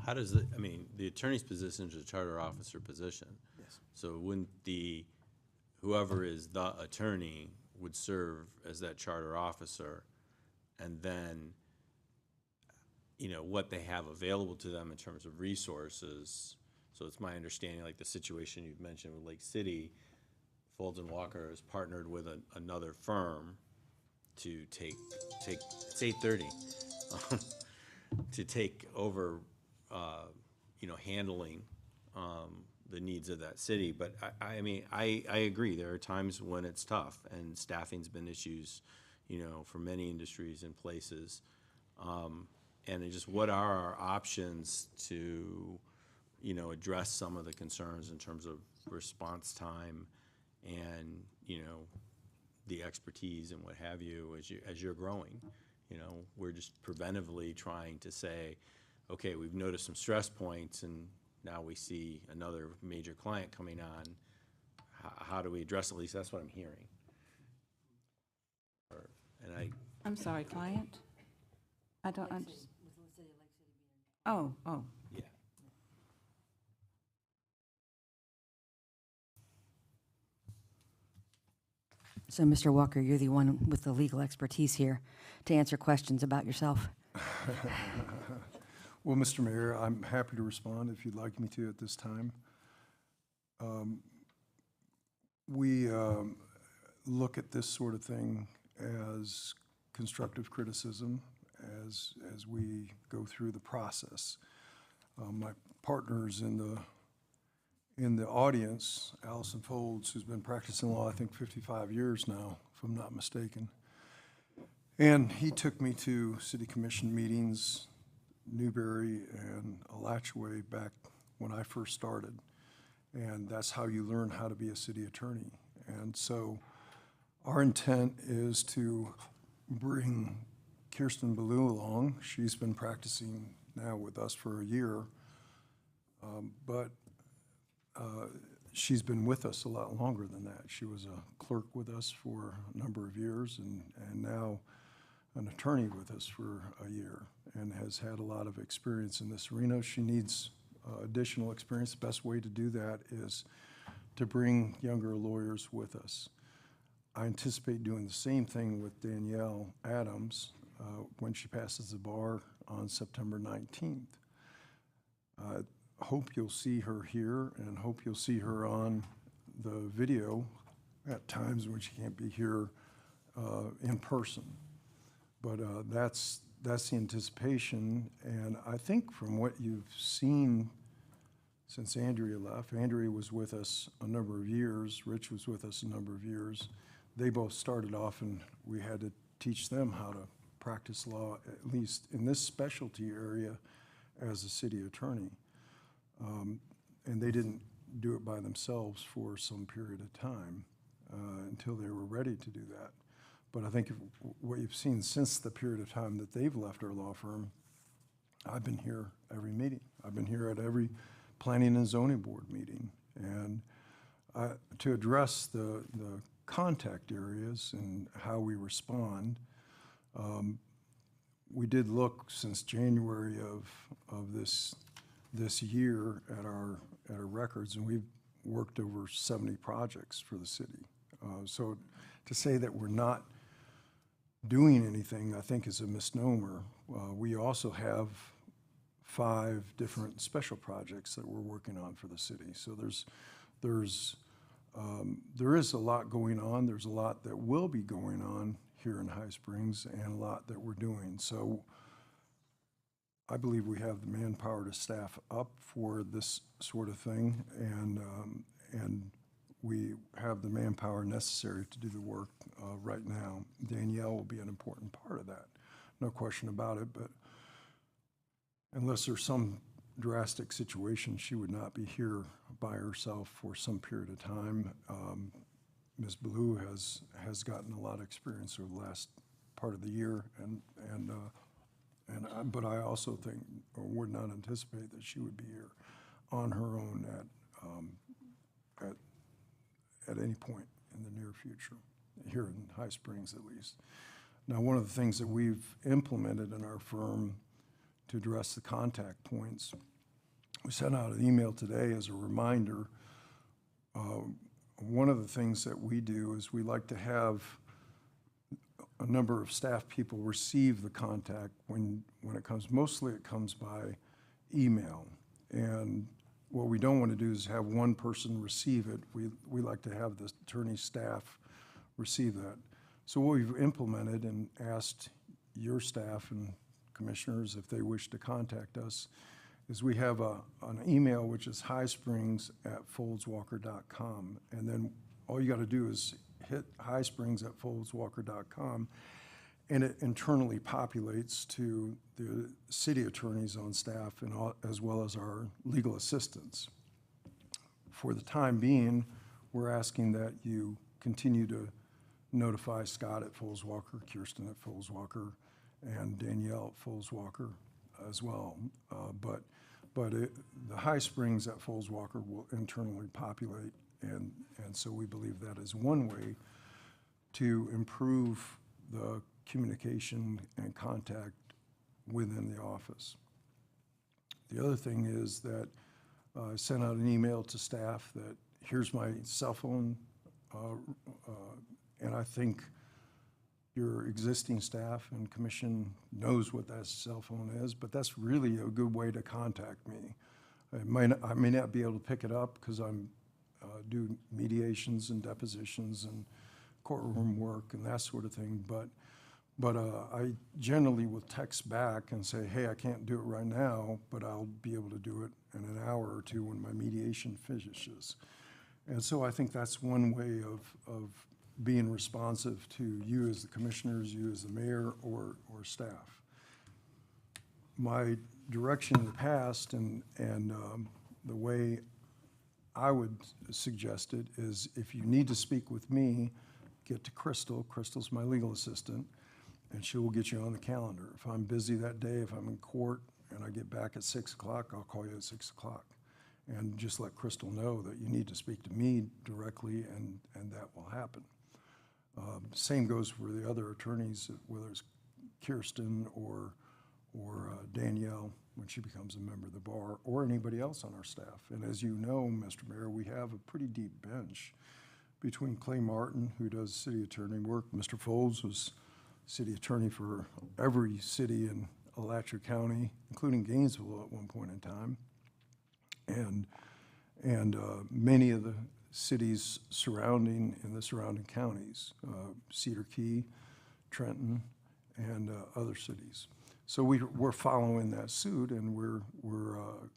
How does it, I mean, the attorney's position is a charter officer position. Yes. So wouldn't whoever is the attorney would serve as that charter officer, and then, you know, what they have available to them in terms of resources. So it's my understanding, like the situation you've mentioned with Lake City, Folds & Walker has partnered with another firm to take, it's 8:30, to take over, you know, handling the needs of that city. But I mean, I agree, there are times when it's tough, and staffing's been issues, you know, for many industries and places. And it's just, what are our options to, you know, address some of the concerns in terms of response time and, you know, the expertise and what have you as you're growing. You know, we're just preventively trying to say, okay, we've noticed some stress points, and now we see another major client coming on. How do we address it? At least that's what I'm hearing. I'm sorry, client? I don't understand. Oh. Yeah. So, Mr. Walker, you're the one with the legal expertise here to answer questions about yourself. Well, Mr. Mayor, I'm happy to respond if you'd like me to at this time. We look at this sort of thing as constructive criticism as we go through the process. My partners in the audience, Allison Folds, who's been practicing law, I think 55 years now, if I'm not mistaken. And he took me to city commission meetings, Newberry and Alachua, back when I first started. And that's how you learn how to be a city attorney. And so our intent is to bring Kirsten Ballou along. She's been practicing now with us for a year, but she's been with us a lot longer than that. She was a clerk with us for a number of years, and now an attorney with us for a year, and has had a lot of experience in this arena. She needs additional experience. The best way to do that is to bring younger lawyers with us. I anticipate doing the same thing with Danielle Adams when she passes the bar on September 19th. Hope you'll see her here, and hope you'll see her on the video at times when she can't be here in person. But that's the anticipation, and I think from what you've seen since Andrea left, Andrea was with us a number of years, Rich was with us a number of years. They both started off, and we had to teach them how to practice law, at least in this specialty area, as a city attorney. And they didn't do it by themselves for some period of time until they were ready to do that. But I think what you've seen since the period of time that they've left our law firm, I've been here every meeting. I've been here at every planning and zoning board meeting. And to address the contact areas and how we respond, we did look since January of this year at our records, and we've worked over 70 projects for the city. So to say that we're not doing anything, I think, is a misnomer. We also have 5 different special projects that we're working on for the city. So there is a lot going on. There's a lot that will be going on here in High Springs, and a lot that we're doing. So I believe we have the manpower to staff up for this sort of thing, and we have the manpower necessary to do the work right now. Danielle will be an important part of that, no question about it, but unless there's some drastic situation, she would not be here by herself for some period of time. Ms. Ballou has gotten a lot of experience over the last part of the year, but I also think, or would not anticipate, that she would be here on her own at any point in the near future, here in High Springs at least. Now, one of the things that we've implemented in our firm to address the contact points, we sent out an email today as a reminder. One of the things that we do is we like to have a number of staff people receive the contact when it comes, mostly it comes by email. And what we don't want to do is have one person receive it. We like to have the attorney staff receive that. So what we've implemented and asked your staff and commissioners if they wish to contact us is we have an email which is highsprings@foldswalker.com, and then all you got to do is hit highsprings@foldswalker.com, and it internally populates to the city attorneys on staff and as well as our legal assistants. For the time being, we're asking that you continue to notify Scott at Foldswalker, Kirsten at Foldswalker, and Danielle at Foldswalker as well. The High Springs at Foldswalker will internally populate, and so we believe that is one way to improve the communication and contact within the office. The other thing is that I sent out an email to staff that here's my cell phone, and I think your existing staff and commission knows what that cell phone is, but that's really a good way to contact me. I may not be able to pick it up because I'm do mediations and depositions and courtroom work and that sort of thing, but I generally will text back and say, hey, I can't do it right now, but I'll be able to do it in an hour or two when my mediation finishes. And so I think that's one way of being responsive to you as the commissioners, you as the mayor, or staff. My direction in the past and the way I would suggest it is if you need to speak with me, get to Crystal. Crystal's my legal assistant, and she will get you on the calendar. If I'm busy that day, if I'm in court and I get back at 6 o'clock, I'll call you at 6 o'clock. And just let Crystal know that you need to speak to me directly, and that will happen. Same goes for the other attorneys, whether it's Kirsten or Danielle when she becomes a member of the bar, or anybody else on our staff. And as you know, Mr. Mayor, we have a pretty deep bench between Clay Martin, who does city attorney work. Mr. Folds was city attorney for every city in Alachua County, including Gainesville at one point in time, and many of the cities in the surrounding counties, Cedar Key, Trenton, and other cities. So we're following that suit, and we're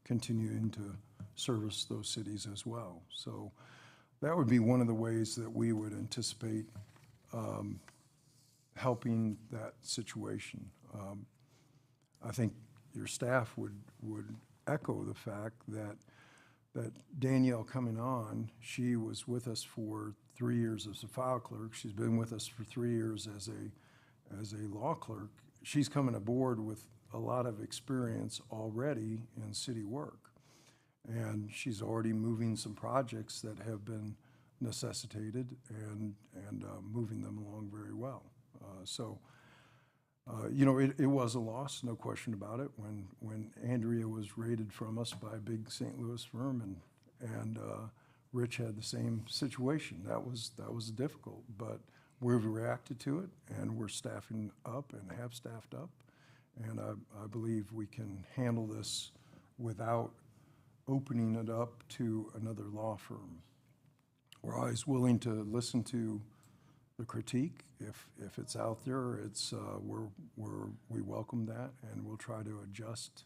continuing to service those cities as well. So that would be one of the ways that we would anticipate helping that situation. I think your staff would echo the fact that Danielle coming on, she was with us for 3 years as a file clerk. She's been with us for 3 years as a law clerk. She's coming aboard with a lot of experience already in city work. And she's already moving some projects that have been necessitated and moving them along very well. It was a loss, no question about it, when Andrea was raided from us by a big St. Louis firm, and Rich had the same situation. That was difficult, but we've reacted to it, and we're staffing up and have staffed up, and I believe we can handle this without opening it up to another law firm. We're always willing to listen to the critique. If it's out there, we welcome that, and we'll try to adjust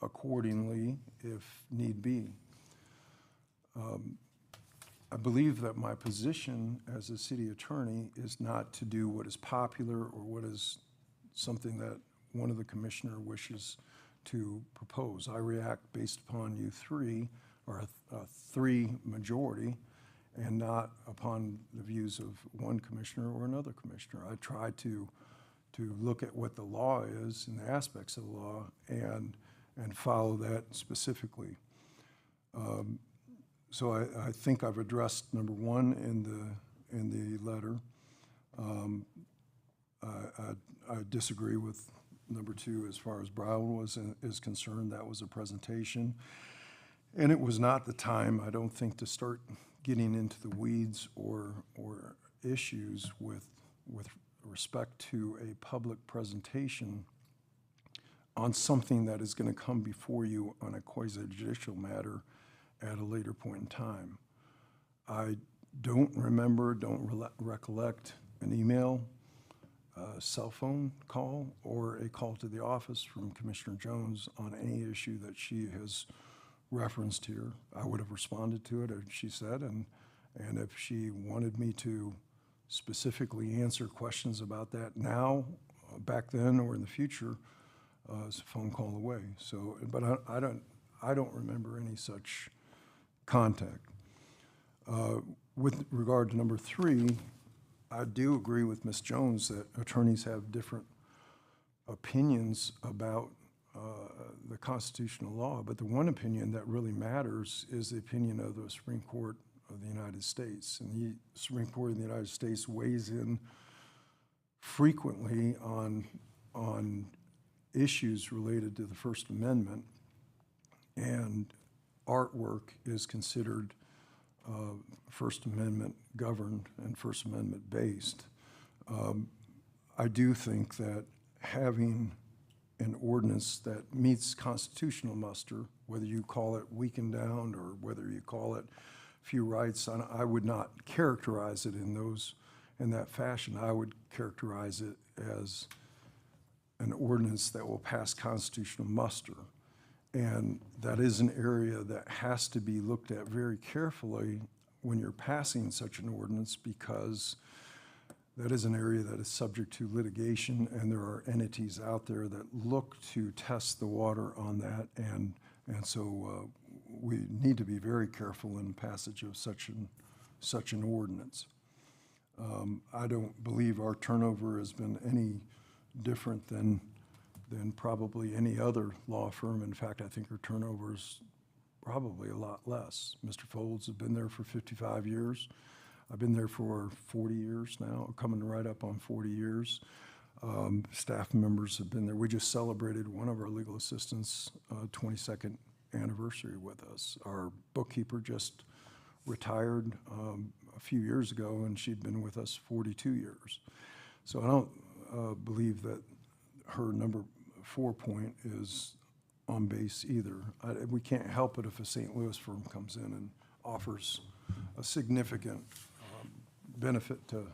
accordingly if need be. I believe that my position as a city attorney is not to do what is popular or what is something that one of the commissioner wishes to propose. I react based upon you three, or a three majority, and not upon the views of one commissioner or another commissioner. I try to look at what the law is and the aspects of the law and follow that specifically. So I think I've addressed number one in the letter. I disagree with number two as far as Brown is concerned. That was a presentation. And it was not the time, I don't think, to start getting into the weeds or issues with respect to a public presentation on something that is going to come before you on a quasi-judicial matter at a later point in time. I don't remember, recollect an email, a cell phone call, or a call to the office from Commissioner Jones on any issue that she has referenced here. I would have responded to it, as she said, and if she wanted me to specifically answer questions about that now, back then, or in the future, it's a phone call away. So, but I don't remember any such contact. With regard to number three, I do agree with Ms. Jones that attorneys have different opinions about the constitutional law, but the one opinion that really matters is the opinion of the Supreme Court of the United States. And the Supreme Court of the United States weighs in frequently on issues related to the First Amendment, and artwork is considered First Amendment governed and First Amendment based. I do think that having an ordinance that meets constitutional muster, whether you call it weakened down or whether you call it few rights, I would not characterize it in that fashion. I would characterize it as an ordinance that will pass constitutional muster. And that is an area that has to be looked at very carefully when you're passing such an ordinance, because that is an area that is subject to litigation, and there are entities out there that look to test the water on that, and so we need to be very careful in passage of such an ordinance. I don't believe our turnover has been any different than probably any other law firm. In fact, I think our turnover is probably a lot less. Mr. Folds has been there for 55 years. I've been there for 40 years now, coming right up on 40 years. Staff members have been there. We just celebrated one of our legal assistants' 22nd anniversary with us. Our bookkeeper just retired a few years ago, and she'd been with us 42 years. So I don't believe that her number 4 point is on base either. We can't help it if a St. Louis firm comes in and offers a significant benefit to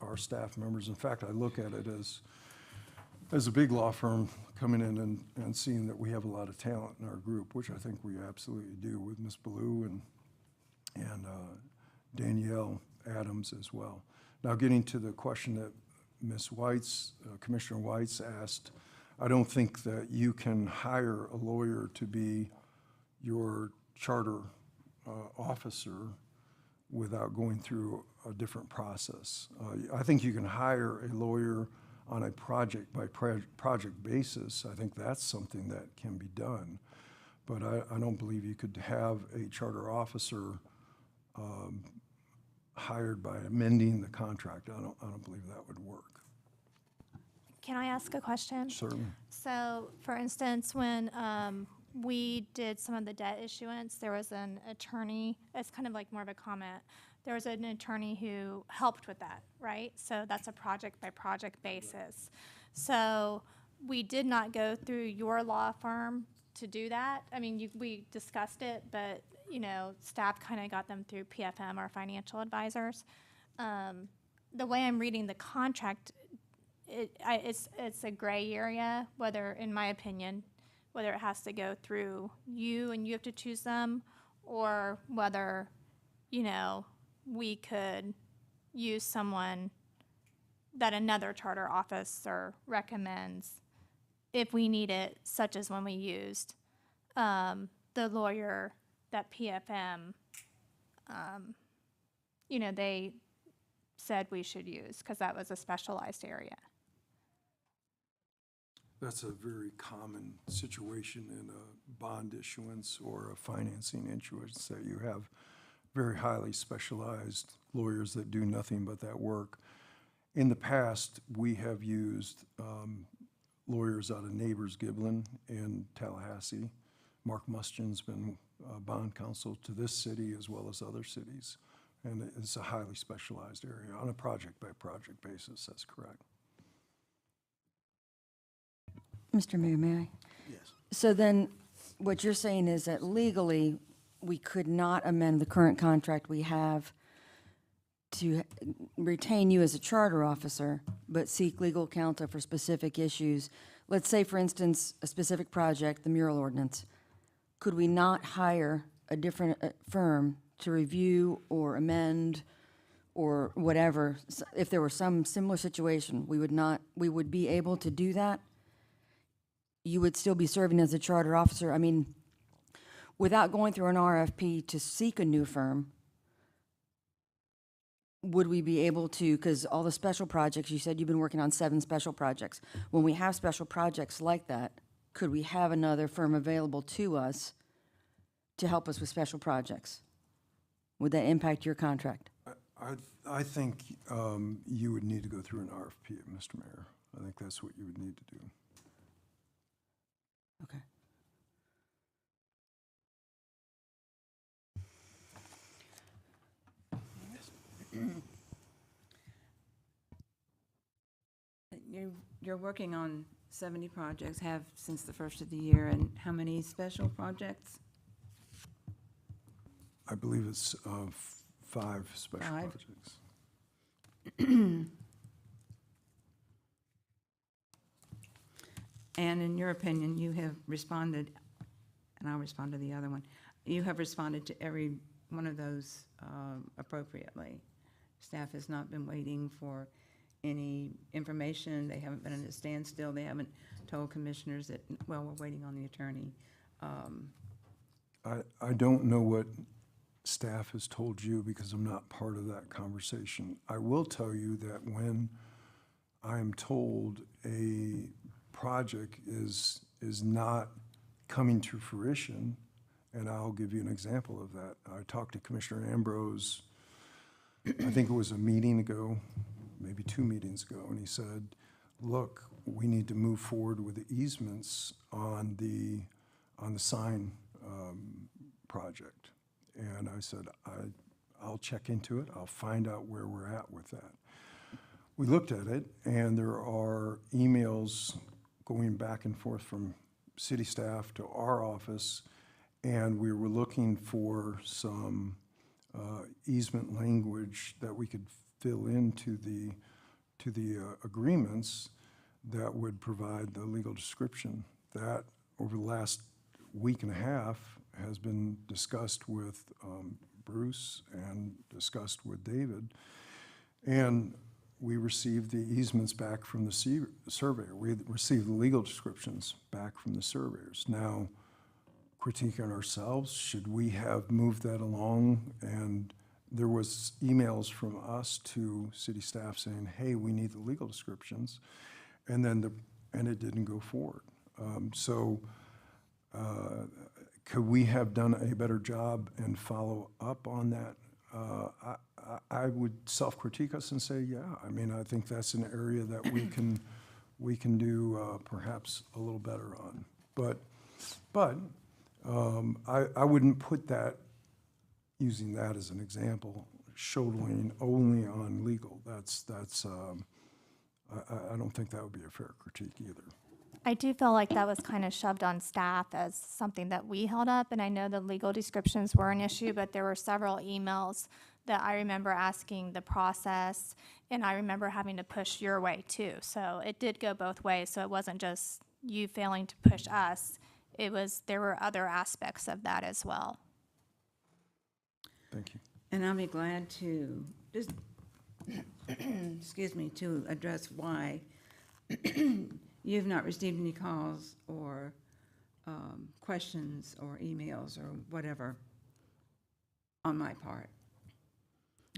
our staff members. In fact, I look at it as a big law firm coming in and seeing that we have a lot of talent in our group, which I think we absolutely do with Ms. Ballou and Danielle Adams as well. Now, getting to the question that Ms. White's, Commissioner White's asked, I don't think that you can hire a lawyer to be your charter officer without going through a different process. I think you can hire a lawyer on a project by project basis. I think that's something that can be done. But I don't believe you could have a charter officer hired by amending the contract. I don't believe that would work. Can I ask a question? Certainly. So, for instance, when we did some of the debt issuance, there was an attorney, it's kind of like more of a comment, there was an attorney who helped with that, right? So that's a project by project basis. So we did not go through your law firm to do that. I mean, we discussed it, but, you know, staff kind of got them through PFM, our financial advisors. The way I'm reading the contract, it's a gray area, whether, in my opinion, whether it has to go through you and you have to choose them, or whether, you know, we could use someone that another charter officer recommends if we need it, such as when we used the lawyer that PFM, you know, they said we should use, because that was a specialized area. That's a very common situation in a bond issuance or a financing issuance, that you have very highly specialized lawyers that do nothing but that work. In the past, we have used lawyers out of Neighbors Giblin and Tallahassee. Mark Mustin's been bond counsel to this city as well as other cities. And it's a highly specialized area on a project-by-project basis, that's correct. Mr. Mayor, may I? Yes. So then, what you're saying is that legally, we could not amend the current contract we have to retain you as a charter officer, but seek legal counsel for specific issues. Let's say, for instance, a specific project, the mural ordinance. Could we not hire a different firm to review or amend or whatever? If there were some similar situation, we would be able to do that? You would still be serving as a charter officer? I mean, without going through an RFP to seek a new firm, would we be able to, because all the special projects, you said you've been working on 7 special projects. When we have special projects like that, could we have another firm available to us to help us with special projects? Would that impact your contract? I think you would need to go through an RFP, Mr. Mayor. I think that's what you would need to do. Okay. You're working on 70 projects, have since the first of the year, and how many special projects? I believe it's 5 special 5? projects. And in your opinion, you have responded, and I'll respond to the other one, you have responded to every one of those appropriately. Staff has not been waiting for any information. They haven't been at a standstill. They haven't told commissioners that, well, we're waiting on the attorney. I don't know what staff has told you because I'm not part of that conversation. I will tell you that when I'm told a project is not coming to fruition, and I'll give you an example of that. I talked to Commissioner Ambrose, I think it was a meeting ago, maybe 2 meetings ago, and he said, look, we need to move forward with the easements on the sign project. And I said, I'll check into it. I'll find out where we're at with that. We looked at it, and there are emails going back and forth from city staff to our office, and we were looking for some easement language that we could fill into the agreements that would provide the legal description. That, over the last week and a half, has been discussed with Bruce and discussed with David. And we received the easements back from the surveyor. We received the legal descriptions back from the surveyors. Now, critiquing ourselves, should we have moved that along? And there was emails from us to city staff saying, hey, we need the legal descriptions. And then and it didn't go forward. Could we have done a better job and follow up on that? I would self-critique us and say, yeah. I mean, I think that's an area that we can do perhaps a little better on. But I wouldn't put that, using that as an example, shoulder only on legal. I don't think that would be a fair critique either. I do feel like that was kind of shoved on staff as something that we held up, and I know the legal descriptions were an issue, but there were several emails that I remember asking the process, and I remember having to push your way too. So it did go both ways, so it wasn't just you failing to push us. There were other aspects of that as well. Thank you. And I'll be glad to just, excuse me, to address why you've not received any calls or questions or emails or whatever on my part.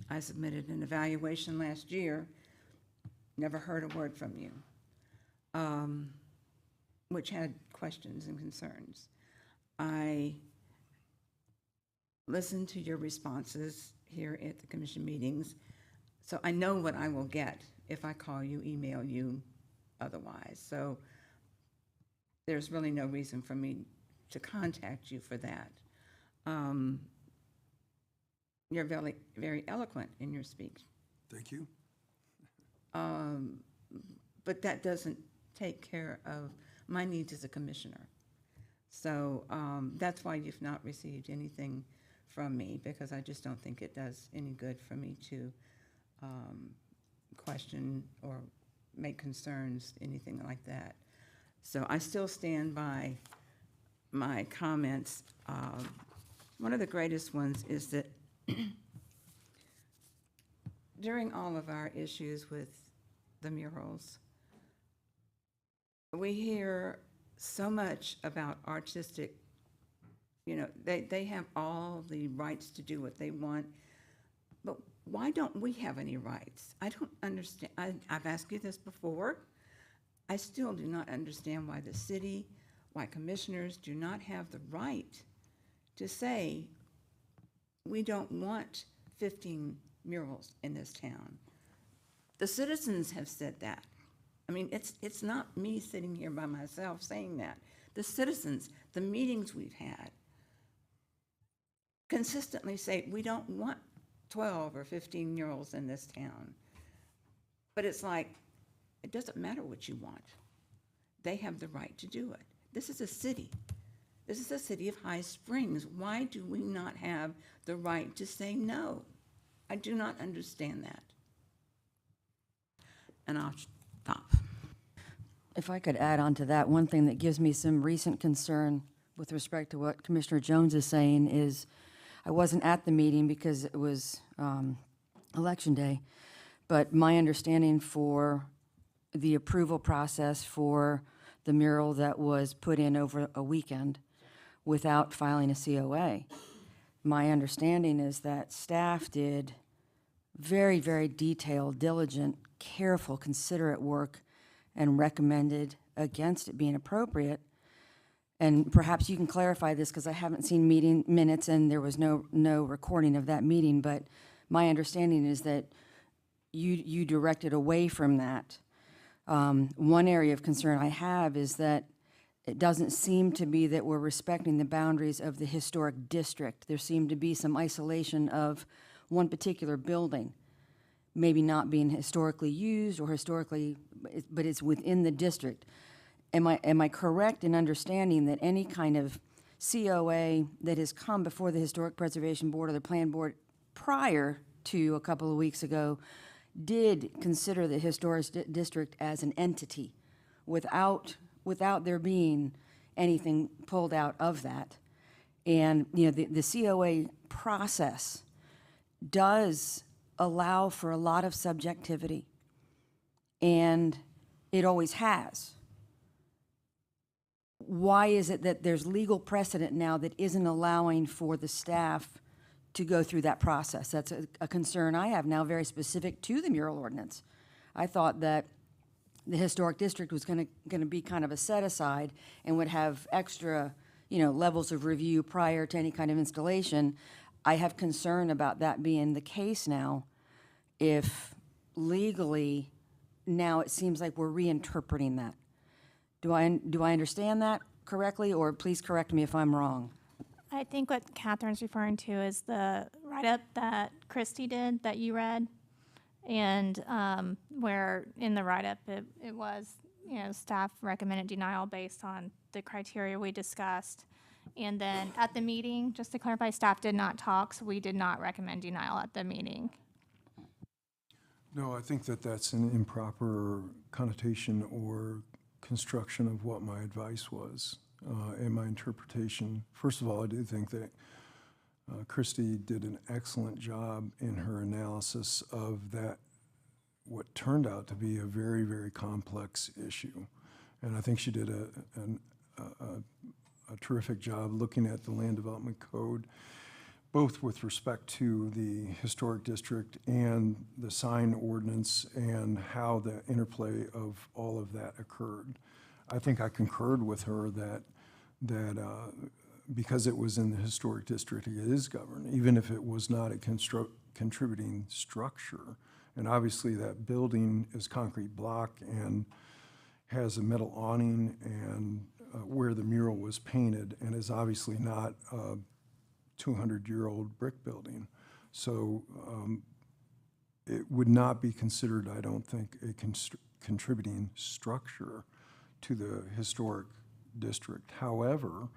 I submitted an evaluation last year, never heard a word from you. which had questions and concerns. I listened to your responses here at the commission meetings, so I know what I will get if I call you, email you, otherwise. So there's really no reason for me to contact you for that. You're very, very eloquent in your speech. Thank you. But that doesn't take care of my needs as a commissioner. So that's why you've not received anything from me, because I just don't think it does any good for me to question or make concerns, anything like that. So I still stand by my comments. One of the greatest ones is that during all of our issues with the murals, we hear so much about artistic, you know, they have all the rights to do what they want, but why don't we have any rights? I don't understand. I've asked you this before. I still do not understand why the city, why commissioners do not have the right to say, we don't want 15 murals in this town. The citizens have said that. I mean, it's not me sitting here by myself saying that. The citizens, the meetings we've had, consistently say, we don't want 12 or 15 murals in this town. But it's like, it doesn't matter what you want. They have the right to do it. This is a city. This is the city of High Springs. Why do we not have the right to say no? I do not understand that. And I'll stop. If I could add on to that, one thing that gives me some recent concern with respect to what Commissioner Jones is saying is, I wasn't at the meeting because it was Election Day, but my understanding for the approval process for the mural that was put in over a weekend without filing a COA, my understanding is that staff did very, very detailed, diligent, careful, considerate work and recommended against it being appropriate. And perhaps you can clarify this, because I haven't seen meeting minutes and there was no recording of that meeting, but my understanding is that you directed away from that. One area of concern I have is that it doesn't seem to be that we're respecting the boundaries of the historic district. There seemed to be some isolation of one particular building, maybe not being historically used or historically, but it's within the district. Am I correct in understanding that any kind of COA that has come before the Historic Preservation Board or the Plan Board prior to a couple of weeks ago did consider the historic district as an entity without there being anything pulled out of that? And, you know, the COA process does allow for a lot of subjectivity, and it always has. Why is it that there's legal precedent now that isn't allowing for the staff to go through that process? That's a concern I have now, very specific to the mural ordinance. I thought that the historic district was going to be kind of a set aside and would have extra, you know, levels of review prior to any kind of installation. I have concern about that being the case now, if legally now it seems like we're reinterpreting that. Do I understand that correctly, or please correct me if I'm wrong? I think what Catherine's referring to is the write-up that Christy did that you read, and where in the write-up it was, you know, staff recommended denial based on the criteria we discussed. And then at the meeting, just to clarify, staff did not talk, so we did not recommend denial at the meeting. No, I think that that's an improper connotation or construction of what my advice was and my interpretation. First of all, I do think that Christy did an excellent job in her analysis of that, what turned out to be a very, very complex issue. And I think she did a terrific job looking at the Land Development Code, both with respect to the historic district and the sign ordinance and how the interplay of all of that occurred. I think I concurred with her that because it was in the historic district, it is governed, even if it was not a contributing structure. And obviously that building is concrete block and has a metal awning and where the mural was painted, and is obviously not a 200-year-old brick building. So it would not be considered, I don't think, a contributing structure to the historic district. However,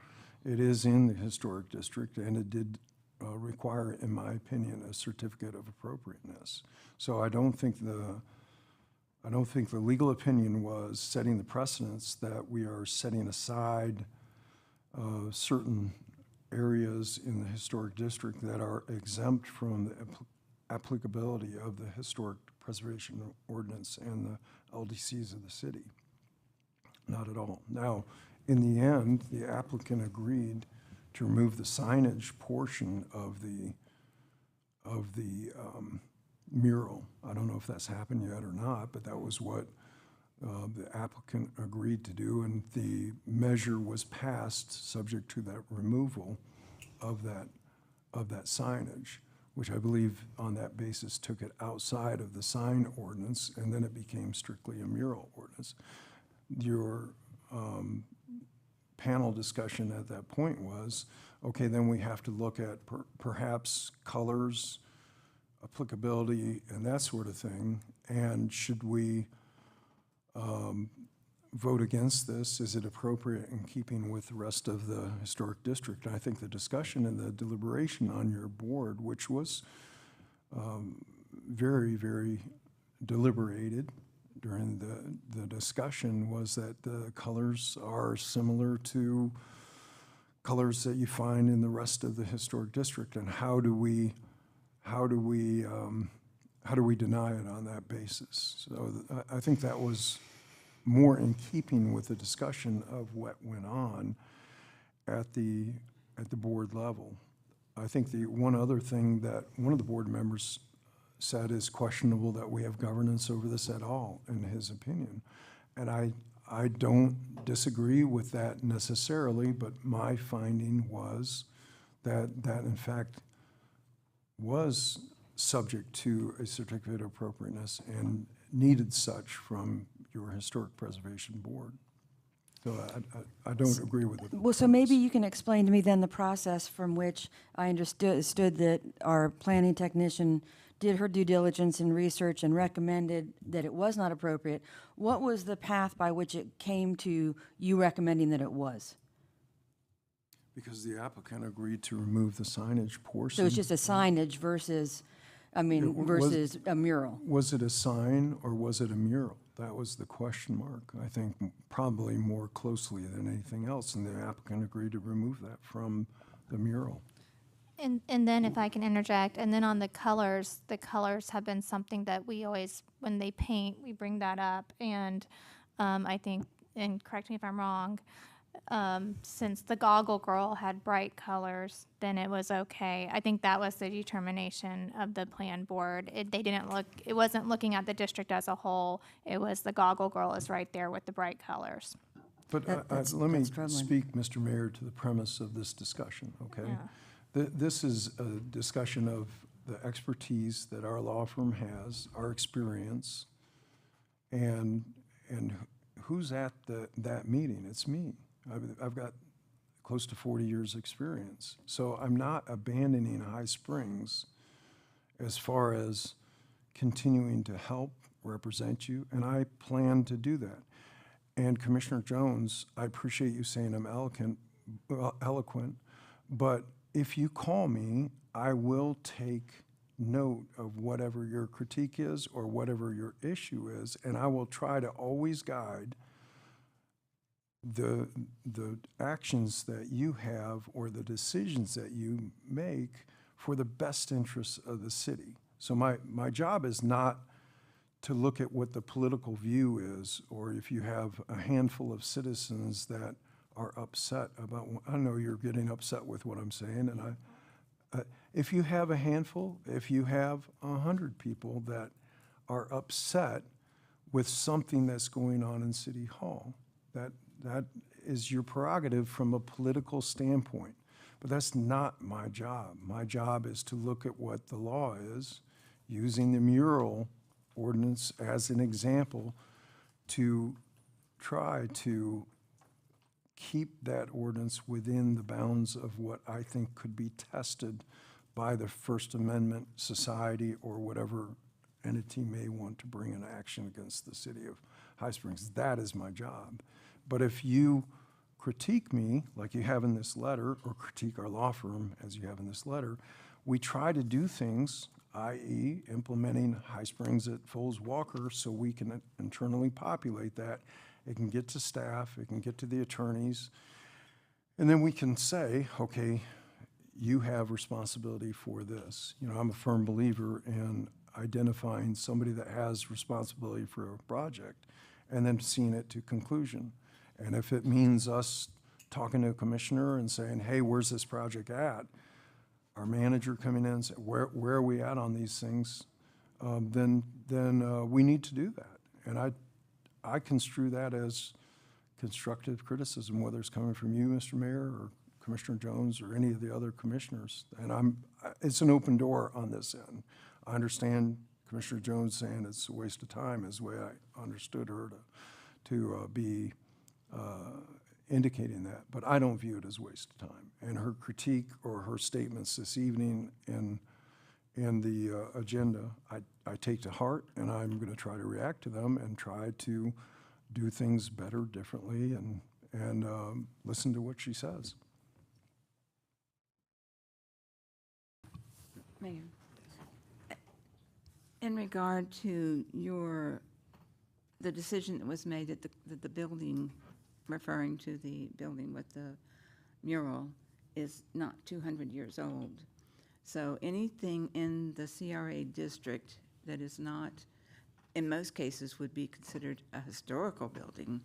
it is in the historic district, and it did require, in my opinion, a certificate of appropriateness. So I don't think the legal opinion was setting the precedence that we are setting aside certain areas in the historic district that are exempt from the applicability of the Historic Preservation Ordinance and the LDCs of the city. Not at all. Now, in the end, the applicant agreed to remove the signage portion of the mural. I don't know if that's happened yet or not, but that was what the applicant agreed to do, and the measure was passed subject to that removal of that signage, which I believe on that basis took it outside of the sign ordinance, and then it became strictly a mural ordinance. Your panel discussion at that point was, okay, then we have to look at perhaps colors, applicability, and that sort of thing, and should we vote against this? Is it appropriate in keeping with the rest of the historic district? And I think the discussion and the deliberation on your board, which was very, very deliberated during the discussion, was that the colors are similar to colors that you find in the rest of the historic district, and how do we deny it on that basis? So I think that was more in keeping with the discussion of what went on at the board level. I think the one other thing that one of the board members said is questionable that we have governance over this at all, in his opinion. And I don't disagree with that necessarily, but my finding was that in fact was subject to a certificate of appropriateness and needed such from your historic preservation board. So I don't agree with it. Well, so maybe you can explain to me then the process from which I understood that our planning technician did her due diligence and research and recommended that it was not appropriate. What was the path by which it came to you recommending that it was? Because the applicant agreed to remove the signage portion. So it's just a signage versus, versus a mural. Was it a sign or was it a mural? That was the question mark, I think, probably more closely than anything else, and the applicant agreed to remove that from the mural. And then if I can interject, and then on the colors have been something that we always, when they paint, we bring that up. And I think, and correct me if I'm wrong, since the Goggle Girl had bright colors, then it was okay. I think that was the determination of the plan board. It wasn't looking at the district as a whole. It was the Goggle Girl is right there with the bright colors. But let me speak, Mr. Mayor, to the premise of this discussion, okay? Yeah. This is a discussion of the expertise that our law firm has, our experience, and who's at that meeting? It's me. I've got close to 40 years' experience. So I'm not abandoning High Springs as far as continuing to help represent you, and I plan to do that. And Commissioner Jones, I appreciate you saying I'm eloquent, but if you call me, I will take note of whatever your critique is or whatever your issue is, and I will try to always guide the actions that you have or the decisions that you make for the best interests of the city. So my job is not to look at what the political view is, or if you have a handful of citizens that are upset about, I know you're getting upset with what I'm saying, and if you have a handful, if you have 100 people that are upset with something that's going on in City Hall, That is your prerogative from a political standpoint. But that's not my job. My job is to look at what the law is, using the mural ordinance as an example to try to keep that ordinance within the bounds of what I think could be tested by the First Amendment Society or whatever entity may want to bring an action against the city of High Springs. That is my job. But if you critique me, like you have in this letter, or critique our law firm, as you have in this letter, we try to do things, i.e. implementing High Springs at Foles Walker, so we can internally populate that. It can get to staff, it can get to the attorneys, and then we can say, okay, you have responsibility for this. You know, I'm a firm believer in identifying somebody that has responsibility for a project and then seeing it to conclusion. And if it means us talking to a commissioner and saying, hey, where's this project at? Our manager coming in and saying, where are we at on these things? Then we need to do that. And I construe that as constructive criticism, whether it's coming from you, Mr. Mayor, or Commissioner Jones, or any of the other commissioners. And it's an open door on this end. I understand Commissioner Jones saying it's a waste of time, is the way I understood her to be indicating that, but I don't view it as a waste of time. And her critique or her statements this evening in the agenda, I take to heart, and I'm going to try to react to them and try to do things better, differently, and listen to what she says. Mayor, in regard to the decision that was made that the building, referring to the building with the mural, is not 200 years old. So anything in the CRA district that is not, in most cases, would be considered a historical building,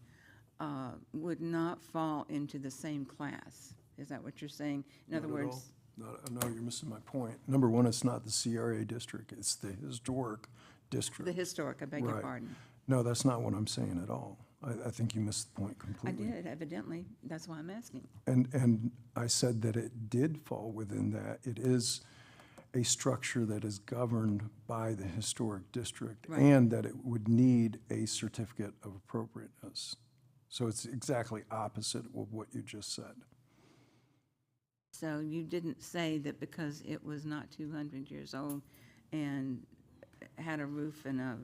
would not fall into the same class. Is that what you're saying? In other words, no, you're missing my point. Number one, it's not the CRA district, it's the historic district. the historic, I beg your Right. pardon. No, that's not what I'm saying at all. I think you missed the point I completely. did, evidently. That's why I'm asking. And I said that it did fall within that. It is a structure that is governed by the historic district, Right. and that it would need a certificate of appropriateness. So it's exactly opposite of what you just said. So you didn't say that because it was not 200 years old and had a roof and a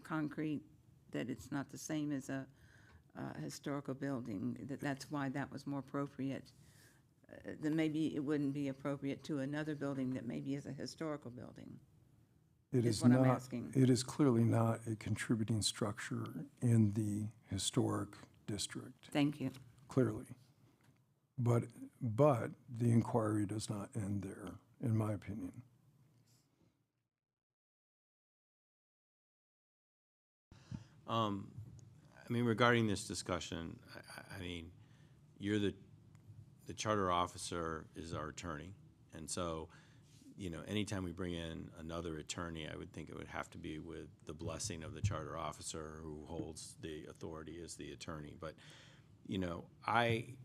concrete, that it's not the same as a historical building, that's why that was more appropriate. Then maybe it wouldn't be appropriate to another building that maybe is a historical building. It is is what I'm not, asking. it is clearly not a contributing structure in the historic district. Thank you. Clearly. But the inquiry does not end there, in my opinion. I mean, regarding this discussion, I mean, you're the charter officer is our attorney. And so, you know, anytime we bring in another attorney, I would think it would have to be with the blessing of the charter officer who holds the authority as the attorney. But, you know,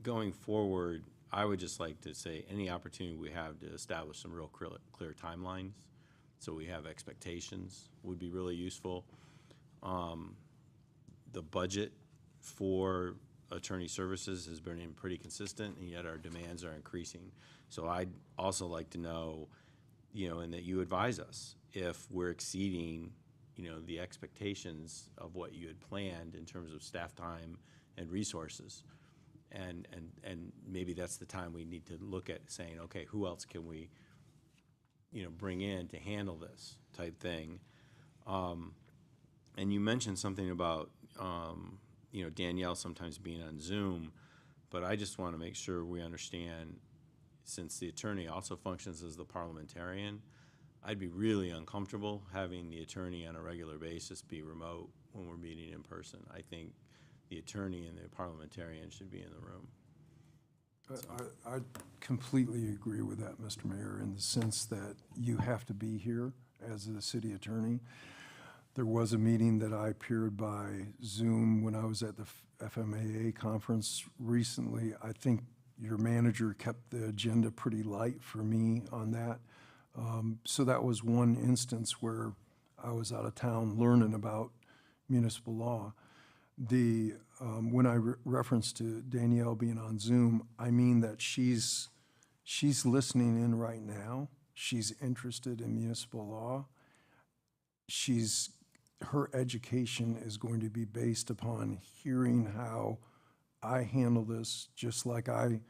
going forward, I would just like to say any opportunity we have to establish some real clear timelines, so we have expectations, would be really useful. The budget for attorney services has been pretty consistent, and yet our demands are increasing. So I'd also like to know, you know, and that you advise us if we're exceeding, you know, the expectations of what you had planned in terms of staff time and resources. And maybe that's the time we need to look at saying, okay, who else can we, you know, bring in to handle this type thing. And you mentioned something about, you know, Danielle sometimes being on Zoom, but I just want to make sure we understand, since the attorney also functions as the parliamentarian, I'd be really uncomfortable having the attorney on a regular basis be remote when we're meeting in person. I think the attorney and the parliamentarian should be in the room. I completely agree with that, Mr. Mayor, in the sense that you have to be here as the city attorney. There was a meeting that I appeared by Zoom when I was at the FMAA conference recently. I think your manager kept the agenda pretty light for me on that. So that was one instance where I was out of town learning about municipal law. When I reference to Danielle being on Zoom, I mean that she's listening in right now. She's interested in municipal law. Her education is going to be based upon hearing how I handle this, just like I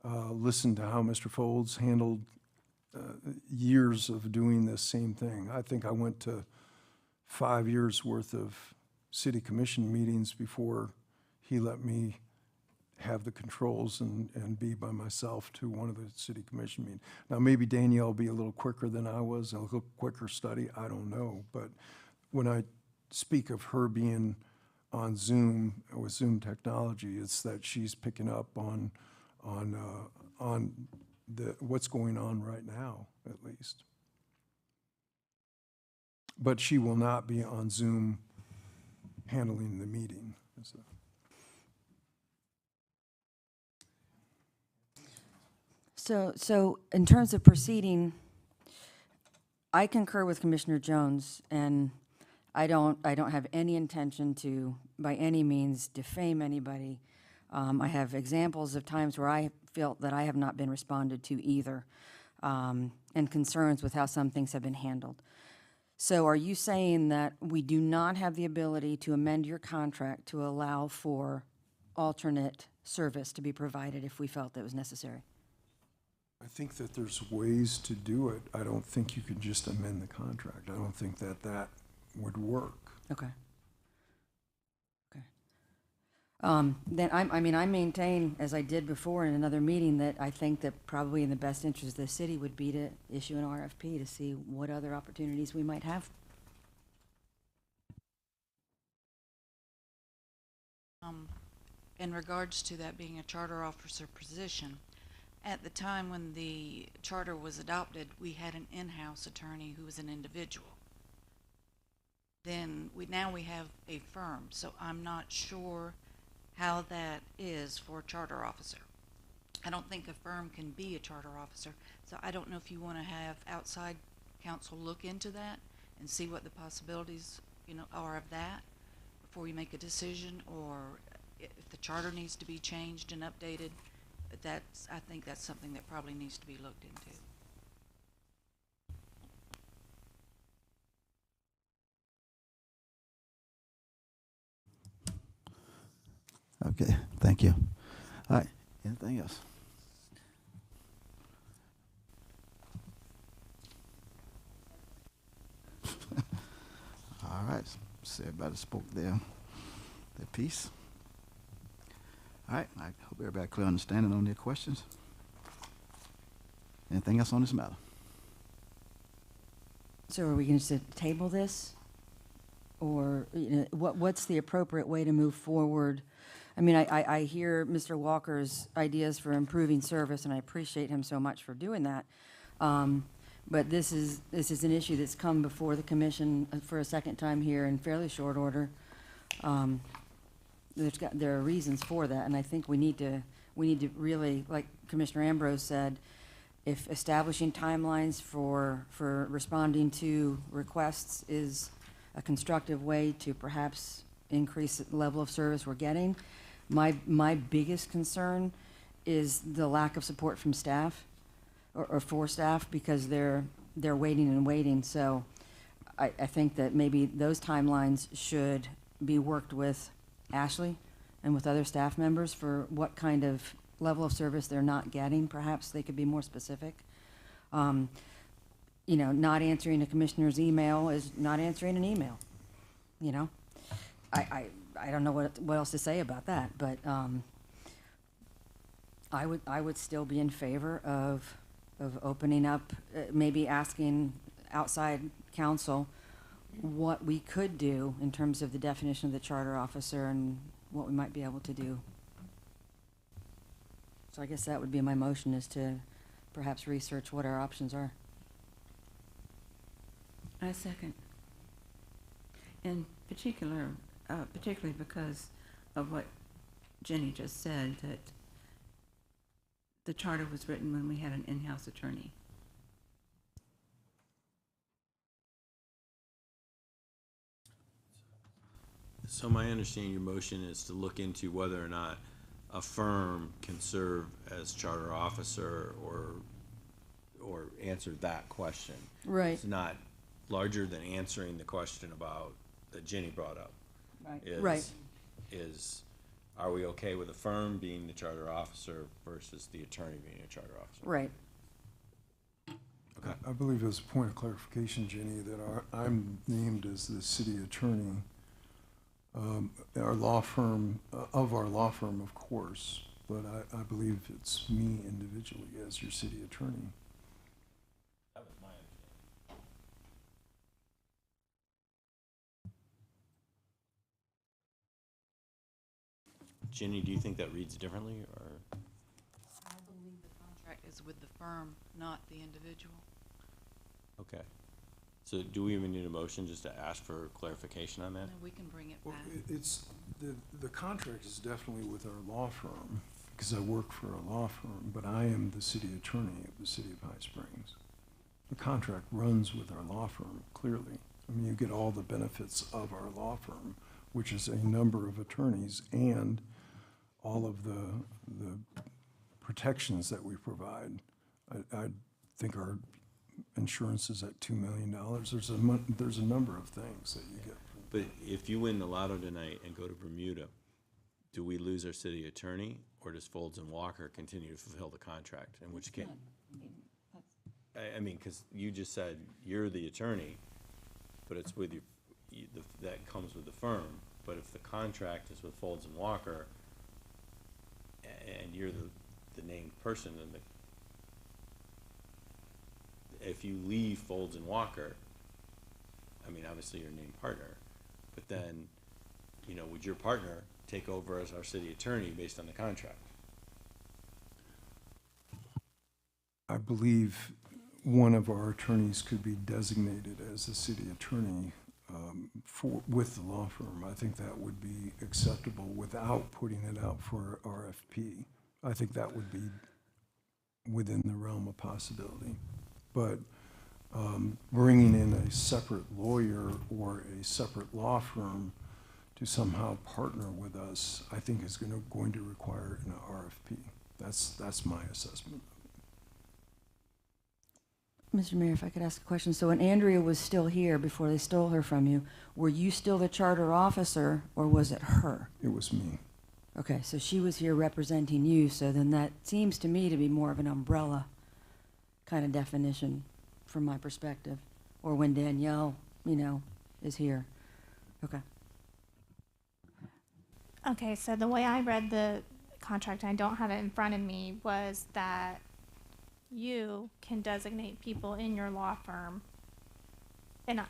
listened to how Mr. Folds handled years of doing this same thing. I think I went to 5 years worth of city commission meetings before he let me have the controls and be by myself to one of the city commission meetings. Now, maybe Danielle will be a little quicker than I was, a little quicker study, I don't know. But when I speak of her being on Zoom, with Zoom technology, it's that she's picking up on what's going on right now, at least. But she will not be on Zoom handling the meeting. So in terms of proceeding, I concur with Commissioner Jones, and I don't have any intention to, by any means, defame anybody. I have examples of times where I felt that I have not been responded to either, and concerns with how some things have been handled. So are you saying that we do not have the ability to amend your contract to allow for alternate service to be provided if we felt that was necessary? I think that there's ways to do it. I don't think you can just amend the contract. I don't think that would work. Okay. Then I maintain, as I did before in another meeting, that I think that probably in the best interest of the city would be to issue an RFP to see what other opportunities we might have. In regards to that being a charter officer position, at the time when the charter was adopted, we had an in-house attorney who was an individual. Then now we have a firm, so I'm not sure how that is for a charter officer. I don't think a firm can be a charter officer, so I don't know if you want to have outside counsel look into that and see what the possibilities, are of that before you make a decision, or if the charter needs to be changed and updated. I think that's something that probably needs to be looked into. Okay, thank you. All right, anything else? All right, so everybody spoke their piece. All right, I hope everybody clear understanding on their questions. Anything else on this matter? So are we going to table this? Or what's the appropriate way to move forward? I mean, I hear Mr. Walker's ideas for improving service, and I appreciate him so much for doing that. But this is an issue that's come before the commission for a second time here in fairly short order. There are reasons for that, and I think we need to really, like Commissioner Ambrose said, if establishing timelines for responding to requests is a constructive way to perhaps increase the level of service we're getting. My biggest concern is the lack of support from staff or for staff, because they're waiting and waiting. So I think that maybe those timelines should be worked with Ashley and with other staff members for what kind of level of service they're not getting. Perhaps they could be more specific. Not answering a commissioner's email is not answering an email. I don't know what else to say about that, but I would still be in favor of opening up, maybe asking outside counsel what we could do in terms of the definition of the charter officer and what we might be able to do. So I guess that would be my motion, is to perhaps research what our options are. I second. In particularly because of what Jenny just said, that the charter was written when we had an in-house attorney. So my understanding, your motion is to look into whether or not a firm can serve as charter officer or answer that question. Right. It's not larger than answering the question about, that Jenny brought up. Right. Right. Is, are we okay with a firm being the charter officer versus the attorney being a charter officer? Right. Okay. I believe as a point of clarification, Jenny, that I'm named as the city attorney. Our law firm, of course, but I believe it's me individually as your city attorney. That was my understanding. Jenny, do you think that reads differently, or? I believe the contract is with the firm, not the individual. Okay. So do we even need a motion just to ask for clarification on that? No, we can bring it Well, back. it's, the contract is definitely with our law firm, because I work for a law firm, but I am the city attorney of the city of High Springs. The contract runs with our law firm, clearly. I mean, you get all the benefits of our law firm, which is a number of attorneys and all of the protections that we provide. I think our insurance is at $2 million. There's a number of things that you get. But if you win the lotto tonight and go to Bermuda, do we lose our city attorney, or does Folds and Walker continue to fulfill the contract? In which case, I mean, because you just said you're the attorney, but it's with you, that comes with the firm. But if the contract is with Folds and Walker, and you're the named person, then if you leave Folds and Walker, I mean, obviously you're a named partner, but then, you know, would your partner take over as our city attorney based on the contract? I believe one of our attorneys could be designated as the city attorney with the law firm. I think that would be acceptable without putting it out for RFP. I think that would be within the realm of possibility. But bringing in a separate lawyer or a separate law firm to somehow partner with us, I think is going to require an RFP. That's my assessment. Mr. Mayor, if I could ask a question. So when Andrea was still here before they stole her from you, were you still the charter officer, or was it her? It was me. Okay, so she was here representing you, so then that seems to me to be more of an umbrella kind of definition from my perspective, or when Danielle, you know, is here. Okay. Okay, so the way I read the contract, and I don't have it in front of me, was that you can designate people in your law firm. And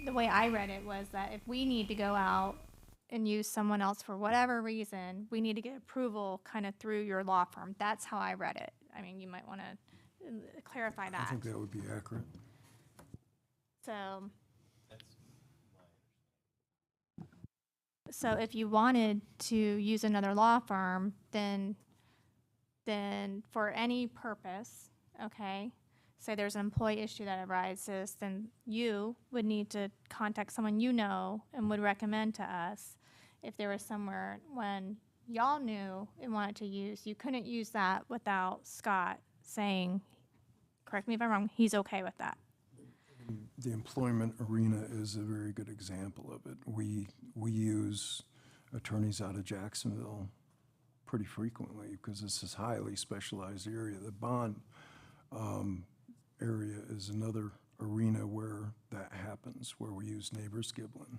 the way I read it was that if we need to go out and use someone else for whatever reason, we need to get approval kind of through your law firm. That's how I read it. I mean, you might want to clarify that. I think that would be accurate. So if you wanted to use another law firm, then for any purpose, okay, say there's an employee issue that arises, then you would need to contact someone you know and would recommend to us. If there was somewhere when y'all knew and wanted to use, you couldn't use that without Scott saying, correct me if I'm wrong, he's okay with that. The employment arena is a very good example of it. We use attorneys out of Jacksonville pretty frequently because this is a highly specialized area. The bond area is another arena where that happens, where we use Neighbors Giblin.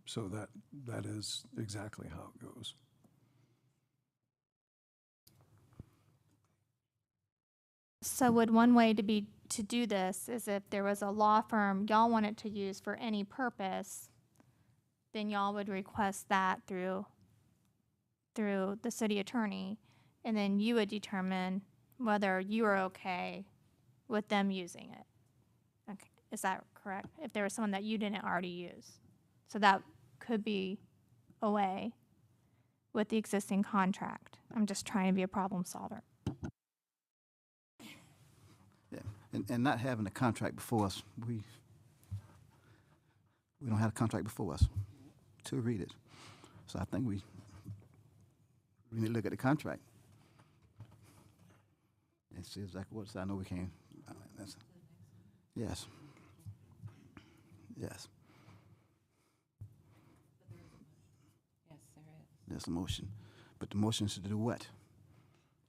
So that is exactly how it goes. So would one way to do this is if there was a law firm y'all wanted to use for any purpose, then y'all would request that through the city attorney, and then you would determine whether you are okay with them using it. Okay, is that correct? If there was someone that you didn't already use. So that could be away with the existing contract. I'm just trying to be a problem solver. Yeah, and not having a contract before us, we don't have a contract before us to read it. So I think we need to look at the contract and see exactly what it's. I know we can't. Yes. Yes. Yes, there is. That's the motion. But the motion is to do what?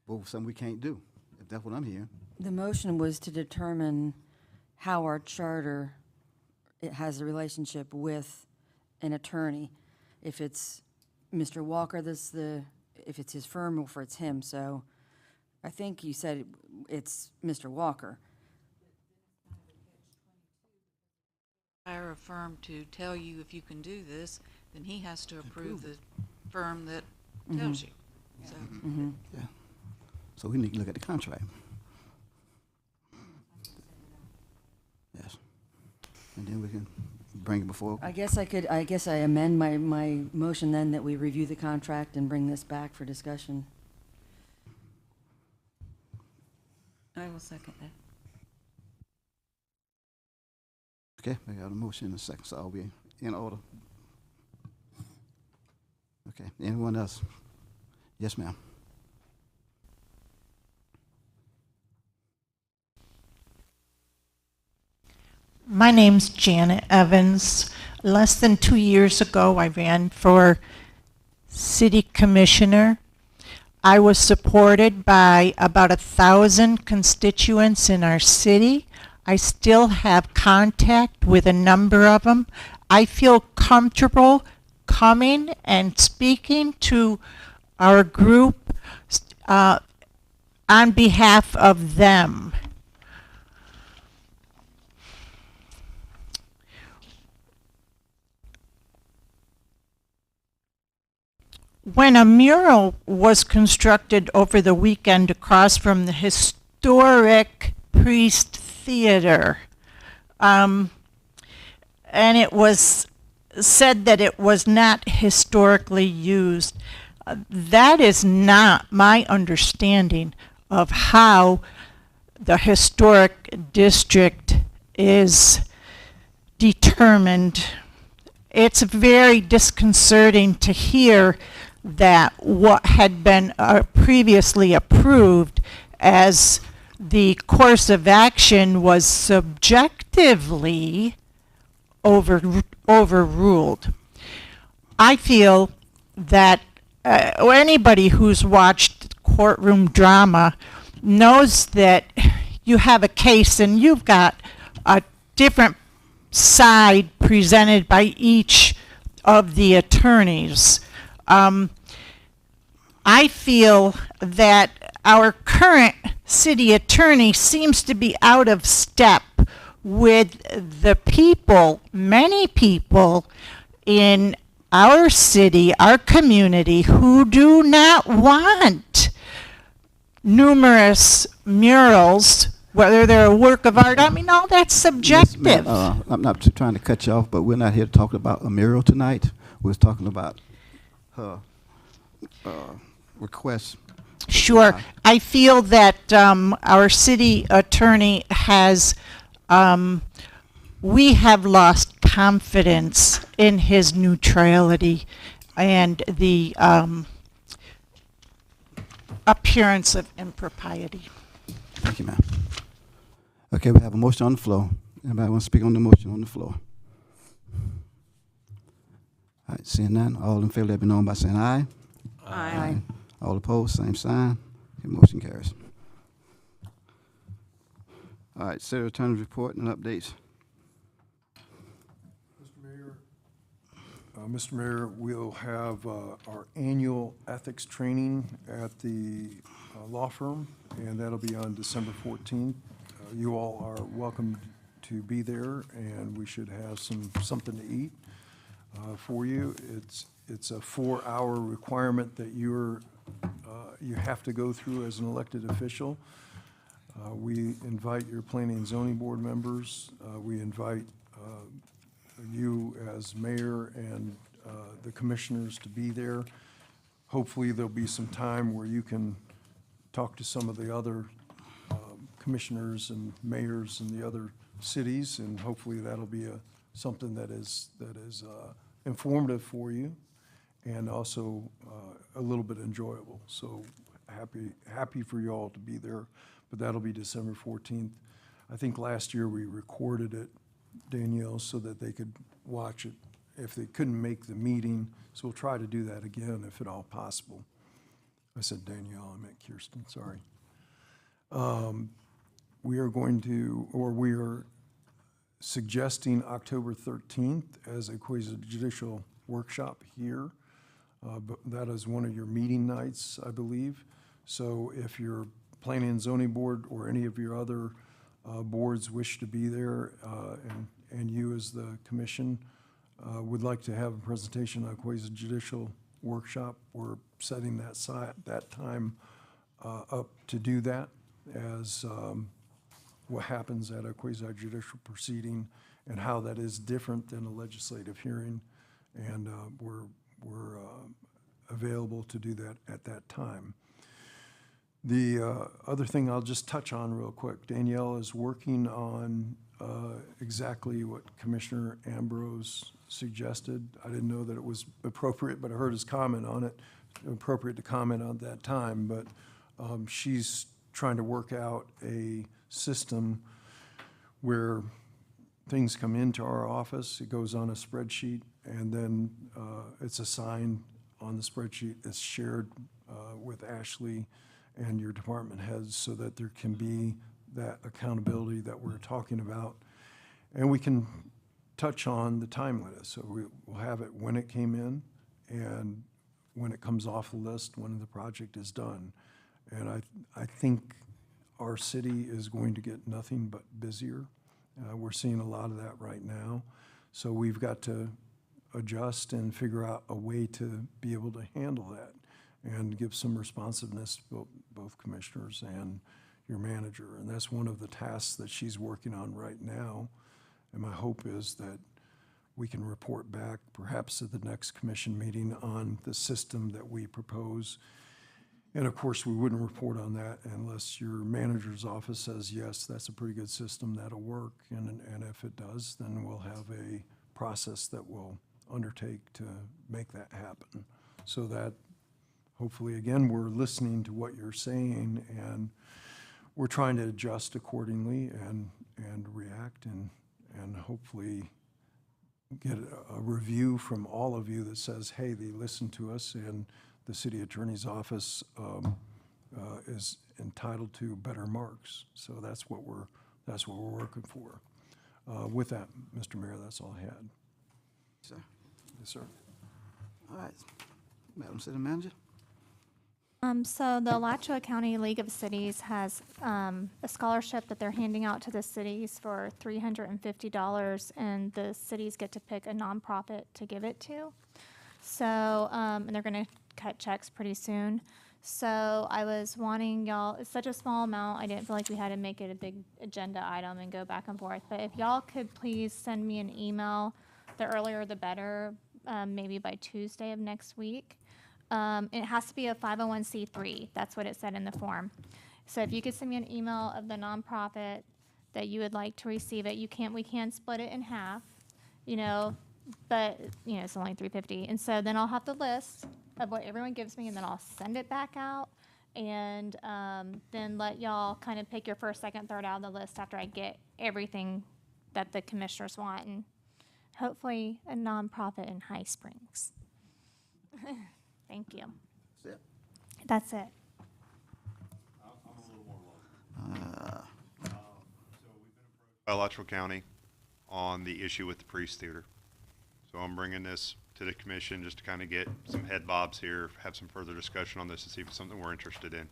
Well, something we can't do, if that's what I'm hearing. The motion was to determine how our charter, it has a relationship with an attorney. If it's Mr. Walker, if it's his firm or if it's him. So I think you said it's Mr. Walker. Hire a firm to tell you if you can do this, then he has to approve the firm that tells you. So, Yeah. So we need to look at the contract. Yes. And then we can bring it before. I guess I amend my motion then that we review the contract and bring this back for discussion. I will second that. Okay, we got a motion in a second, so I'll be in order. Okay, anyone else? Yes, ma'am. My name's Janet Evans. Less than 2 years ago, I ran for city commissioner. I was supported by about 1,000 constituents in our city. I still have contact with a number of them. I feel comfortable coming and speaking to our group on behalf of them. When a mural was constructed over the weekend across from the historic Priest Theater, and it was said that it was not historically used, that is not my understanding of how the historic district is determined. It's very disconcerting to hear that what had been previously approved as the course of action was subjectively overruled. I feel that anybody who's watched courtroom drama knows that you have a case and you've got a different side presented by each of the attorneys. I feel that our current city attorney seems to be out of step with the people, many people in our city, our community, who do not want numerous murals, whether they're a work of art. I mean, all that's subjective. Yes, I'm not trying to cut you off, but we're not here to talk about a mural tonight. We're talking about her request. Sure. I feel that our city attorney has, we have lost confidence in his neutrality and the appearance of impropriety. Thank you, ma'am. Okay, we have a motion on the floor. Anybody want to speak on the motion on the floor? All right, seeing none, all in favor, let me know by saying aye. Aye. All opposed, same sign. Okay, motion carries. All right, city attorney's report and updates. Mr. Mayor, we'll have our annual ethics training at the law firm, and that'll be on December 14th. You all are welcome to be there, and we should have something to eat for you. It's a 4-hour requirement that you have to go through as an elected official. We invite your planning and zoning board members. We invite you as mayor and the commissioners to be there. Hopefully, there'll be some time where you can talk to some of the other commissioners and mayors in the other cities, and hopefully that'll be something that is informative for you and also a little bit enjoyable. So happy for you all to be there, but that'll be December 14th. I think last year we recorded it, Danielle, so that they could watch it if they couldn't make the meeting. So we'll try to do that again if at all possible. I said Danielle, I meant Kirsten, sorry. We are suggesting October 13th as a quasi-judicial workshop here. But that is one of your meeting nights, I believe. So if your planning and zoning board or any of your other boards wish to be there, and you as the commission would like to have a presentation on a quasi-judicial workshop, we're setting that time up to do that as what happens at a quasi-judicial proceeding and how that is different than a legislative hearing. And we're available to do that at that time. The other thing I'll just touch on real quick, Danielle is working on exactly what Commissioner Ambrose suggested. I didn't know that it was appropriate, but I heard his comment on it, appropriate to comment on that time, but she's trying to work out a system where things come into our office, it goes on a spreadsheet, and then it's assigned on the spreadsheet. It's shared with Ashley and your department heads so that there can be that accountability that we're talking about. And we can touch on the timeliness. So we'll have it when it came in and when it comes off the list, when the project is done. And I think our city is going to get nothing but busier. We're seeing a lot of that right now. So we've got to adjust and figure out a way to be able to handle that and give some responsiveness to both commissioners and your manager. And that's one of the tasks that she's working on right now. And my hope is that we can report back perhaps at the next commission meeting on the system that we propose. And of course, we wouldn't report on that unless your manager's office says, yes, that's a pretty good system, that'll work. And if it does, then we'll have a process that we'll undertake to make that happen. So that hopefully, again, we're listening to what you're saying and we're trying to adjust accordingly and react and hopefully get a review from all of you that says, hey, they listened to us and the city attorney's office is entitled to better marks. So that's what we're working for. With that, Mr. Mayor, that's all I had. Sir. Yes, sir. All right. Madam City Manager? So the Alachua County League of Cities has a scholarship that they're handing out to the cities for $350, and the cities get to pick a nonprofit to give it to. So, and they're going to cut checks pretty soon. So I was wanting y'all, it's such a small amount, I didn't feel like we had to make it a big agenda item and go back and forth. But if y'all could please send me an email, the earlier the better, maybe by Tuesday of next week. It has to be a 501c3. That's what it said in the form. So if you could send me an email of the nonprofit that you would like to receive it, we can split it in half, but it's only $350. And so then I'll have the list of what everyone gives me, and then I'll send it back out, and then let y'all kind of pick your first, second, third out of the list after I get everything that the commissioners want, and hopefully a nonprofit in High Springs. Thank you. That's it? That's it. By Alachua County on the issue with the Priest Theater. So I'm bringing this to the commission just to kind of get some head bobs here, have some further discussion on this to see if it's something we're interested in.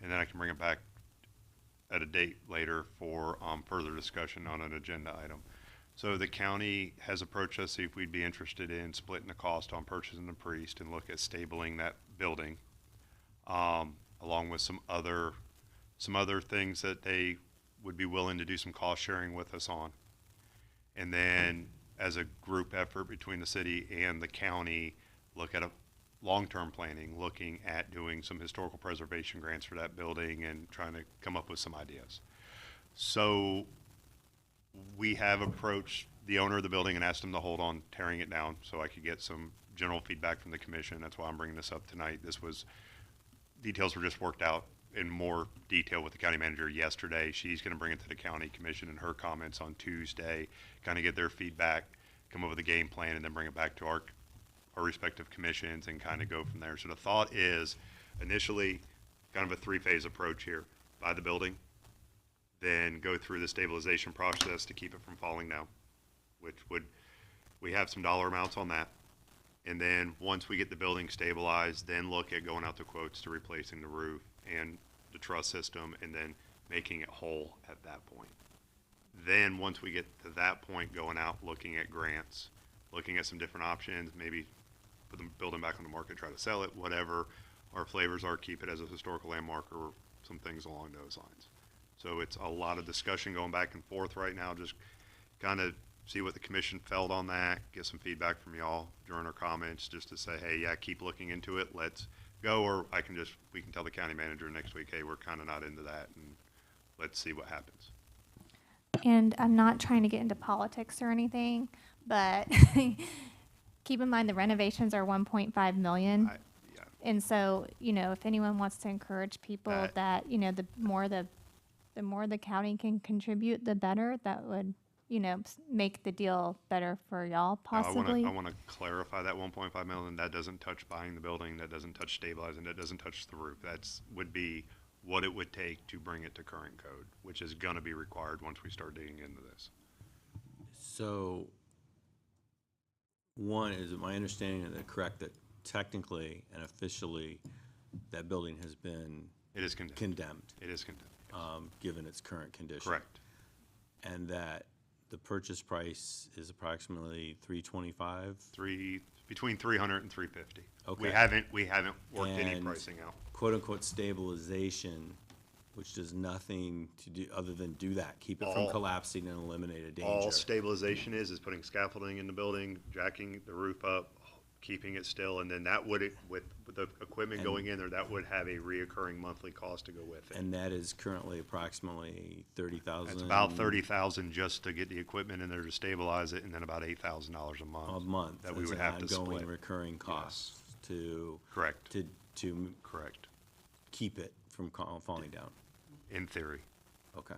And then I can bring it back at a date later for further discussion on an agenda item. So the county has approached us, see if we'd be interested in splitting the cost on purchasing the Priest and look at stabling that building, along with some other things that they would be willing to do some cost sharing with us on. And then as a group effort between the city and the county, look at a long-term planning, looking at doing some historical preservation grants for that building and trying to come up with some ideas. So we have approached the owner of the building and asked him to hold on tearing it down so I could get some general feedback from the commission. That's why I'm bringing this up tonight. Details were just worked out in more detail with the county manager yesterday. She's going to bring it to the county commission and her comments on Tuesday, kind of get their feedback, come up with a game plan, and then bring it back to our respective commissions and kind of go from there. So the thought is initially kind of a three-phase approach here. Buy the building, then go through the stabilization process to keep it from falling down, we have some dollar amounts on that. And then once we get the building stabilized, then look at going out to quotes to replacing the roof and the truss system and then making it whole at that point. Then once we get to that point, going out, looking at grants, looking at some different options, maybe put the building back on the market, try to sell it, whatever our flavors are, keep it as a historical landmark or some things along those lines. So it's a lot of discussion going back and forth right now, just kind of see what the commission felt on that, get some feedback from y'all during our comments, just to say, hey, yeah, keep looking into it, let's go, or we can tell the county manager next week, hey, we're kind of not into that, and let's see what happens. And I'm not trying to get into politics or anything, but keep in mind the renovations are 1.5 million. And so, if anyone wants to encourage people that, the more the county can contribute, the better. That would, make the deal better for y'all possibly. I want to clarify that 1.5 million, that doesn't touch buying the building, that doesn't touch stabilizing, that doesn't touch the roof. Would be what it would take to bring it to current code, which is going to be required once we start digging into this. So, one, is it my understanding that correct that technically and officially that building has been It is condemned. It is condemned. Given its current condition? Correct. And that the purchase price is approximately $325? Between 300 and 350. Okay. We haven't worked any And pricing out. quote unquote stabilization, which does nothing to do other than do that, keep it from collapsing and eliminate a danger. All stabilization is putting scaffolding in the building, jacking the roof up, keeping it still, and then that would, with the equipment going in there, that would have a reoccurring monthly cost to go with it. And that is currently approximately $30,000. It's about $30,000 just to get the equipment in there to stabilize it, and then about $8,000 a month. A month. That we as would an have to ongoing split. recurring costs to. Correct. To Correct. keep it from falling down. In theory. Okay.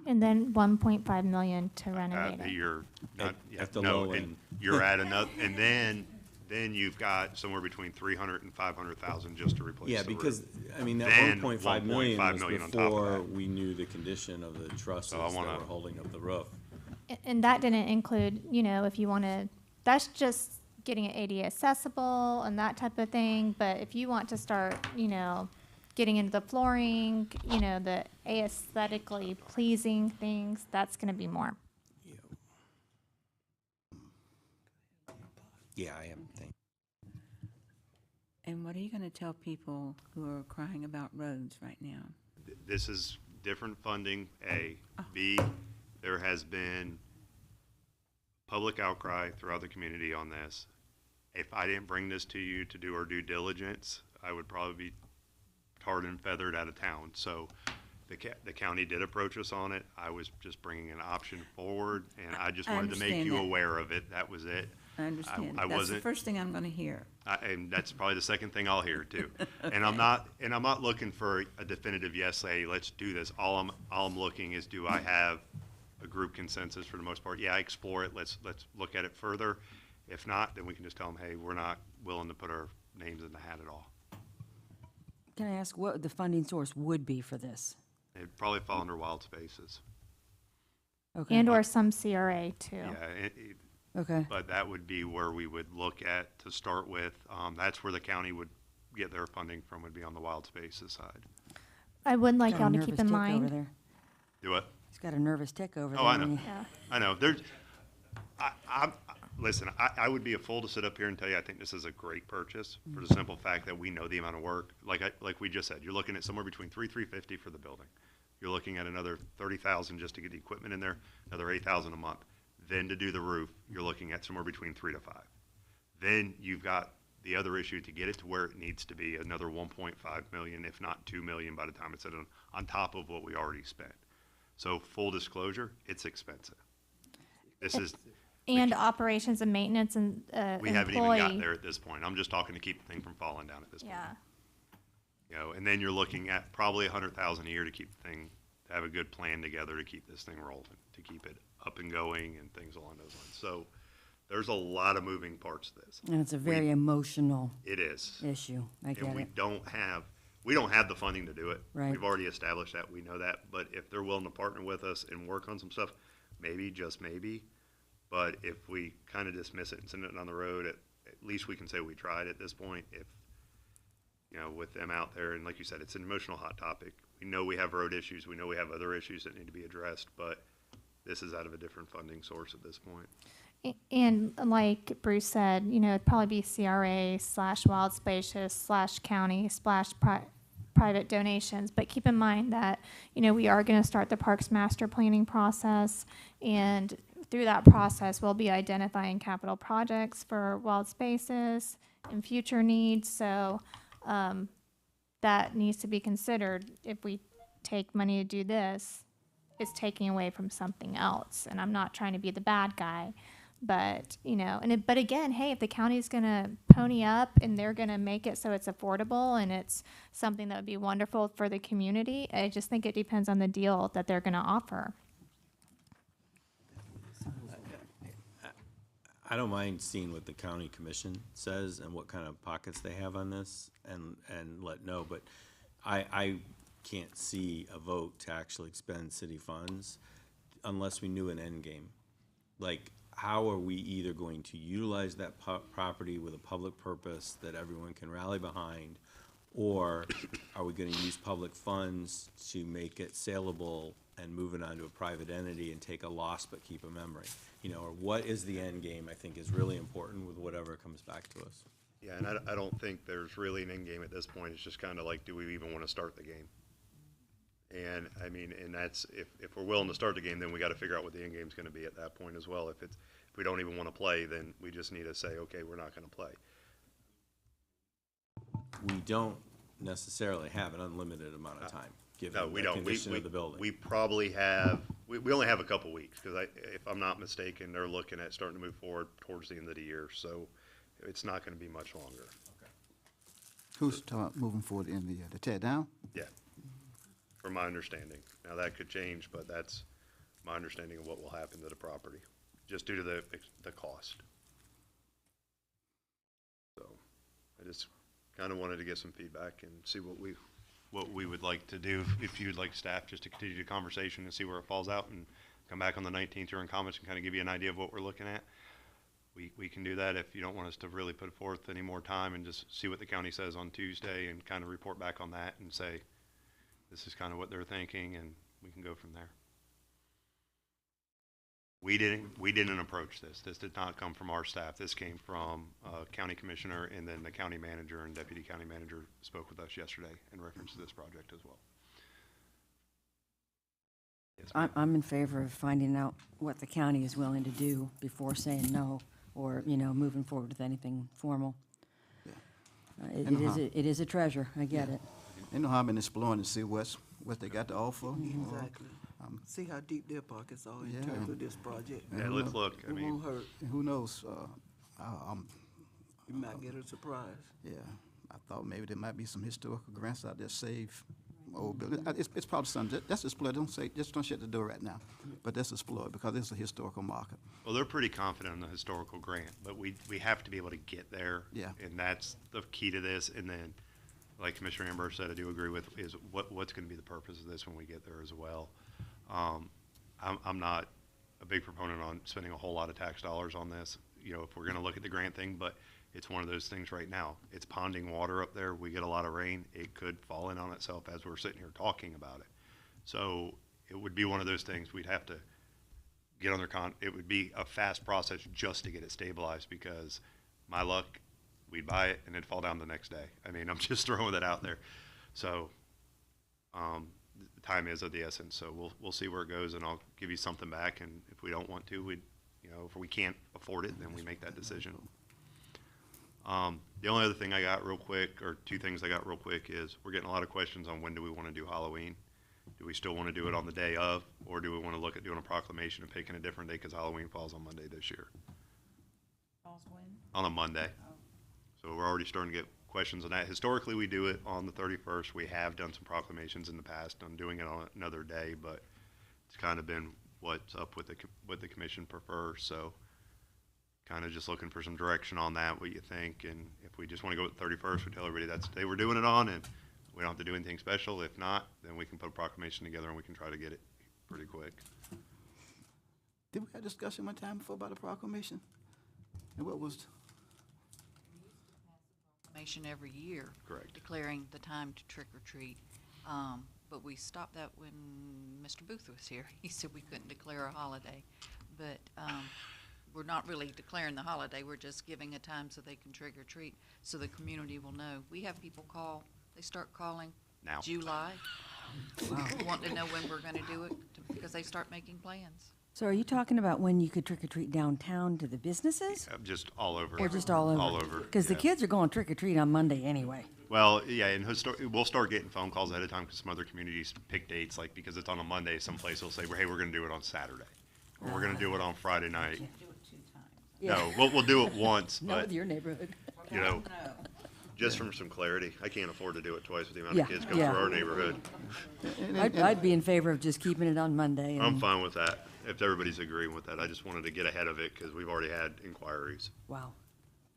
And then 1.5 million to renovate it. You're not, At the no, low and end. you're at another, and then you've got somewhere between 300 and 500,000 just to replace Yeah, the roof. because, I mean, that Then 1.5 million was on top of before that. we knew the condition of the trusses that were holding up the roof. And that didn't include, if you want to, that's just getting it ADA accessible and that type of thing. But if you want to start, getting into the flooring, the aesthetically pleasing things, that's going to be more. Yeah, I am. And what are you going to tell people who are crying about roads right now? This is different funding, A. B, there has been public outcry throughout the community on this. If I didn't bring this to you to do our due diligence, I would probably be tarred and feathered out of town. So the county did approach us on it. I was just bringing an option forward, and I just wanted to make you aware of it. That was it. I understand. I That's wasn't. the first thing I'm going to hear. And that's probably the second thing I'll hear too. And I'm not looking for a definitive yes, hey, let's do this. All I'm looking is, do I have a group consensus for the most part? Yeah, explore it. Let's look at it further. If not, then we can just tell them, hey, we're not willing to put our names in the hat at all. Can I ask what the funding source would be for this? It'd probably fall under wild spaces. Okay. And or some CRA too. Yeah. Okay. But that would be where we would look at to start with. That's where the county would get their funding from, would be on the wild spaces side. I would like Got a y'all to nervous keep in tick over mind. there. Do what? He's got a nervous tick over there. Oh, I know. Yeah. I know. Listen, I would be a fool to sit up here and tell you I think this is a great purchase for the simple fact that we know the amount of work. Like we just said, you're looking at somewhere between $350 for the building. You're looking at another $30,000 just to get the equipment in there, another $8,000 a month. Then to do the roof, you're looking at somewhere between 3 to 5. Then you've got the other issue to get it to where it needs to be, another 1.5 million, if not 2 million by the time it's on top of what we already spent. So full disclosure, it's expensive. This is, And operations and maintenance and we haven't even employee. gotten there at this point. I'm just talking to keep the thing from falling down at this point. Yeah. You know, and then you're looking at probably 100,000 a year to keep the thing, to have a good plan together to keep this thing rolling, to keep it up and going and things along those lines. So there's a lot of moving parts to this. And it's a very emotional It is. issue. I get And we it. don't have the funding to do it. Right. We've already established that, we know that, but if they're willing to partner with us and work on some stuff, maybe, just maybe. But if we kind of dismiss it and send it on the road, at least we can say we tried at this point. If, you know, with them out there, and like you said, it's an emotional hot topic. We know we have road issues, we know we have other issues that need to be addressed, but this is out of a different funding source at this point. And like Bruce said, you know, it'd probably be CRA/wild spacious/county/private donations. But keep in mind that, you know, we are going to start the Parks Master Planning process. And through that process, we'll be identifying capital projects for wild spaces and future needs. So that needs to be considered. If we take money to do this, it's taking away from something else. And I'm not trying to be the bad guy. But, you know, but again, hey, if the county's going to pony up and they're going to make it so it's affordable and it's something that would be wonderful for the community, I just think it depends on the deal that they're going to offer. I don't mind seeing what the county commission says and what kind of pockets they have on this and let know, but I can't see a vote to actually expend city funds unless we knew an end game. Like, how are we either going to utilize that property with a public purpose that everyone can rally behind, or are we going to use public funds to make it saleable and move it onto a private entity and take a loss but keep a memory? You know, or what is the end game, I think, is really important with whatever comes back to us. Yeah, and I don't think there's really an end game at this point. It's just kind of like, do we even want to start the game? And I mean, and that's, if we're willing to start the game, then we got to figure out what the end game's going to be at that point as well. If we don't even want to play, then we just need to say, okay, we're not going to play. We don't necessarily have an unlimited amount of time, given No, we the don't. condition of the building. We probably have, we only have a couple weeks, because if I'm not mistaken, they're looking at starting to move forward towards the end of the year, so it's not going to be much longer. Who's moving forward in the tear down? Yeah, from my understanding. Now, that could change, but that's my understanding of what will happen to the property, just due to the cost. So I just kind of wanted to get some feedback and see what we would like to do, if you'd like staff just to continue the conversation and see where it falls out, and come back on the 19th during comments and kind of give you an idea of what we're looking at. We can do that if you don't want us to really put forth any more time, and just see what the county says on Tuesday and kind of report back on that and say, this is kind of what they're thinking, and we can go from there. We didn't approach this. This did not come from our staff. This came from county commissioner, and then the county manager and deputy county manager spoke with us yesterday in reference to this project as well. Yes, I'm in favor of finding out what the county is willing to do before saying no, or, you know, moving forward with anything formal. It is a treasure, I get it. Ain't no harm in exploring to see what they got to offer. Exactly. See how deep their pockets are in terms of this project. Yeah, let's look. I It mean, won't hurt. Who knows? You might get a surprise. Yeah, I thought maybe there might be some historical grants out there save old buildings. It's probably something. Let's explore. Just don't shut the door right now. But let's explore it, because it's a historical market. well, they're pretty confident in the historical grant, but we have to be able to get there. Yeah. And that's the key to this. And then, like Commissioner Amber said, I do agree with, is what's going to be the purpose of this when we get there as well. I'm not a big proponent on spending a whole lot of tax dollars on this, you know, if we're going to look at the grant thing, but it's one of those things right now. It's ponding water up there. We get a lot of rain. It could fall in on itself as we're sitting here talking about it. So it would be one of those things we'd have to get under it would be a fast process just to get it stabilized, because my luck, we'd buy it and it'd fall down the next day. I mean, I'm just throwing that out there. So, time is of the essence, so we'll see where it goes, and I'll give you something back, and if we don't want to, we'd, know, if we can't afford it, then we make that decision. The only other thing I got real quick, or two things I got real quick, is we're getting a lot of questions on when do we want to do Halloween. Do we still want to do it on the day of, or do we want to look at doing a proclamation and picking a different day because Halloween falls on Monday this year? Falls when? On a Monday. So we're already starting to get questions on that. Historically, we do it on the 31st. We have done some proclamations in the past on doing it on another day, but it's kind of been what's up with what the commission prefers. So kind of just looking for some direction on that, what you think. And if we just want to go with the 31st, we tell everybody that's the day we're doing it on, and we don't have to do anything special. If not, then we can put a proclamation together and we can try to get it pretty quick. Did we have discussion one time before about the proclamation? And what was? Proclamation every year. Correct. Declaring the time to trick or treat. But we stopped that when Mr. Booth was here. He said we couldn't declare a holiday. But we're not really declaring the holiday. We're just giving a time so they can trick or treat, so the community will know. We have people call. They start calling now. July. Want to know when we're going to do it because they start making plans. So are you talking about when you could trick or treat downtown to the businesses? Just all over. Or just all over? All over. Because the kids are going trick or treat on Monday anyway. Well, yeah, and we'll start getting phone calls ahead of time because some other communities pick dates, like because it's on a Monday, some place will say, well, hey, we're going to do it on Saturday, or we're going to do it on Friday night. No, we'll do it once, Not but, with your neighborhood. you know, just from some clarity, I can't afford to do it twice with the amount of kids going yeah. through our neighborhood. I'd be in favor of just keeping it on Monday. I'm and- fine with that, if everybody's agreeing with that. I just wanted to get ahead of it because we've already had inquiries. Wow.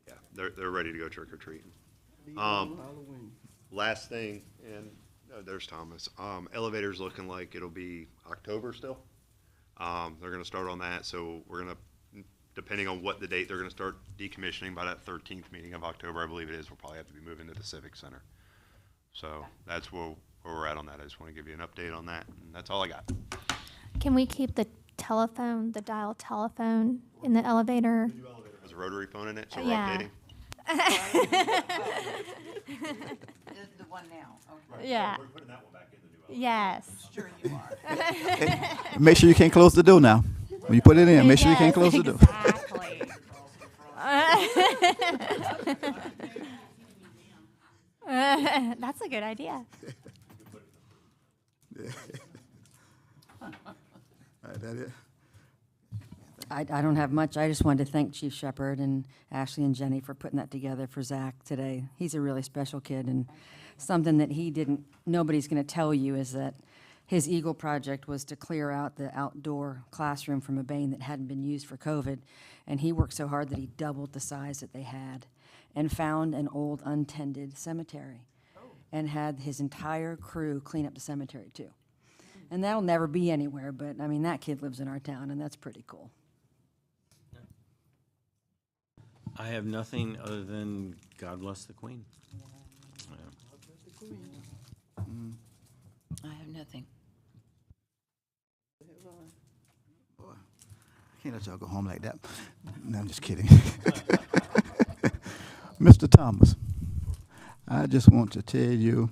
Yeah, they're ready to go trick or treating. Last thing, and there's Thomas. Elevator's looking like it'll be October still. They're going to start on that, so we're going to, depending on what the date they're going to start decommissioning, by that 13th meeting of October, I believe it is, we'll probably have to be moving to the Civic Center. So that's where we're at on that. I just want to give you an update on that, and that's all I got. Can we keep the telephone, the dial telephone in the elevator? There's a rotary phone in it, so we're Yeah. updating. The one now, okay. Yeah. We're putting that one back in the new Yes. Sure you are. Make sure you can't close the door now. When you put it in, make sure you can't close the door. Exactly. That's a good idea. All right, that it? I don't have much. I just wanted to thank Chief Shepherd and Ashley and Jenny for putting that together for Zach today. He's a really special kid, and something that nobody's going to tell you is that his Eagle project was to clear out the outdoor classroom from Urbane that hadn't been used for COVID, and he worked so hard that he doubled the size that they had and found an old untended cemetery and had his entire crew clean up the cemetery too. And that'll never be anywhere, but I mean, that kid lives in our town, and that's pretty cool. I have nothing other than God bless the Queen. I have nothing. Boy, I can't let y'all go home like that. No, I'm just kidding. Mr. Thomas, I just want to tell you,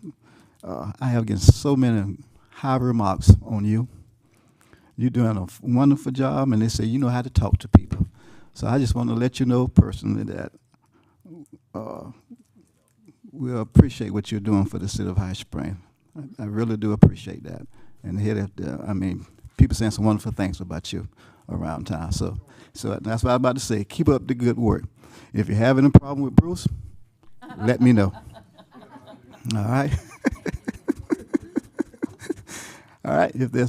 I have gotten so many high remarks on you. You're doing a wonderful job, and they say you know how to talk to people. So I just want to let you know personally that we appreciate what you're doing for the city of High Springs. I really do appreciate that. And hear that, I mean, people saying some wonderful things about you around town. So that's what I was about to say. Keep up the good work. If you're having a problem with Bruce, let me know. All right? All right, if there's